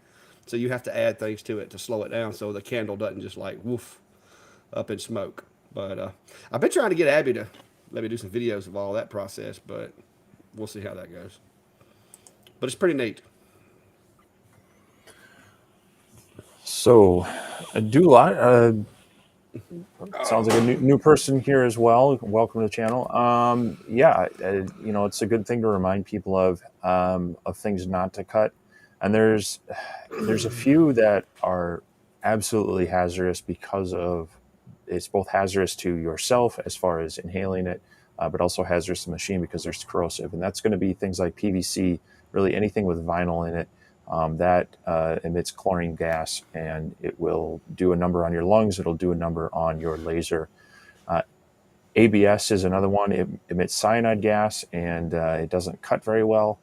Speaker 1: So you have to add things to it to slow it down so the candle doesn't just like woof up in smoke. But I've been trying to get Abby to let me do some videos of all that process, but we'll see how that goes. But it's pretty neat.
Speaker 2: So, do a lot. Sounds like a new person here as well. Welcome to the channel. Yeah, it's a good thing to remind people of things not to cut. And there's a few that are absolutely hazardous because of it's both hazardous to yourself as far as inhaling it, but also hazardous to the machine because they're corrosive. And that's going to be things like PVC, really anything with vinyl in it. That emits chlorine gas, and it will do a number on your lungs. It'll do a number on your laser. Uh, ABS is another one. It emits cyanide gas, and it doesn't cut very well.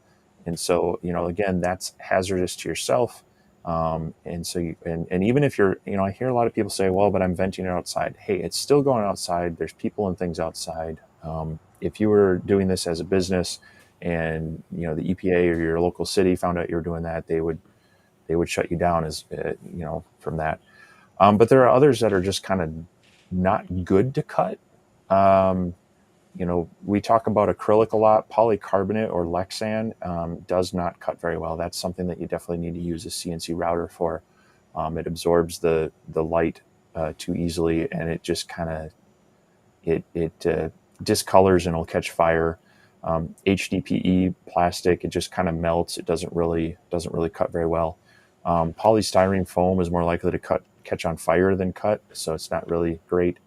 Speaker 2: And so, again, that's hazardous to yourself. And so, and even if you're, I hear a lot of people say, well, but I'm venting it outside. Hey, it's still going outside. There's people and things outside. If you were doing this as a business, and the EPA or your local city found out you were doing that, they would shut you down as from that. But there are others that are just kind of not good to cut. We talk about acrylic a lot. Polycarbonate or Lexan does not cut very well. That's something that you definitely need to use a CNC router for. It absorbs the light too easily, and it just kind of it discolors and it'll catch fire. HDPE plastic, it just kind of melts. It doesn't really cut very well. Polystyrene foam is more likely to catch on fire than cut, so it's not really great.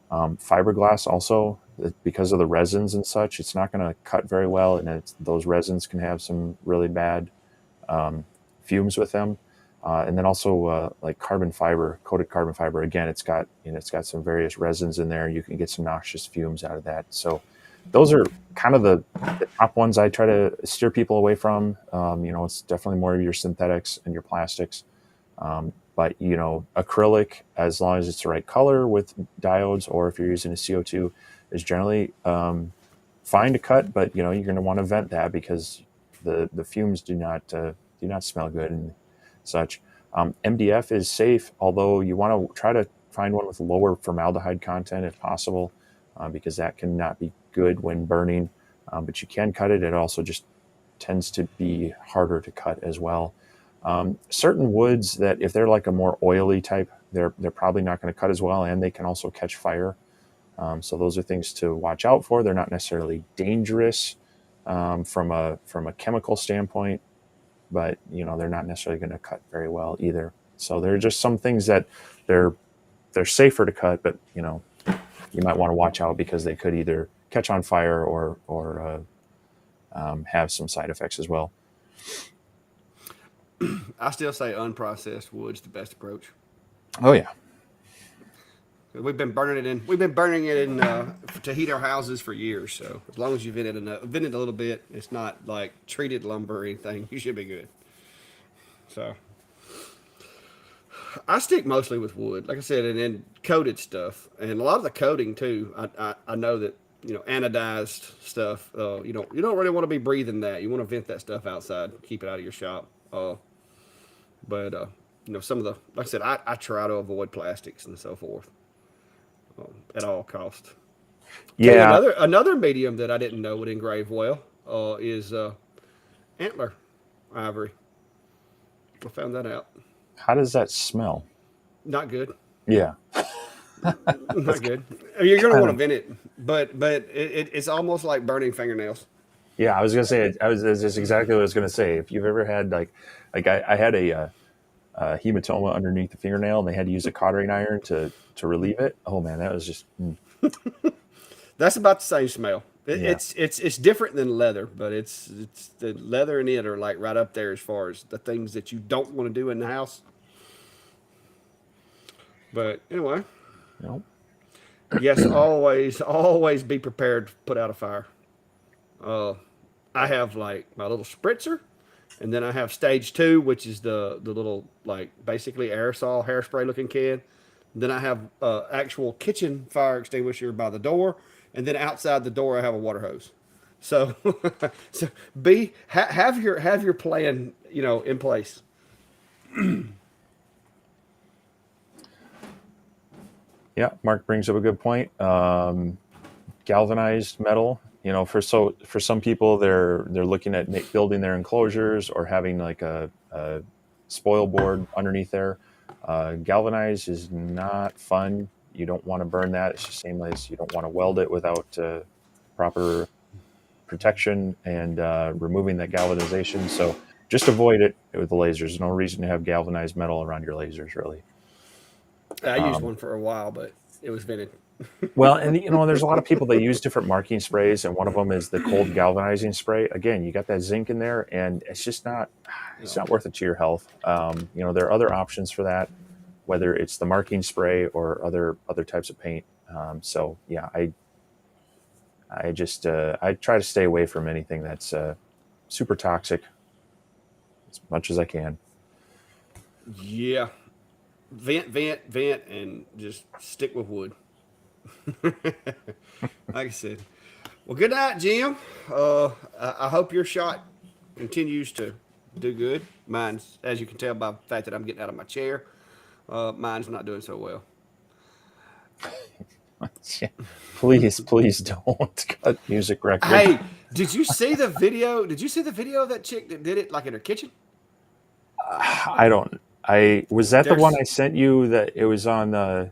Speaker 2: Fiberglass also, because of the resins and such, it's not going to cut very well, and those resins can have some really bad fumes with them. And then also like carbon fiber, coated carbon fiber. Again, it's got some various resins in there. You can get some noxious fumes out of that. So those are kind of the top ones I try to steer people away from. It's definitely more of your synthetics and your plastics. But acrylic, as long as it's the right color with diodes, or if you're using a CO2, is generally fine to cut. But you're going to want to vent that because the fumes do not smell good and such. MDF is safe, although you want to try to find one with lower formaldehyde content if possible, because that can not be good when burning. But you can cut it. It also just tends to be harder to cut as well. Certain woods that if they're like a more oily type, they're probably not going to cut as well, and they can also catch fire. So those are things to watch out for. They're not necessarily dangerous from a chemical standpoint, but they're not necessarily going to cut very well either. So there are just some things that they're safer to cut, but you might want to watch out because they could either catch on fire or have some side effects as well.
Speaker 1: I still say unprocessed wood's the best approach.
Speaker 2: Oh yeah.
Speaker 1: We've been burning it in to heat our houses for years. So as long as you vent it a little bit, it's not like treated lumber or anything. You should be good. So I stick mostly with wood, like I said, and then coated stuff, and a lot of the coating too. I know that anodized stuff. You don't really want to be breathing that. You want to vent that stuff outside, keep it out of your shop. But some of the like I said, I try to avoid plastics and so forth at all costs. Tell you
Speaker 2: Yeah.
Speaker 1: another medium that I didn't know would engrave well is antler ivory. I found that out.
Speaker 2: How does that smell?
Speaker 1: Not good.
Speaker 2: Yeah, that's
Speaker 1: Not good. You're gonna
Speaker 2: kind
Speaker 1: want to
Speaker 2: of.
Speaker 1: vent it, but it's almost like burning fingernails.
Speaker 2: Yeah, I was gonna say. That's just exactly what I was gonna say. If you've ever had I had a hematoma underneath the fingernail, and they had to use a cottering iron to relieve it. Oh man, that was just
Speaker 1: That's about the same smell.
Speaker 2: yeah.
Speaker 1: It's different than leather, but it's the leather and it are like right up there as far as the things that you don't want to do in the house. But anyway,
Speaker 2: You
Speaker 1: yes, always be prepared to put out a fire. Uh, I have like my little spritzer, and then I have stage two, which is the little like basically aerosol hairspray looking can. Then I have actual kitchen fire extinguisher by the door, and then outside the door I have a water hose. So, so have your plan, in place.
Speaker 2: Yeah, Mark brings up a good point. Galvanized metal. For some people, they're looking at building their enclosures or having like a spoil board underneath there. Galvanized is not fun. You don't want to burn that. It's the same as you don't want to weld it without proper protection and removing that galvanization. So just avoid it with the lasers. There's no reason to have galvanized metal around your lasers, really.
Speaker 1: I used
Speaker 2: Um,
Speaker 1: one for a while, but it was vented.
Speaker 2: Well, and there's a lot of people that use different marking sprays, and one of them is the cold galvanizing spray. Again, you got that zinc in there, and it's
Speaker 1: No.
Speaker 2: not worth it to your health. There are other options for that, whether it's the marking spray or other types of paint. So yeah, I try to stay away from anything that's super toxic as much as I can.
Speaker 1: Yeah, vent, and just stick with wood. Like I said. Well, good night, Jim. I hope your shot continues to do good. Mine's, as you can tell by the fact that I'm getting out of my chair, mine's not doing so well.
Speaker 2: Please don't cut music record.
Speaker 1: Hey, did you see the video? Did you see the video of that chick that did it like in her kitchen?
Speaker 2: I don't. I was that the one
Speaker 1: There's,
Speaker 2: I sent you that it was on the.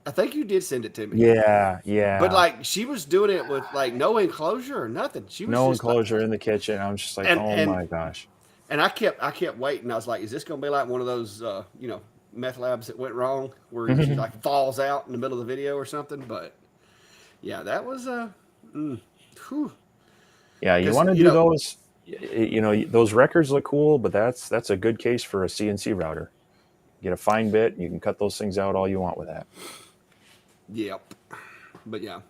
Speaker 1: I think you did send it to me,
Speaker 2: Yeah,
Speaker 1: but
Speaker 2: yeah.
Speaker 1: like she was doing it with like no enclosure or nothing. She was
Speaker 2: No
Speaker 1: just like,
Speaker 2: enclosure in the kitchen. I'm just like,
Speaker 1: and
Speaker 2: oh
Speaker 1: and
Speaker 2: my gosh.
Speaker 1: and I kept waiting. I was like, is this gonna be like one of those meth labs that went wrong where she like falls out in the middle of the video or something? But yeah, that was mm,
Speaker 2: Yeah, you
Speaker 1: because
Speaker 2: want to do those. Those records look cool, but that's a good case for a CNC router. Get a fine bit, you can cut those things out all you want with that.
Speaker 1: yep. But yeah,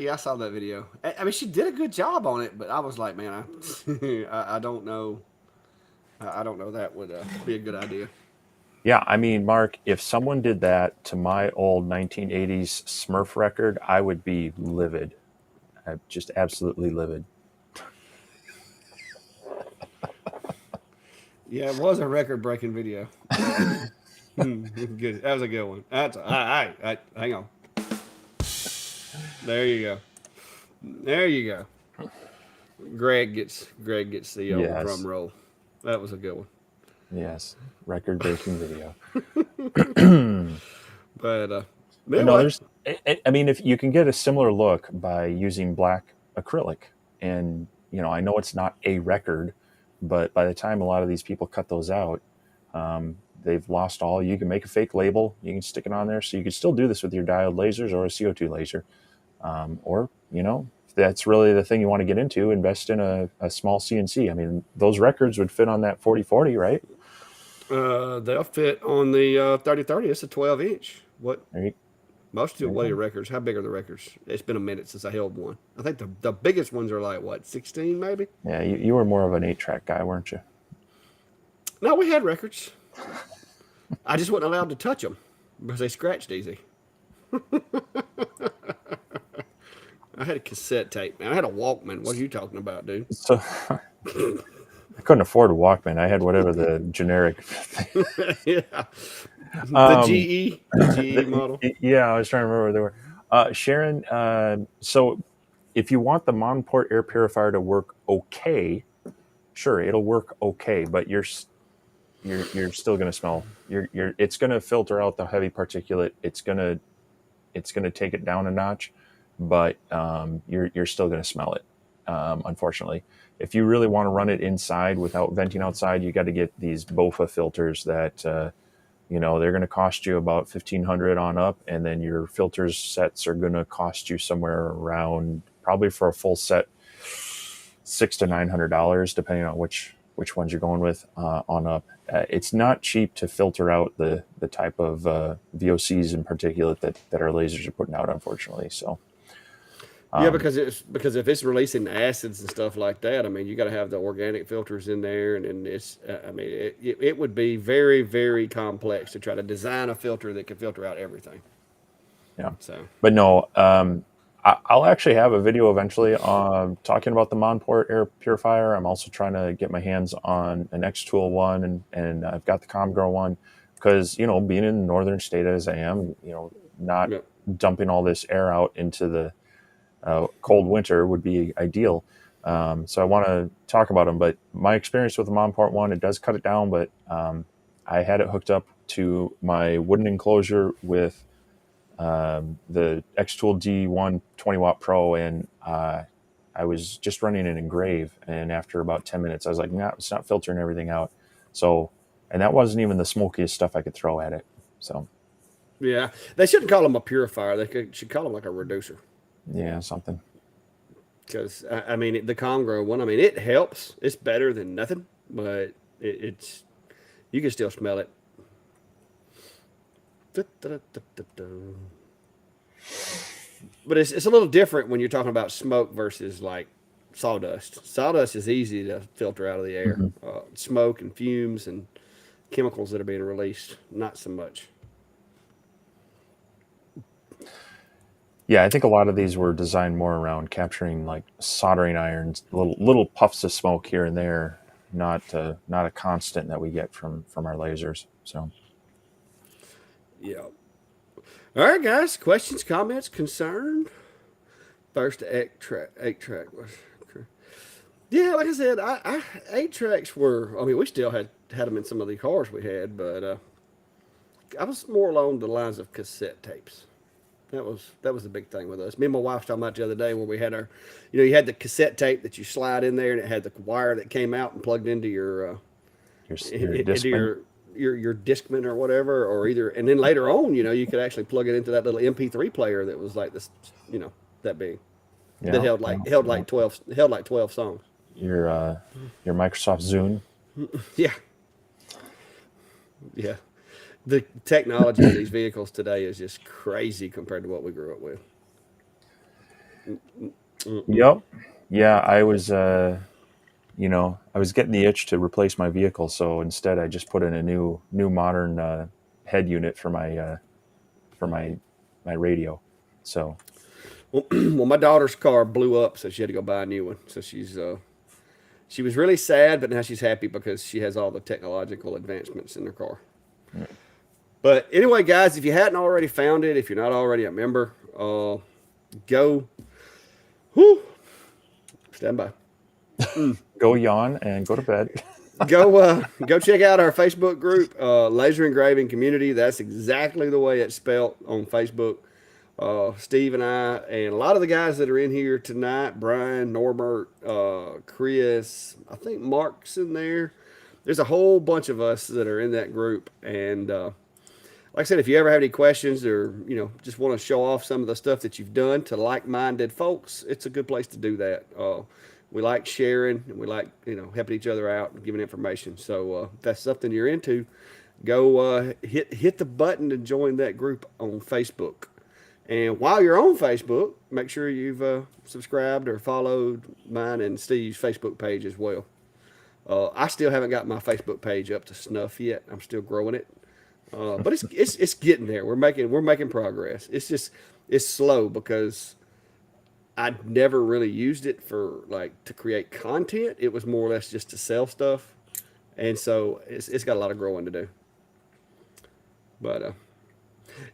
Speaker 1: I saw that video. I mean, she did a good job on it, but I was like, man, I don't know. I don't know that would be a good idea.
Speaker 2: Yeah, I mean, Mark, if someone did that to my old 1980s Smurf record, I would be livid. Just absolutely livid.
Speaker 1: Yeah, it was a record-breaking video. Good. That was a good one. That's I hang on. There you go. There you go. Greg gets the old drum
Speaker 2: Yes,
Speaker 1: roll. That was a good one.
Speaker 2: yes, record breaking video.
Speaker 1: But
Speaker 2: No,
Speaker 1: anyway,
Speaker 2: I mean, if you can get a similar look by using black acrylic, and I know it's not a record, but by the time a lot of these people cut those out, they've lost all. You can make a fake label, you can stick it on there, so you can still do this with your diode lasers or a CO2 laser, or if that's really the thing you want to get into, invest in a small CNC. I mean, those records would fit on that 4040, right?
Speaker 1: they'll fit on the 3030. It's a 12 inch. What
Speaker 2: There you,
Speaker 1: most of
Speaker 2: there
Speaker 1: the
Speaker 2: you
Speaker 1: way
Speaker 2: go.
Speaker 1: records? How big are the records? It's been a minute since I held one. I think the biggest ones are like what 16 maybe.
Speaker 2: Yeah, you were more of an 8-track guy, weren't you?
Speaker 1: No, we had records. I just wasn't allowed to touch them because they scratched easy. I had a cassette tape, man. I had a Walkman. What are you talking about, dude?
Speaker 2: So I couldn't afford a Walkman. I had whatever the generic.
Speaker 1: Yeah, the
Speaker 2: Um,
Speaker 1: GE, the GE model.
Speaker 2: yeah, I was trying to remember what they were. Sharon, so if you want the Monport air purifier to work okay, sure, it'll work okay, but you're still going to smell. It's going to filter out the heavy particulate. It's going to take it down a notch, but you're still going to smell it. Unfortunately, if you really want to run it inside without venting outside, you got to get these BOFA filters that they're going to cost you about 1,500 on up, and then your filters sets are going to cost you somewhere around, probably for a full set, $600 to $900, depending on which ones you're going with on up. It's not cheap to filter out the type of VOCs and particulate that our lasers are putting out, unfortunately. So
Speaker 1: Yeah, because if it's releasing acids and stuff like that, I mean, you got to have the organic filters in there, and it's I mean, it would be very, very complex to try to design a filter that can filter out everything.
Speaker 2: yeah,
Speaker 1: So
Speaker 2: but no, I'll actually have a video eventually talking about the Monport air purifier. I'm also trying to get my hands on an X-Tool one, and I've got the ComGrow one, because being in the northern state as I am, not
Speaker 1: yeah,
Speaker 2: dumping all this air out into the cold winter would be ideal. So I want to talk about them, but my experience with the Monport one, it does cut it down, but I had it hooked up to my wooden enclosure with the X-Tool D1 20 watt Pro, and I was just running an engrave, and after about 10 minutes I was like, nah, it's not filtering everything out. So, and that wasn't even the smokiest stuff I could throw at it. So
Speaker 1: yeah, they shouldn't call them a purifier. Should call them like a reducer.
Speaker 2: yeah, something.
Speaker 1: Because I mean, the ComGrow one, I mean, it helps. It's better than nothing, but it's you can still smell it. But it's a little different when you're talking about smoke versus like sawdust. Sawdust is easy to filter out of the air.
Speaker 2: Mm-hmm.
Speaker 1: Smoke and fumes and chemicals that are being released, not so much.
Speaker 2: Yeah, I think a lot of these were designed more around capturing like soldering irons, little puffs of smoke here and there, not a constant that we get from our lasers. So
Speaker 1: Yeah. All right, guys. Questions, comments, concern. First eight track was. Yeah, like I said, I eight tracks were. I mean, we still had them in some of the cars we had, but I was more along the lines of cassette tapes. That was the big thing with us. Me and my wife was talking about the other day where we had our, you had the cassette tape that you slide in there, and it had the wire that came out and plugged into your
Speaker 2: your
Speaker 1: into
Speaker 2: Discman,
Speaker 1: your Discman or whatever, or either, and then later on, you could actually plug it into that little MP3 player that was like this, that big, that
Speaker 2: yeah, yeah.
Speaker 1: 12 songs.
Speaker 2: Your Microsoft Zune.
Speaker 1: Yeah, yeah. The technology in these vehicles today is just crazy compared to what we grew up with. Mm-mm.
Speaker 2: Yep. Yeah, I was getting the itch to replace my vehicle, so instead I just put in a new modern head unit for my radio. So
Speaker 1: Well, my daughter's car blew up, so she had to go buy a new one. So she was really sad, but now she's happy because she has all the technological advancements in her car. But anyway, guys, if you hadn't already found it, if you're not already a member, go. Whoo, stand by.
Speaker 2: go yawn and go to bed.
Speaker 1: Go check out our Facebook group, Laser Engraving Community. That's exactly the way it's spelled on Facebook. Steve and I, and a lot of the guys that are in here tonight, Brian, Norbert, Chris, I think Mark's in there. There's a whole bunch of us that are in that group. And like I said, if you ever have any questions, or just want to show off some of the stuff that you've done to like-minded folks, it's a good place to do that. We like sharing, and we like helping each other out and giving information. So if that's something you're into, go hit the button to join that group on Facebook. And while you're on Facebook, make sure you've subscribed or followed mine and Steve's Facebook page as well. I still haven't got my Facebook page up to snuff yet. I'm still growing it, but it's getting there. We're making progress. It's slow because I never really used it for to create content. It was more or less just to sell stuff, and so it's got a lot of growing to do. But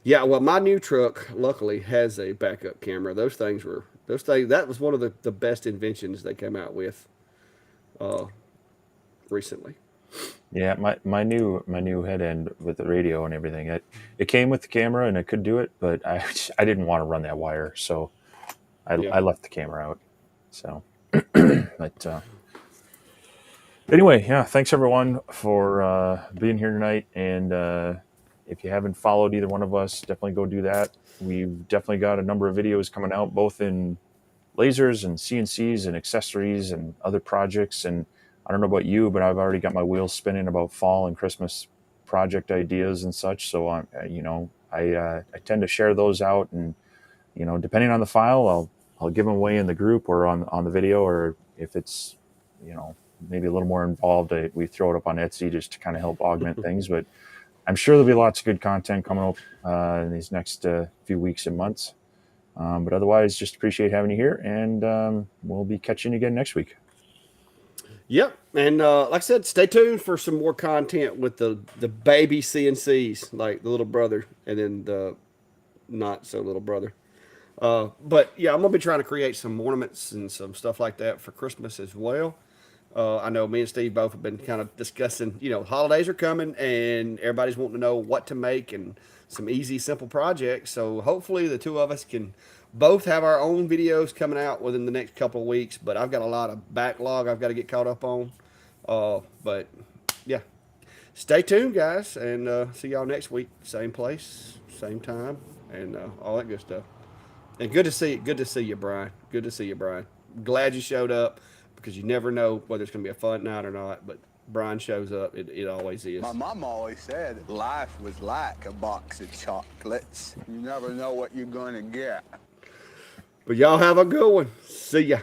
Speaker 1: yeah, well, my new truck luckily has a backup camera. Those things were those things, that was one of the best inventions they came out with uh, recently.
Speaker 2: Yeah, my new head end with the radio and everything. It came with the camera and it could do it, but I didn't want to run that wire, so
Speaker 1: Yeah.
Speaker 2: I left the camera out. So, but anyway, yeah, thanks everyone for being here tonight. And if you haven't followed either one of us, definitely go do that. We've definitely got a number of videos coming out, both in lasers and CNCs and accessories and other projects. And I don't know about you, but I've already got my wheels spinning about fall and Christmas project ideas and such. So I tend to share those out, and depending on the file, I'll give them away in the group or on the video, or if it's maybe a little more involved, we throw it up on Etsy just to kind of help augment things. But I'm sure there'll be lots of good content coming up in these next few weeks and months. But otherwise, just appreciate having you here, and we'll be catching you again next week.
Speaker 1: Yep. And like I said, stay tuned for some more content with the baby CNCs, like the little brother and then the not so little brother. But yeah, I'm gonna be trying to create some ornaments and some stuff like that for Christmas as well. I know me and Steve both have been kind of discussing, holidays are coming and everybody's wanting to know what to make and some easy, simple projects. So hopefully the two of us can both have our own videos coming out within the next couple of weeks. But I've got a lot of backlog I've got to get caught up on. But yeah, stay tuned, guys, and see y'all next week. Same place, same time, and all that good stuff. And good to see you, Brian. Good to see you, Brian. Glad you showed up because you never know whether it's going to be a fun night or not. But Brian shows up. It always is.
Speaker 3: My mom always said life was like a box of chocolates. You never know what you're going to get.
Speaker 1: But y'all have a good one. See ya.